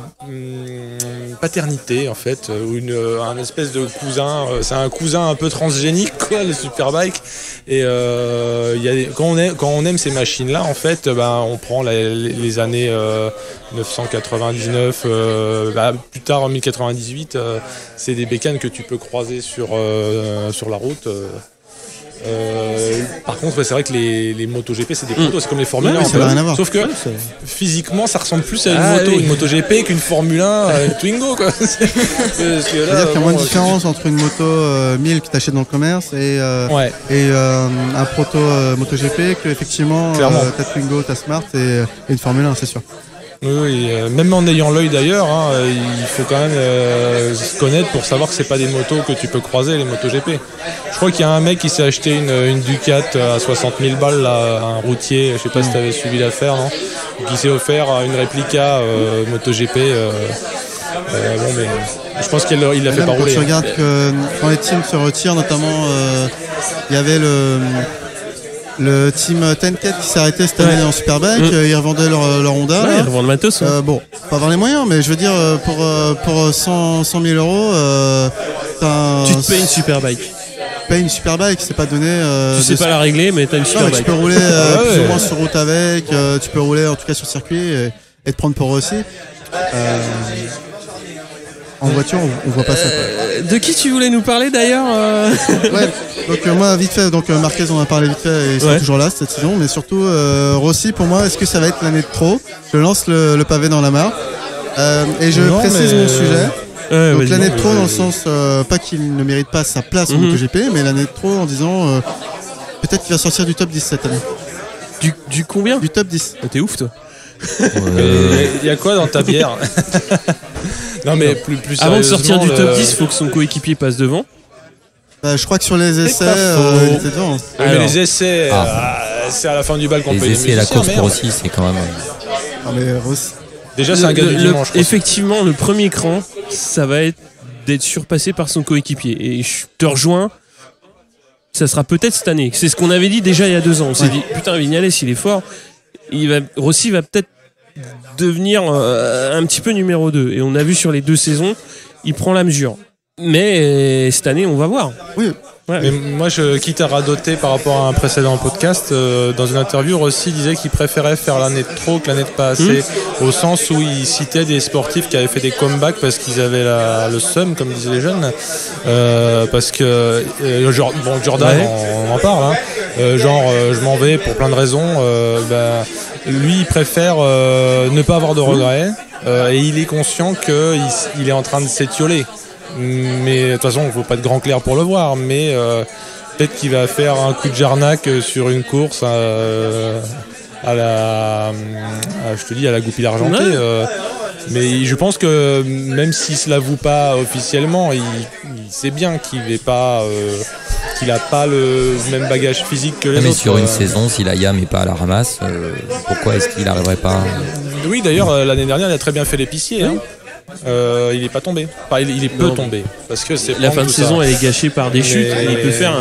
paternité en fait, ou un espèce de cousin. C'est un cousin un peu transgénique, quoi, le Superbike. Et quand on aime ces machines-là, en fait, on prend les années 999, plus tard en 1098, c'est des bécanes que tu peux croiser sur la route. Par contre, c'est vrai que les MotoGP, c'est des motos, c'est comme les Formule 1. Ça n'a rien à voir. Sauf que physiquement, ça ressemble plus à une MotoGP qu'une Formule 1, une Twingo, quoi. C'est-à-dire qu'il y a moins de différence entre une moto 1000 que tu achètes dans le commerce et un proto MotoGP que effectivement ta Twingo, ta Smart et une Formule 1, c'est sûr. Oui, même en ayant l'œil d'ailleurs, il faut quand même se connaître pour savoir que c'est pas des motos que tu peux croiser, les MotoGP. Je crois qu'il y a un mec qui s'est acheté une Ducat à 60 000 balles, là, un routier, je sais pas si tu avais suivi l'affaire, non, qui s'est offert une réplica MotoGP. Mais je pense qu'il l'a fait pas rouler. Tu regardes que quand les teams se retirent, notamment, il y avait le team Tenket qui s'est arrêté cette année en Superbike, ils revendaient leur Honda. Ils revendent matos. Bon, pas avoir les moyens, mais je veux dire, pour 100 000 euros, tu te payes une Superbike. Une Superbike, c'est pas donné. Tu sais pas la régler, mais t'as une Superbike. Tu peux rouler plus ou moins sur route avec, tu peux rouler en tout cas sur circuit et te prendre pour aussi. En voiture, on voit pas ça. De qui tu voulais nous parler d'ailleurs donc moi vite fait, Marquez on en a parlé vite fait et ils sont toujours là cette saison, mais surtout Rossi pour moi, est-ce que ça va être l'année de trop? Je lance le pavé dans la mare et je précise mon sujet. Donc l'année de trop dans le sens pas qu'il ne mérite pas sa place au MotoGP, mais l'année de trop en disant peut-être qu'il va sortir du top 10 cette année. Du combien? Du top 10. T'es ouf toi. Il y a quoi dans ta bière? Non mais plus avant de sortir du top 10, il faut que son coéquipier passe devant. Je crois que sur les essais, il était devant. Mais les essais, c'est à la fin du bal qu'on peut les essais et la course pour Rossi, c'est quand même... mais Rossi... Déjà, c'est un gars du dimanche. Effectivement, le premier cran, ça va être d'être surpassé par son coéquipier. Et je te rejoins, ça sera peut-être cette année. C'est ce qu'on avait dit déjà il y a 2 ans. On s'est dit, putain, Vignales, il est fort. Rossi va peut-être devenir un petit peu numéro 2. Et on a vu sur les 2 saisons, il prend la mesure. Mais cette année, on va voir. Oui. Ouais. Mais moi, quitte à radoter par rapport à un précédent podcast, dans une interview, Rossi disait qu'il préférait faire l'année de trop que l'année de pas assez, au sens où il citait des sportifs qui avaient fait des comebacks parce qu'ils avaient le seum, comme disaient les jeunes, parce que Jordan, on en parle, je m'en vais pour plein de raisons. Lui, il préfère ne pas avoir de regrets, et il est conscient qu'il est en train de s'étioler. Mais de toute façon, il ne faut pas de grand clair pour le voir, mais peut-être qu'il va faire un coup de jarnac sur une course à la Goupil argentée. Mais je pense que même s'il se l'avoue pas officiellement, il sait bien qu'il n'a pas le même bagage physique que les autres. Mais sur une saison, si la YAM n'est pas à la ramasse, pourquoi est-ce qu'il n'arriverait pas Oui, d'ailleurs, l'année dernière, il a très bien fait l'épicier. Hein. Il n'est pas tombé. Enfin, il est peu tombé. Parce que c'est la fin de saison, elle est gâchée par des chutes. Et il peut faire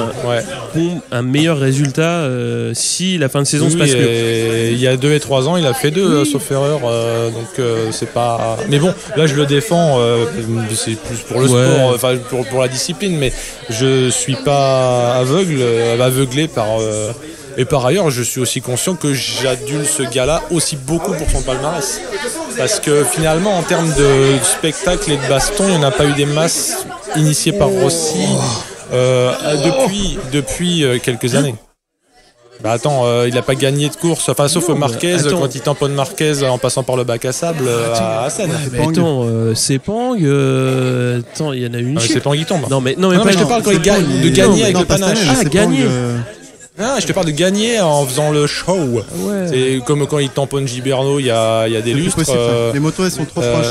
un meilleur résultat si la fin de saison se passe mieux. Il y a 2 et 3 ans, il a fait 2, sauf erreur. Donc c'est pas. Mais bon, là je le défends. C'est plus pour le sport, enfin pour la discipline. Mais je suis pas aveuglé par Et par ailleurs, je suis aussi conscient que j'adule ce gars-là aussi beaucoup pour son palmarès. Parce que finalement, en termes de spectacle et de baston, il n'y en a pas eu des masses initiées par Rossi depuis quelques années. Bah attends, il n'a pas gagné de course, enfin sauf Marquez quand il tamponne Marquez en passant par le bac à sable à Assen. Sepang, attends, il y en a une. Sepang il tombe. Non mais je te parle quand il gagne, de gagner avec le panache. Gagner. Non, je te parle de gagner en faisant le show. Ouais. C'est comme quand il tamponne Giberno, il y a des lustres. Les motos elles sont trop franches.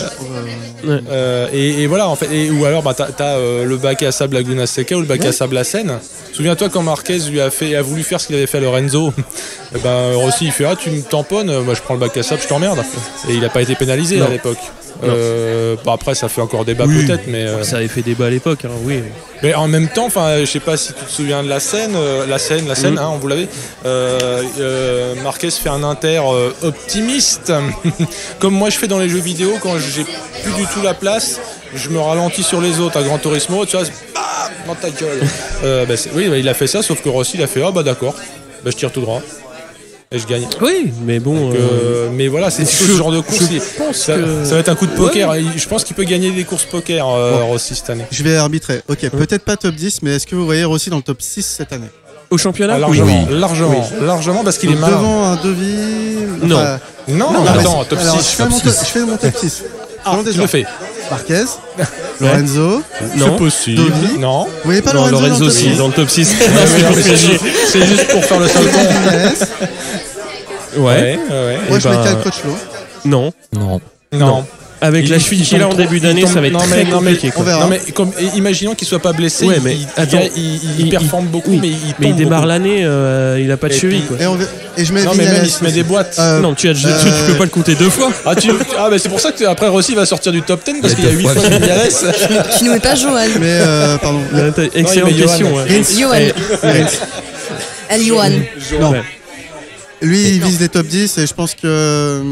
Et voilà en fait. Ou alors t'as le bac à sable Laguna Seca ou le bac à sable à Seine. Souviens-toi quand Marquez a voulu faire ce qu'il avait fait à Lorenzo. Rossi il fait tu me tamponnes, moi je prends le bac à sable, je t'emmerde. Et il a pas été pénalisé à l'époque. Après ça fait encore débat peut-être, mais ça avait fait débat à l'époque, oui. Mais en même temps, je sais pas si tu te souviens de la scène, on vous l'avez. Marquez fait un inter optimiste, comme moi je fais dans les jeux vidéo quand j'ai plus du tout la place. Je me ralentis sur les autres à Gran Turismo, tu vois, dans ta gueule. Il a fait ça, sauf que Rossi il a fait d'accord, je tire tout droit. Et je gagne. Oui, mais bon. Donc, mais voilà, c'est ce genre de course. Ça va être un coup de poker. Ouais. Je pense qu'il peut gagner des courses poker, Rossi, cette année. Je vais arbitrer. Ok, peut-être pas top 10, mais est-ce que vous voyez Rossi dans le top 6 cette année? Au championnat? Largement, parce qu'il est malin. Devant un Devis. Non, attends, top 6. Je fais mon top 6. Tu le fais. Marquez, Lorenzo, c'est possible. Dovi. Non. Vous voyez pas Lorenzo aussi dans le top 6. C'est juste pour faire le sale con. Ouais. Moi je mets Cal Crutchlow. Non. Avec la cheville qu'il a en début d'année, ça va être très compliqué. On verra. Non, mais imaginons qu'il soit pas blessé. Ouais, mais il performe beaucoup, mais il démarre l'année, il a pas de cheville. Et je mets même il se met des boîtes. Non, tu peux pas le compter 2 fois. C'est pour ça que après Rossi va sortir du top 10 parce qu'il y a 8 fois de Vignales. Tu nous mets pas Johan. Mais pardon. Excellente question. Johan. Non. Lui, il vise les top 10 et je pense que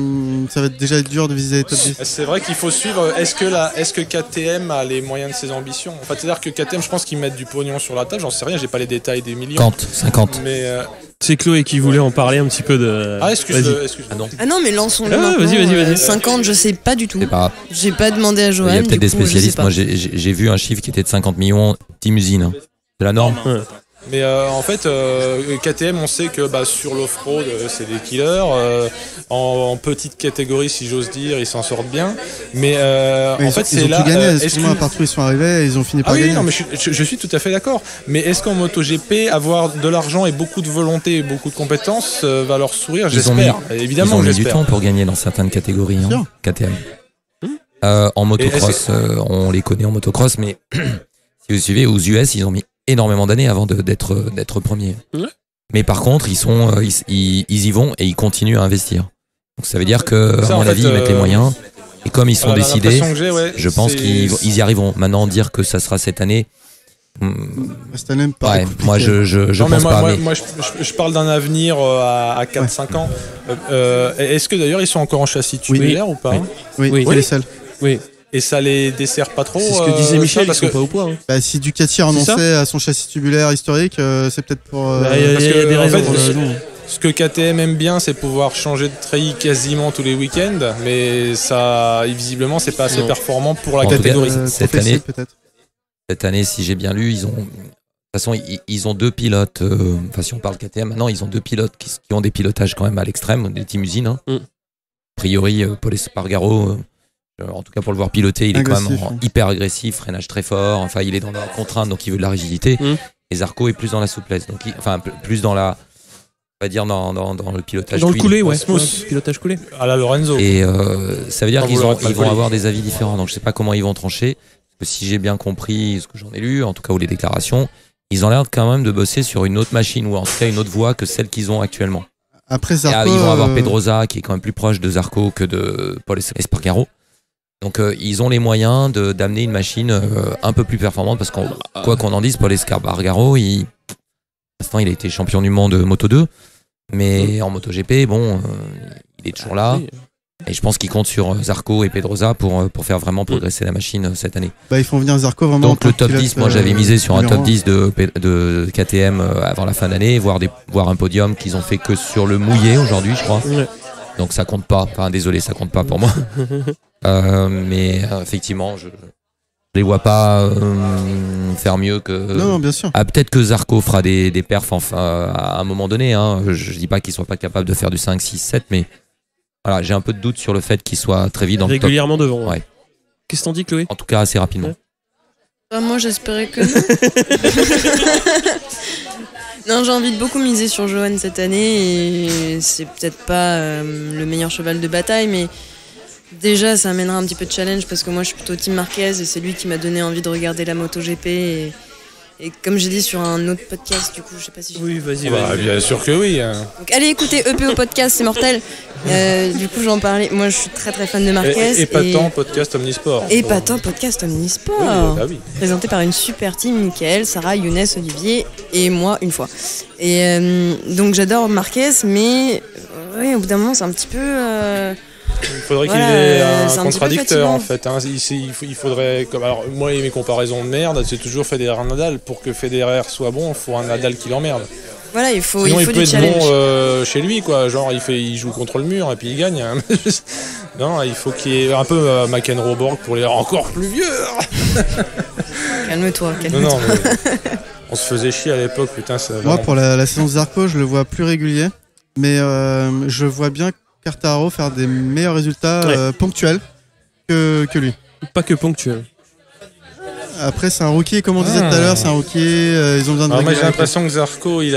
ça va déjà être dur de viser les top 10. C'est vrai qu'il faut suivre. Est-ce que KTM a les moyens de ses ambitions? En fait, c'est-à-dire que KTM, je pense qu'ils mettent du pognon sur la table. J'en sais rien, j'ai pas les détails des millions. 50. Mais c'est Chloé qui voulait en parler un petit peu de. Excuse-moi. Ah non, mais lançons-le. Vas-y. 50, je sais pas du tout. Pas... J'ai pas demandé à Johan. Il y a peut-être des spécialistes. Moi, j'ai vu un chiffre qui était de 50 millions, Team Usine. C'est la norme. Mais en fait, KTM, on sait que sur l'off-road, c'est des killers. En petite catégorie, si j'ose dire, ils s'en sortent bien. Mais en fait, c'est là. Ils ont tout gagné. Excuse-moi, partout ils sont arrivés, ils ont fini par gagner. Non, mais je suis tout à fait d'accord. Mais est-ce qu'en MotoGP, avoir de l'argent et beaucoup de volonté et beaucoup de compétences va leur sourire? J'espère. Évidemment, ils ont mis du temps pour gagner dans certaines catégories, KTM. En motocross, on les connaît en motocross, mais si vous suivez, aux US, ils ont mis énormément d'années avant d'être premiers. Ouais. Mais par contre, ils y vont et ils continuent à investir. Donc ça veut dire que, à mon avis, ils mettent les moyens. Et comme ils sont décidés, je pense qu'ils y arriveront. Maintenant, dire que ça sera cette année. Cette année, pas moi, je pense pas. Moi, je parle d'un avenir à 4-5 ans. Est-ce que d'ailleurs, ils sont encore en châssis tubulaire ou pas? Oui, les seuls. Oui. Et ça les dessert pas trop. C'est ce que disait Michel, parce qu'ils sont pas au point. Si Ducati renonçait à son châssis tubulaire historique, c'est peut-être pour. Il y a des raisons. Ce que KTM aime bien, c'est pouvoir changer de treillis quasiment tous les week-ends, mais ça, visiblement, c'est pas assez performant pour la catégorie. Cette année, si j'ai bien lu, ils ont. De toute façon, ils ont 2 pilotes. Si on parle KTM, maintenant, ils ont 2 pilotes qui ont des pilotages quand même à l'extrême, des team usines. A priori, Paul Espargaro. En tout cas, pour le voir piloter, il est quand même hyper agressif, freinage très fort. Enfin, il est dans la contrainte, donc il veut de la rigidité. Et Zarco est plus dans la souplesse, donc plus dans la, on va dire dans le pilotage. Dans le coulé, smooth, pilotage coulé. À la Lorenzo. Et ça veut dire qu'ils vont avoir des avis différents. Donc je sais pas comment ils vont trancher. Parce que si j'ai bien compris ce que j'en ai lu, en tout cas ou les déclarations, ils ont l'air quand même de bosser sur une autre machine ou en tout cas une autre voie que celle qu'ils ont actuellement. Après Zarco, ils vont avoir Pedrosa qui est quand même plus proche de Zarco que de Paul Espargaro. Donc ils ont les moyens d'amener une machine un peu plus performante parce qu'on quoi qu'on en dise, Paul Espargaro, il a été champion du monde Moto2, mais en MotoGP, il est toujours là. Et je pense qu'ils comptent sur Zarco et Pedrosa pour faire vraiment progresser la machine cette année. Ils font venir Zarco vraiment. Donc le top 10, moi j'avais misé sur un top 10 de KTM avant la fin d'année, voir un podium qu'ils ont fait que sur le mouillé aujourd'hui, je crois. Ouais. Donc ça compte pas. Enfin désolé, ça compte pas pour moi. Mais effectivement, je les vois pas faire mieux que. Non, bien sûr. Peut-être que Zarco fera des perfs à un moment donné. Hein. Je dis pas qu'il soit pas capable de faire du 5, 6, 7, mais voilà, j'ai un peu de doute sur le fait qu'il soit très vite dans régulièrement le top. Devant. Ouais. Qu'est-ce que t'en dis, Chloé? En tout cas, assez rapidement. Ouais. Moi, j'espérais que non. Non, j'ai envie de beaucoup miser sur Johan cette année et c'est peut-être pas le meilleur cheval de bataille, mais déjà, ça amènera un petit peu de challenge parce que moi, je suis plutôt team Marquez et c'est lui qui m'a donné envie de regarder la MotoGP et comme j'ai dit sur un autre podcast, du coup, je sais pas si je... Oui, vas-y. Bien sûr que oui. Hein. Donc allez écouter EPO Podcast, c'est mortel. Du coup, j'en parlais. Moi, je suis très très fan de Marquez. Épatant podcast Omnisport. Épatant podcast Omnisport. Oui. Présenté par une super team, Mickaël, Sarah, Younes, Olivier et moi une fois. Et donc j'adore Marquez, mais oui, au bout d'un moment, c'est un petit peu... Il faudrait qu'il ait un contradicteur en fait. Hein. Il faudrait. Alors moi mes comparaisons de merde, c'est toujours Federer-Nadal. Pour que Federer soit bon, il faut un Nadal qui l'emmerde. Voilà, il faut Sinon, il peut du challenge. être bon chez lui, quoi. Genre il joue contre le mur et puis il gagne. Non, il faut qu'il y ait un peu McEnroe-Borg pour les encore plus vieux. Calme-toi. Non, mais on se faisait chier à l'époque, putain. Moi, pour la saison de Zarco, je le vois plus régulier, mais je vois bien Quartararo faire des meilleurs résultats ponctuels que lui. Pas que ponctuels. Après, c'est un rookie, comme on disait tout à l'heure, c'est un rookie. Ils ont besoin de. Moi, j'ai l'impression que Zarco, il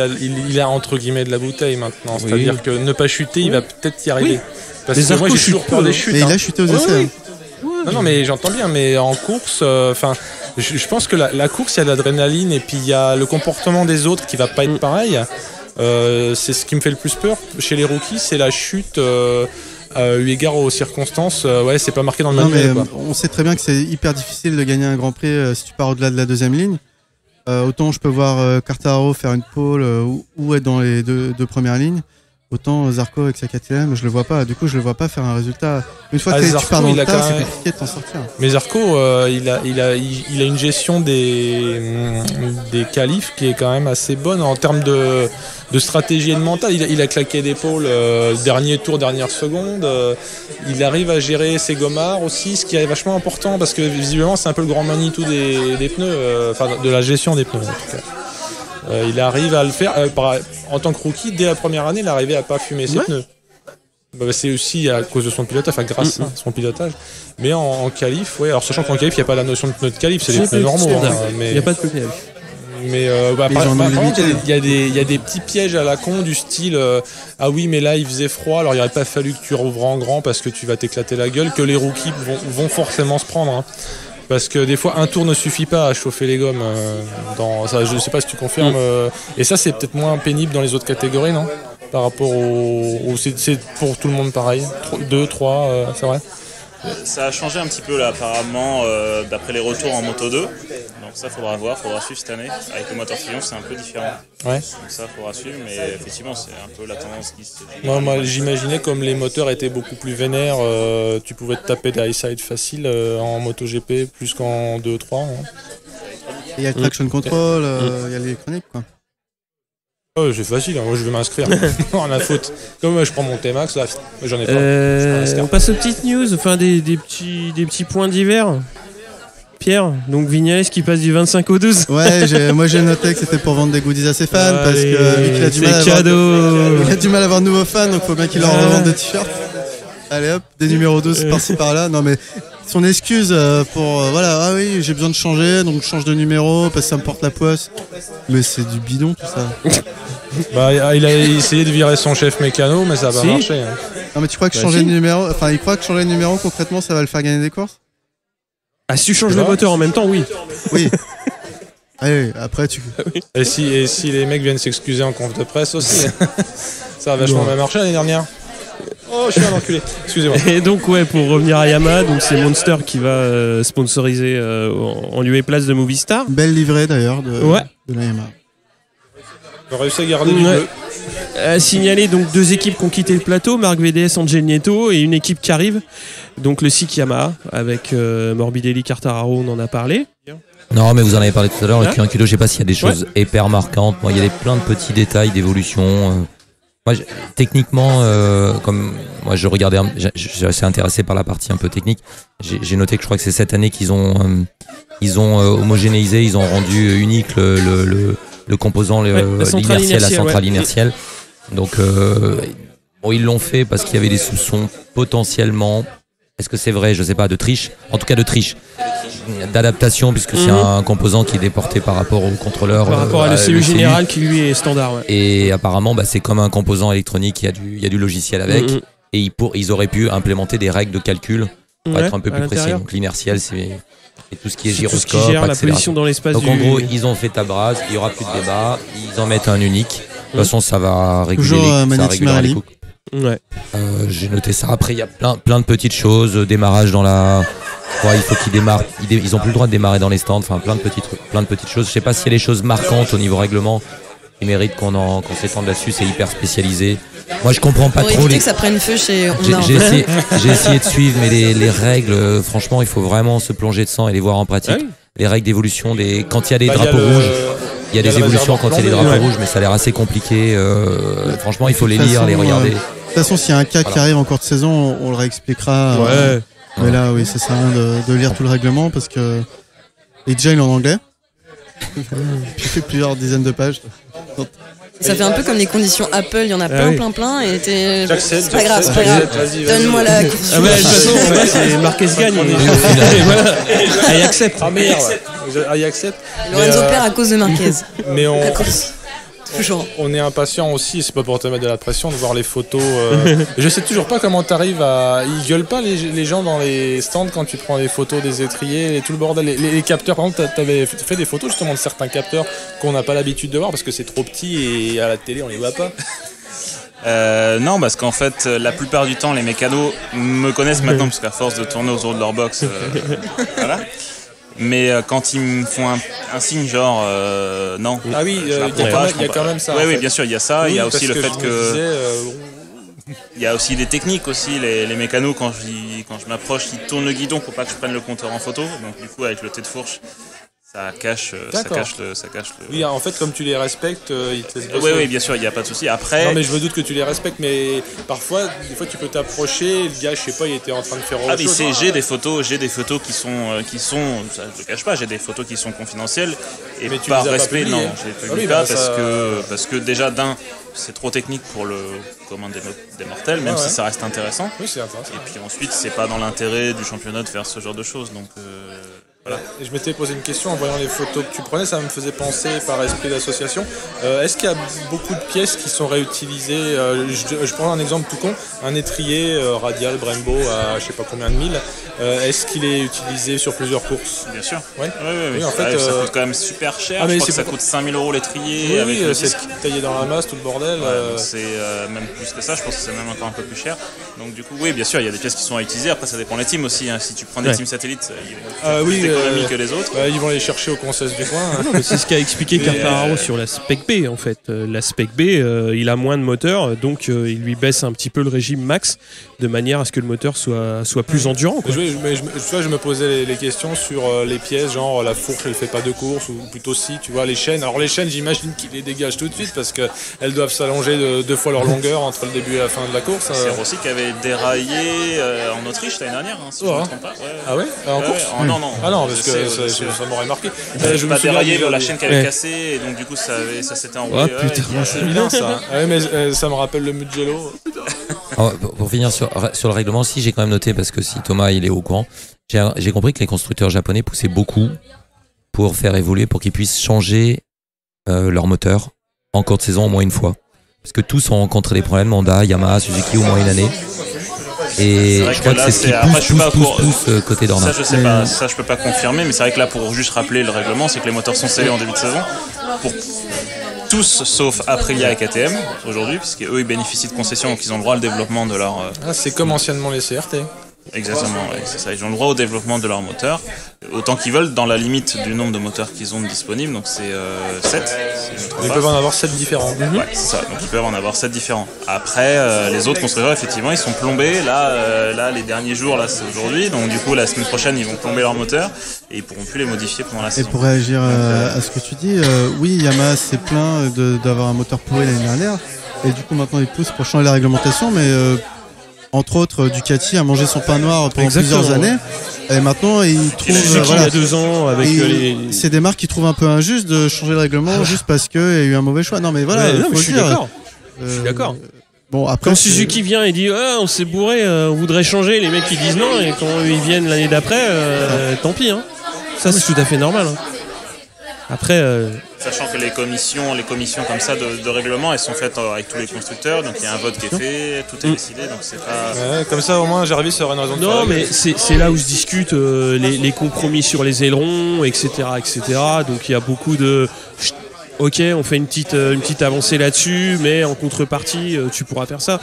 a entre guillemets de la bouteille maintenant. C'est-à-dire que ne pas chuter, il va peut-être y arriver. Parce que moi, j'ai toujours peur des chutes. Et il a chuté aux essais. Non, mais j'entends bien. Mais en course, je pense que la course, il y a de l'adrénaline et puis il y a le comportement des autres qui va pas être pareil. C'est ce qui me fait le plus peur chez les rookies, c'est la chute eu égard aux circonstances. C'est pas marqué dans le manuel. On sait très bien que c'est hyper difficile de gagner un Grand Prix si tu pars au-delà de la deuxième ligne. Autant je peux voir Quartararo faire une pole ou être dans les deux premières lignes. Autant Zarco avec sa KTM, je le vois pas. Du coup, je le vois pas faire un résultat. Une fois que tu pars dans le tas, c'est compliqué de t'en sortir. Mais Zarco, il a une gestion des qualifs qui est quand même assez bonne en termes de stratégie et de mental. Il a claqué d'épaule dernier tour, dernière seconde. Il arrive à gérer ses gommards aussi, ce qui est vachement important parce que visiblement, c'est un peu le grand Manitou des pneus, de la gestion des pneus en tout cas. Il arrive à le faire en tant que rookie dès la première année. Il arrivait à pas fumer ses pneus. C'est aussi à cause de son pilotage, grâce à son pilotage. Mais en qualif, alors sachant qu'en qualif il n'y a pas la notion de pneus de qualif, c'est des pneus normaux. Il n'y a pas de pneus de qualif. Mais par contre, il y a des petits pièges à la con du style ah oui, mais là il faisait froid, alors il n'aurait pas fallu que tu rouvres en grand parce que tu vas t'éclater la gueule, que les rookies vont forcément se prendre. Hein. Parce que des fois, un tour ne suffit pas à chauffer les gommes. Je ne sais pas si tu confirmes. Et ça, c'est peut-être moins pénible dans les autres catégories, non? Par rapport c'est pour tout le monde pareil. 2, 3, c'est vrai? Ça a changé un petit peu là, apparemment, d'après les retours en Moto 2. Donc ça, faudra suivre cette année. Avec le moteur Triumph, c'est un peu différent. Ouais. Donc ça, faudra suivre, mais effectivement, c'est un peu la tendance qui se... Moi, j'imaginais comme les moteurs étaient beaucoup plus vénères, tu pouvais te taper des high-side faciles en MotoGP plus qu'en 2, 3. Hein. Il y a le traction control, il y a l'électronique, quoi. C'est facile, moi je vais m'inscrire. Rien à foutre. Comme je prends mon T-Max, là, j'en ai pas. On passe aux petites news, des petits points divers. Pierre, donc Vignales qui passe du 25 au 12. Ouais, moi j'ai noté que c'était pour vendre des goodies à ses fans parce que il a du mal à avoir de nouveaux fans, donc il faut bien qu'il leur revende des t-shirts. Allez hop, des numéros 12 par-ci par-là. Non mais son excuse pour ah oui, j'ai besoin de changer, donc je change de numéro parce que ça me porte la poisse. Mais c'est du bidon tout ça. Il a essayé de virer son chef mécano, mais ça va pas marcher. Hein. Non mais tu crois que changer de numéro, il croit que changer de numéro concrètement ça va le faire gagner des courses? Ah, si tu changes le moteur en même temps, oui. Oui. Allez, après tu. Et si les mecs viennent s'excuser en conf de presse aussi, ça a vachement bien marché l'année dernière. Oh, je suis un enculé. Excusez-moi. Et donc, pour revenir à Yamaha, donc c'est Monster qui va sponsoriser en lieu et place de Movistar. Belle livrée d'ailleurs de la Yamaha. On a réussi à garder du bleu. à signaler donc 2 équipes qui ont quitté le plateau, Marc VDS, Angel Nieto, et une équipe qui arrive, donc le SIC Yamaha, avec Morbidelli, Quartararo, on en a parlé. Non, mais vous en avez parlé tout à l'heure, le Q1 kilo, je sais pas s'il y a des choses hyper marquantes. Moi, il y a plein de petits détails d'évolution. Moi, techniquement, comme moi je regardais, je suis intéressé par la partie un peu technique. J'ai noté que je crois que c'est cette année qu'ils ont homogénéisé, ils ont rendu unique le composant l'inertiel, la centrale inertielle. Donc bon, ils l'ont fait parce qu'il y avait des soupçons potentiellement. Est-ce que c'est vrai? Je sais pas, de triche. En tout cas, de triche. D'adaptation, puisque c'est un composant qui est déporté par rapport au contrôleur. Par rapport à l'ECU général qui lui est standard. Ouais. Et apparemment, c'est comme un composant électronique, il y a du logiciel avec. Et ils auraient pu implémenter des règles de calcul pour être un peu plus précis. Donc l'inertiel, c'est tout ce qui est gyroscope, tout ce qui gère la position dans l'espace. Donc en gros, ils ont fait table rase, il n'y aura plus de débat, ils en mettent un unique. De toute façon, ça va réguler les coups. Ouais. J'ai noté ça. Après, il y a plein de petites choses. Démarrage dans la. Ouais, il faut qu'ils démarrent. Ils ont plus le droit de démarrer dans les stands. Enfin, plein de petites choses. Je sais pas s'il y a des choses marquantes au niveau règlement qui méritent qu'on s'étende là-dessus. C'est hyper spécialisé. Moi, je comprends pas trop. Que ça prenne feu chez. J'ai essayé de suivre, mais les règles, franchement, il faut vraiment se plonger dedans et les voir en pratique. Ah oui. Les règles d'évolution, quand il y a des drapeaux rouges. Il y a des évolutions quand il y a des drapeaux rouges, mais ça a l'air assez compliqué. Franchement, il faut les lire, les regarder. De toute façon, s'il y a un cas qui arrive en cours de saison, on le réexpliquera. Mais là, oui, ça sert à rien de lire tout le règlement parce que. Et déjà, il est en anglais. Puis il fait plusieurs dizaines de pages. Ça fait un peu comme les conditions Apple, il y en a plein. Et c'est pas grave. Donne-moi la. Ah, mais de toute façon, c'est Marquez gagne. Il accepte. Ah, merde. Il accepte. Lorenzo perd à cause de Marquez. Mais Toujours. On est impatient aussi, c'est pas pour te mettre de la pression, de voir les photos. Je sais toujours pas comment t'arrives à. Ils gueulent pas les gens dans les stands quand tu prends les photos des étriers et tout le bordel. Les capteurs, par exemple, t'avais fait des photos justement de certains capteurs qu'on n'a pas l'habitude de voir parce que c'est trop petit et à la télé on les voit pas. Non, parce qu'en fait, la plupart du temps, les mécanos me connaissent maintenant parce qu'à force de tourner autour de leur box, voilà. Mais quand ils me font un signe genre non. Ah oui, il y a quand même ça. Oui, bien sûr, il y a ça. Il y a aussi le fait que. Il y a aussi des techniques aussi. Les mécanos, quand je m'approche, ils tournent le guidon pour pas que je prenne le compteur en photo. Donc du coup, avec le thé de fourche, ça cache le. Oui, en fait, comme tu les respectes, ils te laissent bosser. Oui, bien sûr, il n'y a pas de souci. Après. Non, mais je me doute que tu les respectes, mais parfois, des fois, tu peux t'approcher. Le gars, je sais pas, il était en train de faire autre chose. J'ai des photos qui sont, ça je le cache pas, j'ai des photos qui sont confidentielles et mais par respect, non, je les publie pas parce que déjà c'est trop technique pour le commun des mortels, même si ça reste intéressant. Oui, c'est intéressant. Et puis ensuite, c'est pas dans l'intérêt du championnat de faire ce genre de choses, donc. Voilà. Et je m'étais posé une question en voyant les photos que tu prenais, ça me faisait penser par esprit d'association. Est-ce qu'il y a beaucoup de pièces qui sont réutilisées? Je prends un exemple tout con, un étrier radial Brembo à je sais pas combien de mille. Est-ce qu'il est utilisé sur plusieurs courses? Bien sûr. Oui, en fait, ça coûte quand même super cher. Je crois que ça coûte 5 000 € l'étrier. Oui, c'est taillé dans la masse, tout le bordel. C'est même plus que ça, je pense que c'est même encore un peu plus cher. Donc du coup, oui, bien sûr, il y a des pièces qui sont réutilisées. Après, ça dépend des teams aussi. Hein. Si tu prends des teams satellites, économie que les autres. Ils vont les chercher au Concesse du coin. C'est ce qu'a expliqué Quartararo sur la Spec B en fait. La Spec B, il a moins de moteur, donc il lui baisse un petit peu le régime max de manière à ce que le moteur soit plus endurant. Quoi. Je me posais les questions sur les pièces, genre la fourche elle fait pas de course ou plutôt si, tu vois, les chaînes. Alors les chaînes, j'imagine qu'ils les dégagent tout de suite parce qu'elles doivent s'allonger de 2 fois leur longueur entre le début et la fin de la course. C'est Rossi qui avait déraillé en Autriche l'année dernière, si je ne me trompe pas. Ah ouais, en course Non. Ah non, parce que ça m'aurait marqué. Je me déraillé, la chaîne qui avait cassé et donc du coup ça s'était enroulé. Oh putain, c'est évident ça. Mais ça me rappelle le Mugello. Pour finir sur le règlement aussi, j'ai quand même noté, parce que si Thomas il est au courant, j'ai compris que les constructeurs japonais poussaient beaucoup pour faire évoluer, pour qu'ils puissent changer leur moteur en cours de saison au moins une fois. Parce que tous ont rencontré des problèmes, Honda, Yamaha, Suzuki au moins une année. Et je crois que c'est ce qui pousse côté Dorna. Ça je sais pas, ça je peux pas confirmer, mais c'est vrai que là pour juste rappeler le règlement, c'est que les moteurs sont scellés en début de saison pour tous sauf Aprilia et KTM aujourd'hui, puisqu'eux ils bénéficient de concessions donc ils ont le droit au développement de leur. C'est comme anciennement les CRT. Exactement, ouais, c'est ça. Ils ont le droit au développement de leur moteur, autant qu'ils veulent, dans la limite du nombre de moteurs qu'ils ont disponibles, donc c'est 7. Ils peuvent en avoir 7 différents. Ouais, c'est ça, donc ils peuvent en avoir 7 différents. Après, les autres constructeurs, effectivement, ils sont plombés. Là, les derniers jours, là, c'est aujourd'hui, donc du coup, la semaine prochaine, ils vont plomber leur moteur et ils pourront plus les modifier pendant la saison. Et pour réagir à ce que tu dis, oui, Yamaha s'est plaint d'avoir un moteur pourri l'année dernière, et du coup, maintenant, ils poussent pour changer la réglementation, mais... entre autres, Ducati a mangé son pain noir pendant plusieurs années. Et maintenant, ils trouvent... il y a 2 ans, avec c'est des marques qui trouvent un peu injuste de changer le règlement juste parce qu'il y a eu un mauvais choix. Non, mais voilà, je suis d'accord. Je suis d'accord. Bon, après, quand Suzuki vient et dit on s'est bourré, on voudrait changer, les mecs ils disent non, et quand ils viennent l'année d'après, tant pis. Hein. Ça, c'est tout à fait normal. Hein. Après... Sachant que les commissions comme ça de règlement, elles sont faites avec tous les constructeurs, donc il y a un vote qui est fait, tout est décidé, donc c'est pas... Ouais, comme ça au moins Jarvis aura une raison de faire. Non, mais c'est là où se discutent les compromis sur les ailerons, etc., etc. Donc il y a beaucoup de... Ok, on fait une petite avancée là-dessus, mais en contrepartie, tu pourras faire ça.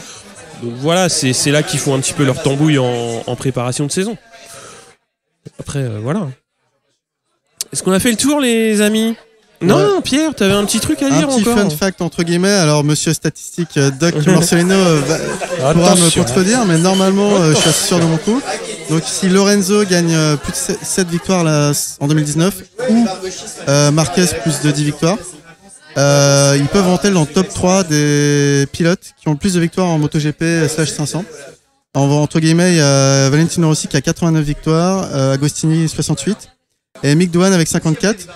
Donc voilà, c'est là qu'ils font un petit peu leur tambouille en préparation de saison. Après, voilà. Est-ce qu'on a fait le tour, les amis ? Non, Pierre, t'avais un petit truc à dire encore. Un petit fun fact entre guillemets. Alors, monsieur statistique Doc Morciolino pourra me contredire, mais normalement, je suis assez sûr de mon coup. Donc, si Lorenzo gagne plus de 7 victoires là, en 2019 ou Marquez plus de 10 victoires, ils peuvent rentrer dans le top 3 des pilotes qui ont le plus de victoires en MotoGP/500. Entre guillemets, il y a Valentino Rossi qui a 89 victoires, Agostini 68. Et Mick Doohan avec 54.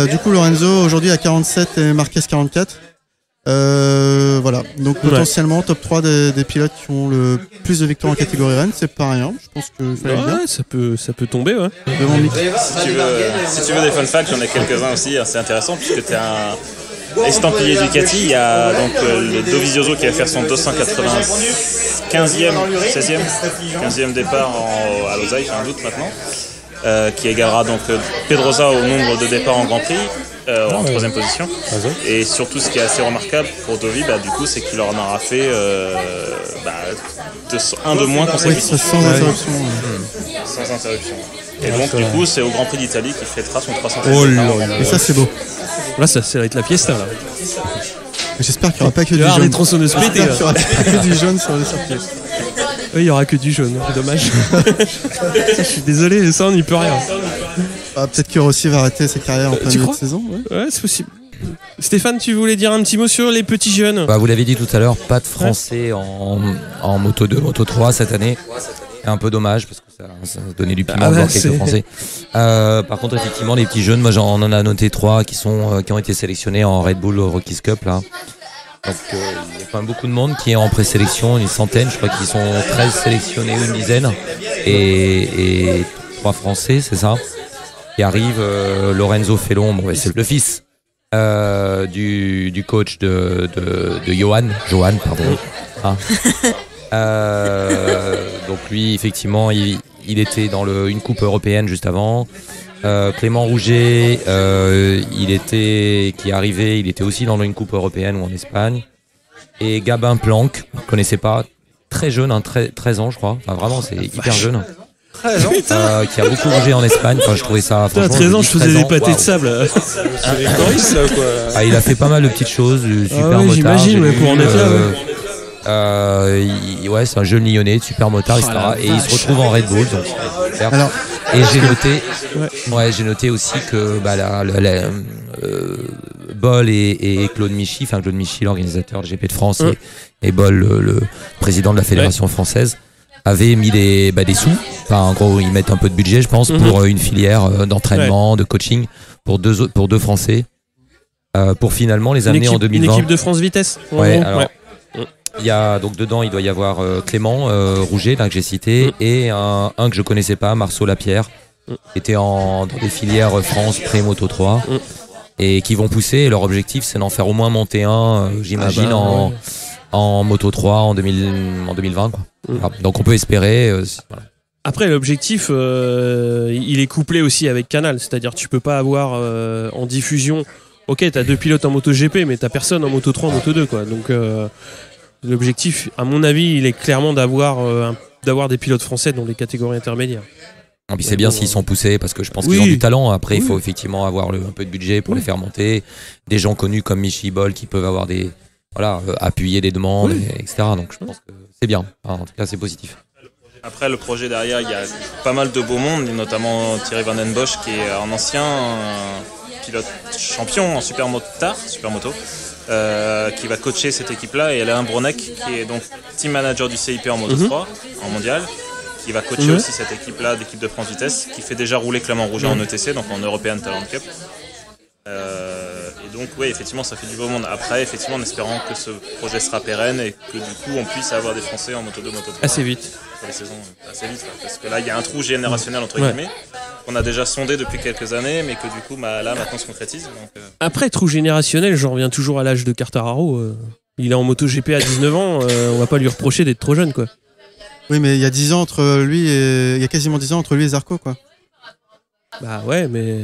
Du coup, Lorenzo aujourd'hui a 47 et Marquez 44. Voilà. Donc potentiellement top 3 des pilotes qui ont le plus de victoires en catégorie Rennes, c'est pas rien. Je pense que ça peut tomber, ouais. Devant Mick. Si tu veux des fun facts, j'en ai quelques-uns aussi, c'est intéressant puisque t'es un estampillé Ducati. Il y a donc le Dovizioso qui va faire son 295e départ à Losail, j'ai un doute maintenant. Qui égalera donc Pedrosa au nombre de départs en Grand Prix en 3e position. Et surtout ce qui est assez remarquable pour Dovi, du coup, c'est qu'il en aura fait un de moins consécutif. Sans interruption. Sans interruption. Et donc du coup, c'est au Grand Prix d'Italie qu'il fêtera son 300e. Oh là, et ça c'est beau. Là, ça va être la fiesta là. J'espère qu'il n'y aura pas que du jaune. J'espère qu'il n'y aura pas que du jaune sur le circuit. Oui, il y aura que du jaune, c'est dommage. Je suis désolé, ça on n'y peut rien. Peut-être que Rossi va arrêter sa carrière en plein milieu de saison. Ouais, c'est possible. Stéphane, tu voulais dire un petit mot sur les petits jeunes ? Vous l'avez dit tout à l'heure, pas de Français en Moto 2, Moto 3 cette année. C'est un peu dommage parce que ça donnait du piment de voir quelques Français. Par contre, effectivement, les petits jeunes, moi on en a noté 3 qui ont été sélectionnés en Red Bull Rookies Cup là. Donc il y a quand même beaucoup de monde qui est en présélection, une centaine, je crois qu'ils sont 13 sélectionnés, une dizaine, et 3 Français, c'est ça. Qui arrive Lorenzo Felon, c'est le fils du coach de Johan, pardon. Donc lui, effectivement, il était dans une coupe européenne juste avant. Clément Rouget, il était aussi dans une coupe européenne ou en Espagne. Et Gabin Planck, je ne connaissais pas, très jeune, 13 ans je crois, enfin vraiment c'est hyper jeune. 13 ans qui a beaucoup bougé en Espagne, enfin je trouvais ça franchement... 13 ans je faisais des pâtés de sable. C'est les choristes là quoi. Il a fait pas mal de petites choses, super motard. J'imagine, pour en être là. C'est un jeune Lyonnais, super motard, etc. Et il se retrouve en Red Bull, donc alors, et j'ai noté aussi que Boll et Claude Michy, l'organisateur de GP de France, et Boll, le président de la fédération française, avaient mis des sous. Enfin, en gros, ils mettent un peu de budget, je pense, pour une filière d'entraînement, de coaching pour deux Français, pour finalement les amener en 2020. Une équipe de France Vitesse. Il y a donc dedans, il doit y avoir Clément Rouget, là que j'ai cité, et un que je connaissais pas, Marceau Lapierre, qui était dans des filières France pré-Moto 3, et qui vont pousser. Et leur objectif, c'est d'en faire au moins monter un, j'imagine, en Moto 3 en 2020. Quoi. Voilà. Donc on peut espérer. Voilà. Après, l'objectif, il est couplé aussi avec Canal, c'est-à-dire tu peux pas avoir en diffusion. Ok, t'as 2 pilotes en MotoGP, mais t'as personne en Moto 3, Moto 2, quoi. Donc l'objectif, à mon avis, il est clairement d'avoir d'avoir des pilotes français dans les catégories intermédiaires. Et puis c'est bien s'ils sont poussés parce que je pense qu'ils ont du talent. Après, il faut effectivement avoir un peu de budget pour les faire monter. Des gens connus comme Michi Boll qui peuvent avoir appuyer des demandes, etc. Donc je pense que c'est bien. Enfin, en tout cas, c'est positif. Après, le projet derrière, il y a pas mal de beaux mondes, notamment Thierry Van Den Bosch qui est un ancien pilote champion en supermoto, qui va coacher cette équipe-là, et Alain Bronek qui est donc team manager du CIP en Moto 3, en mondial, qui va coacher aussi cette équipe-là d'équipe de France Vitesse, qui fait déjà rouler Clément Rouget en ETC, donc en European Talent Cup. Et donc oui, effectivement, ça fait du beau monde. Après, effectivement, en espérant que ce projet sera pérenne et que du coup on puisse avoir des Français en Moto 2, Moto 3 assez vite. Pour les saisons assez vite, parce que là il y a un trou générationnel entre guillemets qu'on a déjà sondé depuis quelques années, mais que du coup là maintenant se concrétise. Donc, Après, trou générationnel, j'en reviens toujours à l'âge de Quartararo. Il est en MotoGP à 19 ans, on va pas lui reprocher d'être trop jeune, quoi. Oui, mais il y a 10 ans entre lui et il y a quasiment 10 ans entre lui et Zarco, quoi. Bah ouais, mais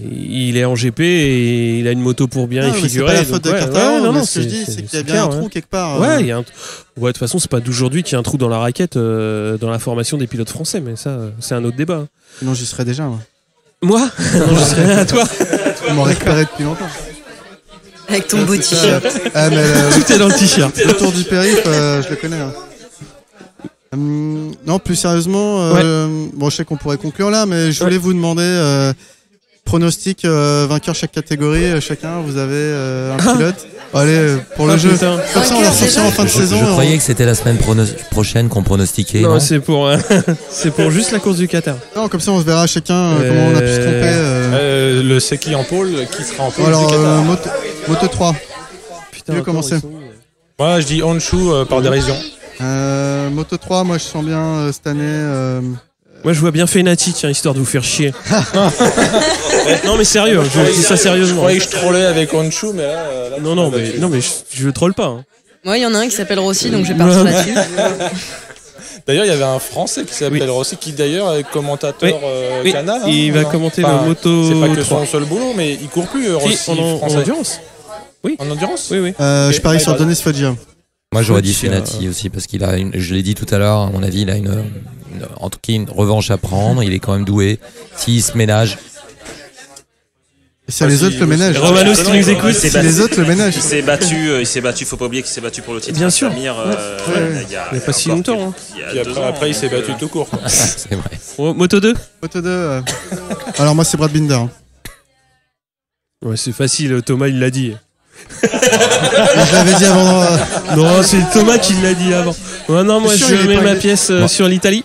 il est en GP et il a une moto pour bien y figurer. C'est pas la faute de Quartararo, mais ce que je dis, c'est qu'il y a bien un trou quelque part. Ouais, il y a de toute façon, c'est pas d'aujourd'hui qu'il y a un trou dans la raquette dans la formation des pilotes français, mais ça, c'est un autre débat. Sinon, j'y serais déjà. Moi Non, je serais rien à toi. On m'aurait récupéré depuis longtemps. Avec ton beau t-shirt. Tout est dans le t-shirt. Le tour du périph', je le connais. Non, plus sérieusement, bon, je sais qu'on pourrait conclure là, mais je voulais vous demander pronostic vainqueur chaque catégorie, chacun. Vous avez un pilote. Allez, pour le jeu. Putain. Comme ça, on va sortir en fin de saison. Je croyais que c'était la semaine prochaine qu'on pronostiquait. Non, c'est pour juste la course du Qatar. Non, comme ça, on se verra chacun comment on a pu se tromper. Le c'est qui en pôle, qui sera en pôle. Alors, moto 3. Putain, tu veux commencer? Moi, je dis Honshu par dérision. Moto 3, moi je sens bien cette année. Moi je vois bien Fenati, tiens, histoire de vous faire chier. Non mais sérieux, je dis ça sérieusement. Je croyais que je trollais avec Honshu, mais là non mais je le troll pas. Hein. Moi il y en a un qui s'appelle Rossi, donc je vais partir là-dessus. D'ailleurs, il y avait un Français qui s'appelle Rossi, qui d'ailleurs est commentateur canal. Hein, il va commenter le moto. C'est pas que son seul boulot, mais il court plus Rossi en français. endurance. Oui. En endurance. Oui. Je parie sur Denis Foggia. Moi j'aurais dit Fenati aussi parce qu'il a je l'ai dit tout à l'heure, à mon avis il a en tout cas une revanche à prendre, il est quand même doué. S'il se ménage. Et c'est les autres le ménage. Romano, si tu nous écoutes, c'est les autres le ménage. Il s'est battu, faut pas oublier qu'il s'est battu pour le titre. Bien sûr. Il y a pas si longtemps. Puis après il s'est battu tout court. C'est vrai. Moto 2. Moto 2. Alors moi c'est Brad Binder. Ouais, c'est facile, Thomas il l'a dit. Je l'avais dit avant. Non, c'est Thomas qui l'a dit avant. Non, moi je mets ma pièce sur l'Italie.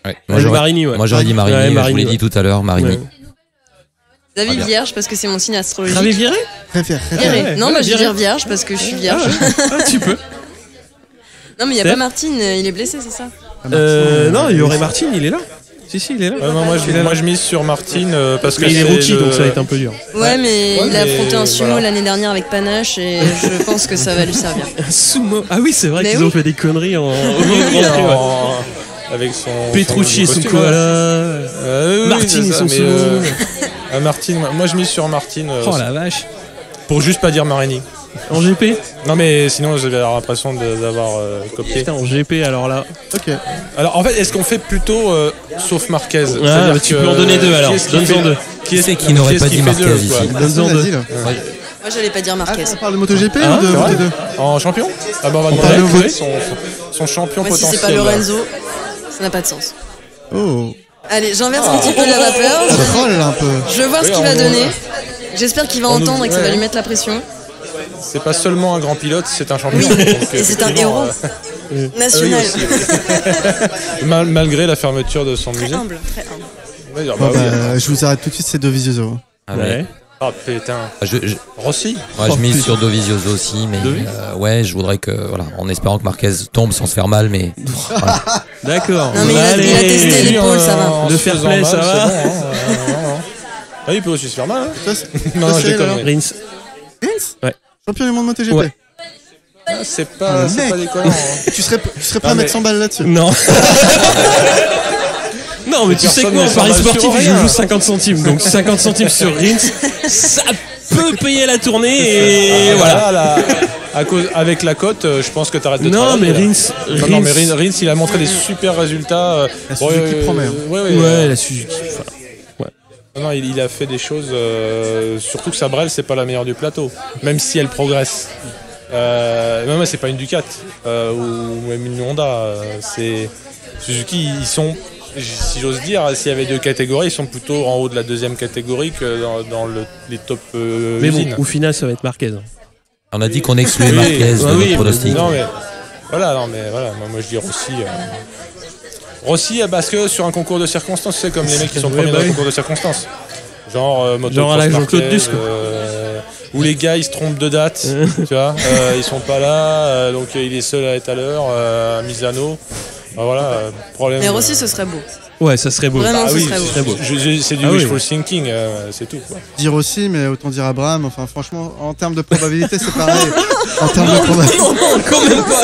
Ouais. Moi j'aurais dit Marini, je vous l'ai dit tout à l'heure, Marini. Ouais. David Vierge parce que c'est mon signe astrologique. T'avais viré? Viré. Non, moi je vais dire Vierge parce que je suis vierge. Tu peux. Non, mais il n'y a pas Martine, il est blessé, c'est ça? Non, il y aurait Martine, il est là. Si, il est là. Moi je mise sur Martine parce que il est rookie, donc ça va être un peu dur. Ouais, mais il a affronté un sumo l'année dernière avec Panache et je pense que ça va lui servir. Un sumo? Ah oui, c'est vrai qu'ils ont fait des conneries avec son Petrucci et son koala. Martine et son sumo. Martine, moi je mise sur Martine. Oh la vache. Pour juste pas dire Marini. En GP? Non mais sinon j'avais l'impression d'avoir copié. Putain, en GP alors là. Ok. Alors en fait, est-ce qu'on fait plutôt sauf Marquez? Ah, bah, tu peux en donner deux alors. Donne-en deux. Qui c'est qui n'aurait pas dit Marquez ici? Donne-en deux. Moi j'allais pas dire Marquez. On parle de MotoGP ou de Moto 2? En champion? Ah bah on va demander son champion Moi, potentiel. si c'est pas Lorenzo, ça n'a pas de sens. Oh. Allez, j'inverse un petit peu la vapeur. Ça troll un peu. Je veux voir ce qu'il va donner. J'espère qu'il va entendre et que ça va lui mettre la pression. C'est pas seulement un grand pilote, c'est un champion. Oui, donc, et c'est un héros national. Malgré la fermeture de son musée. Très humble. Je vous arrête tout de suite ces deux Vizioso. Ah putain. Rossi. Moi je mise sur Dovizioso aussi, mais je voudrais que en espérant que Marquez tombe sans se faire mal, mais. Voilà. D'accord. Non mais il a testé l'épaule, ça va. Le fair play, ça va. Ah, il peut aussi se faire mal. Non, je déconne. Rins. Ouais. Champion du monde MotoGP. Ouais. C'est pas déconnant. Tu serais prêt à mettre 100 balles là-dessus? Non. Non, mais tu sais quoi, en Paris sportif, je joue 50 centimes. Donc 50 centimes sur Rins, ça peut payer la tournée et voilà. avec la cote, je pense que t'arrêtes de Non, travailler. mais Rins. Non, mais Rins, il a montré des super résultats. La Suzuki promet. Ouais, la Suzuki. Non, il a fait des choses. Surtout que sa Brel, c'est pas la meilleure du plateau, même si elle progresse. Non, mais c'est pas une Ducat ou même une Honda. C'est Suzuki. Ils sont, si j'ose dire, s'il y avait deux catégories, ils sont plutôt en haut de la deuxième catégorie que dans les top mais usines. bon, au final, ça va être Marquez. On a dit qu'on excluait Marquez de notre pronostic. Non, mais voilà. Moi, je dis Rossi. Rossi, parce que sur un concours de circonstances, c'est comme les mecs qui sont premiers dans un concours de circonstances. Genre à la Jean-Claude Duss, quoi. Où les gars ils se trompent de date, tu vois, ils sont pas là, donc il est seul à être à l'heure, à Misano. Voilà, problème. Mais Rossi, ce serait beau. Ouais, ça serait beau. Vraiment, ce oui, serait beau. C'est du wishful thinking, c'est tout. Quoi. Dire aussi, mais autant dire Abraham. Enfin, franchement, en termes de probabilité, c'est pareil. En termes de probabilité. Quand même pas.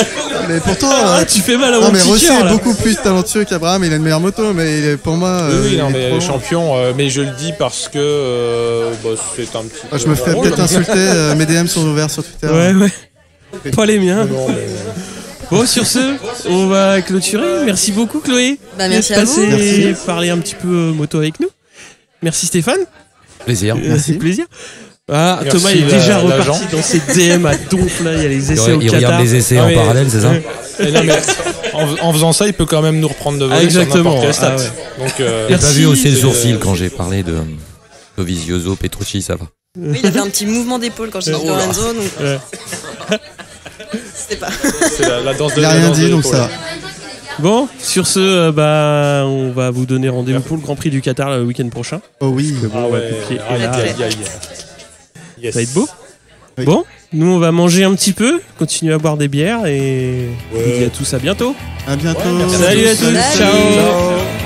Mais pourtant, tu fais mal à non, mon mais petit Rossi cœur, est là. beaucoup plus talentueux qu'Abraham. Il a une meilleure moto, mais il est, pour moi. Oui, non, il est mais trop loin. champion, mais je le dis parce que c'est un petit. Ah, je me ferais drôle. peut-être insulter. Mes DM sont ouverts sur Twitter. Ouais. Pas les miens. Non, mais- Bon, sur ce, on va clôturer. Merci beaucoup, Chloé. Bah, merci d'être à vous. passée Merci. parler un petit peu moto avec nous. Merci, Stéphane. Plaisir. Merci. Plaisir. Ah, Merci, Thomas est déjà l'agent. reparti dans ses DM à donf, là. Il y a les essais au Il Qatar. regarde les essais Ah, en mais- parallèle, c'est ça? Non, mais en faisant ça, il peut quand même nous reprendre de voler sur exactement. n'importe quelle stat. Ah ouais. Donc, J'ai pas vu hausser le c'est- sourcil quand j'ai parlé de Dovizioso, Petrucci, ça va. Oui, il a fait un petit mouvement d'épaule quand j'ai dit Lorenzo, donc Ouais. c'était pas. c'est la danse de Il a la rien danse de dit, donc l'épaule. ça va. Bon, sur ce, on va vous donner rendez-vous pour le Grand Prix du Qatar le week-end prochain. Oh oui. Ah ouais, Pied et aïe, là, aïe, aïe, aïe. Yes. Ça va être beau. Oui. Bon, nous on va manger un petit peu, continuer à boire des bières et Ouais. on vous dit à tous à bientôt. À bientôt. Ouais, merci. Salut à tous, Salut. ciao. Ciao.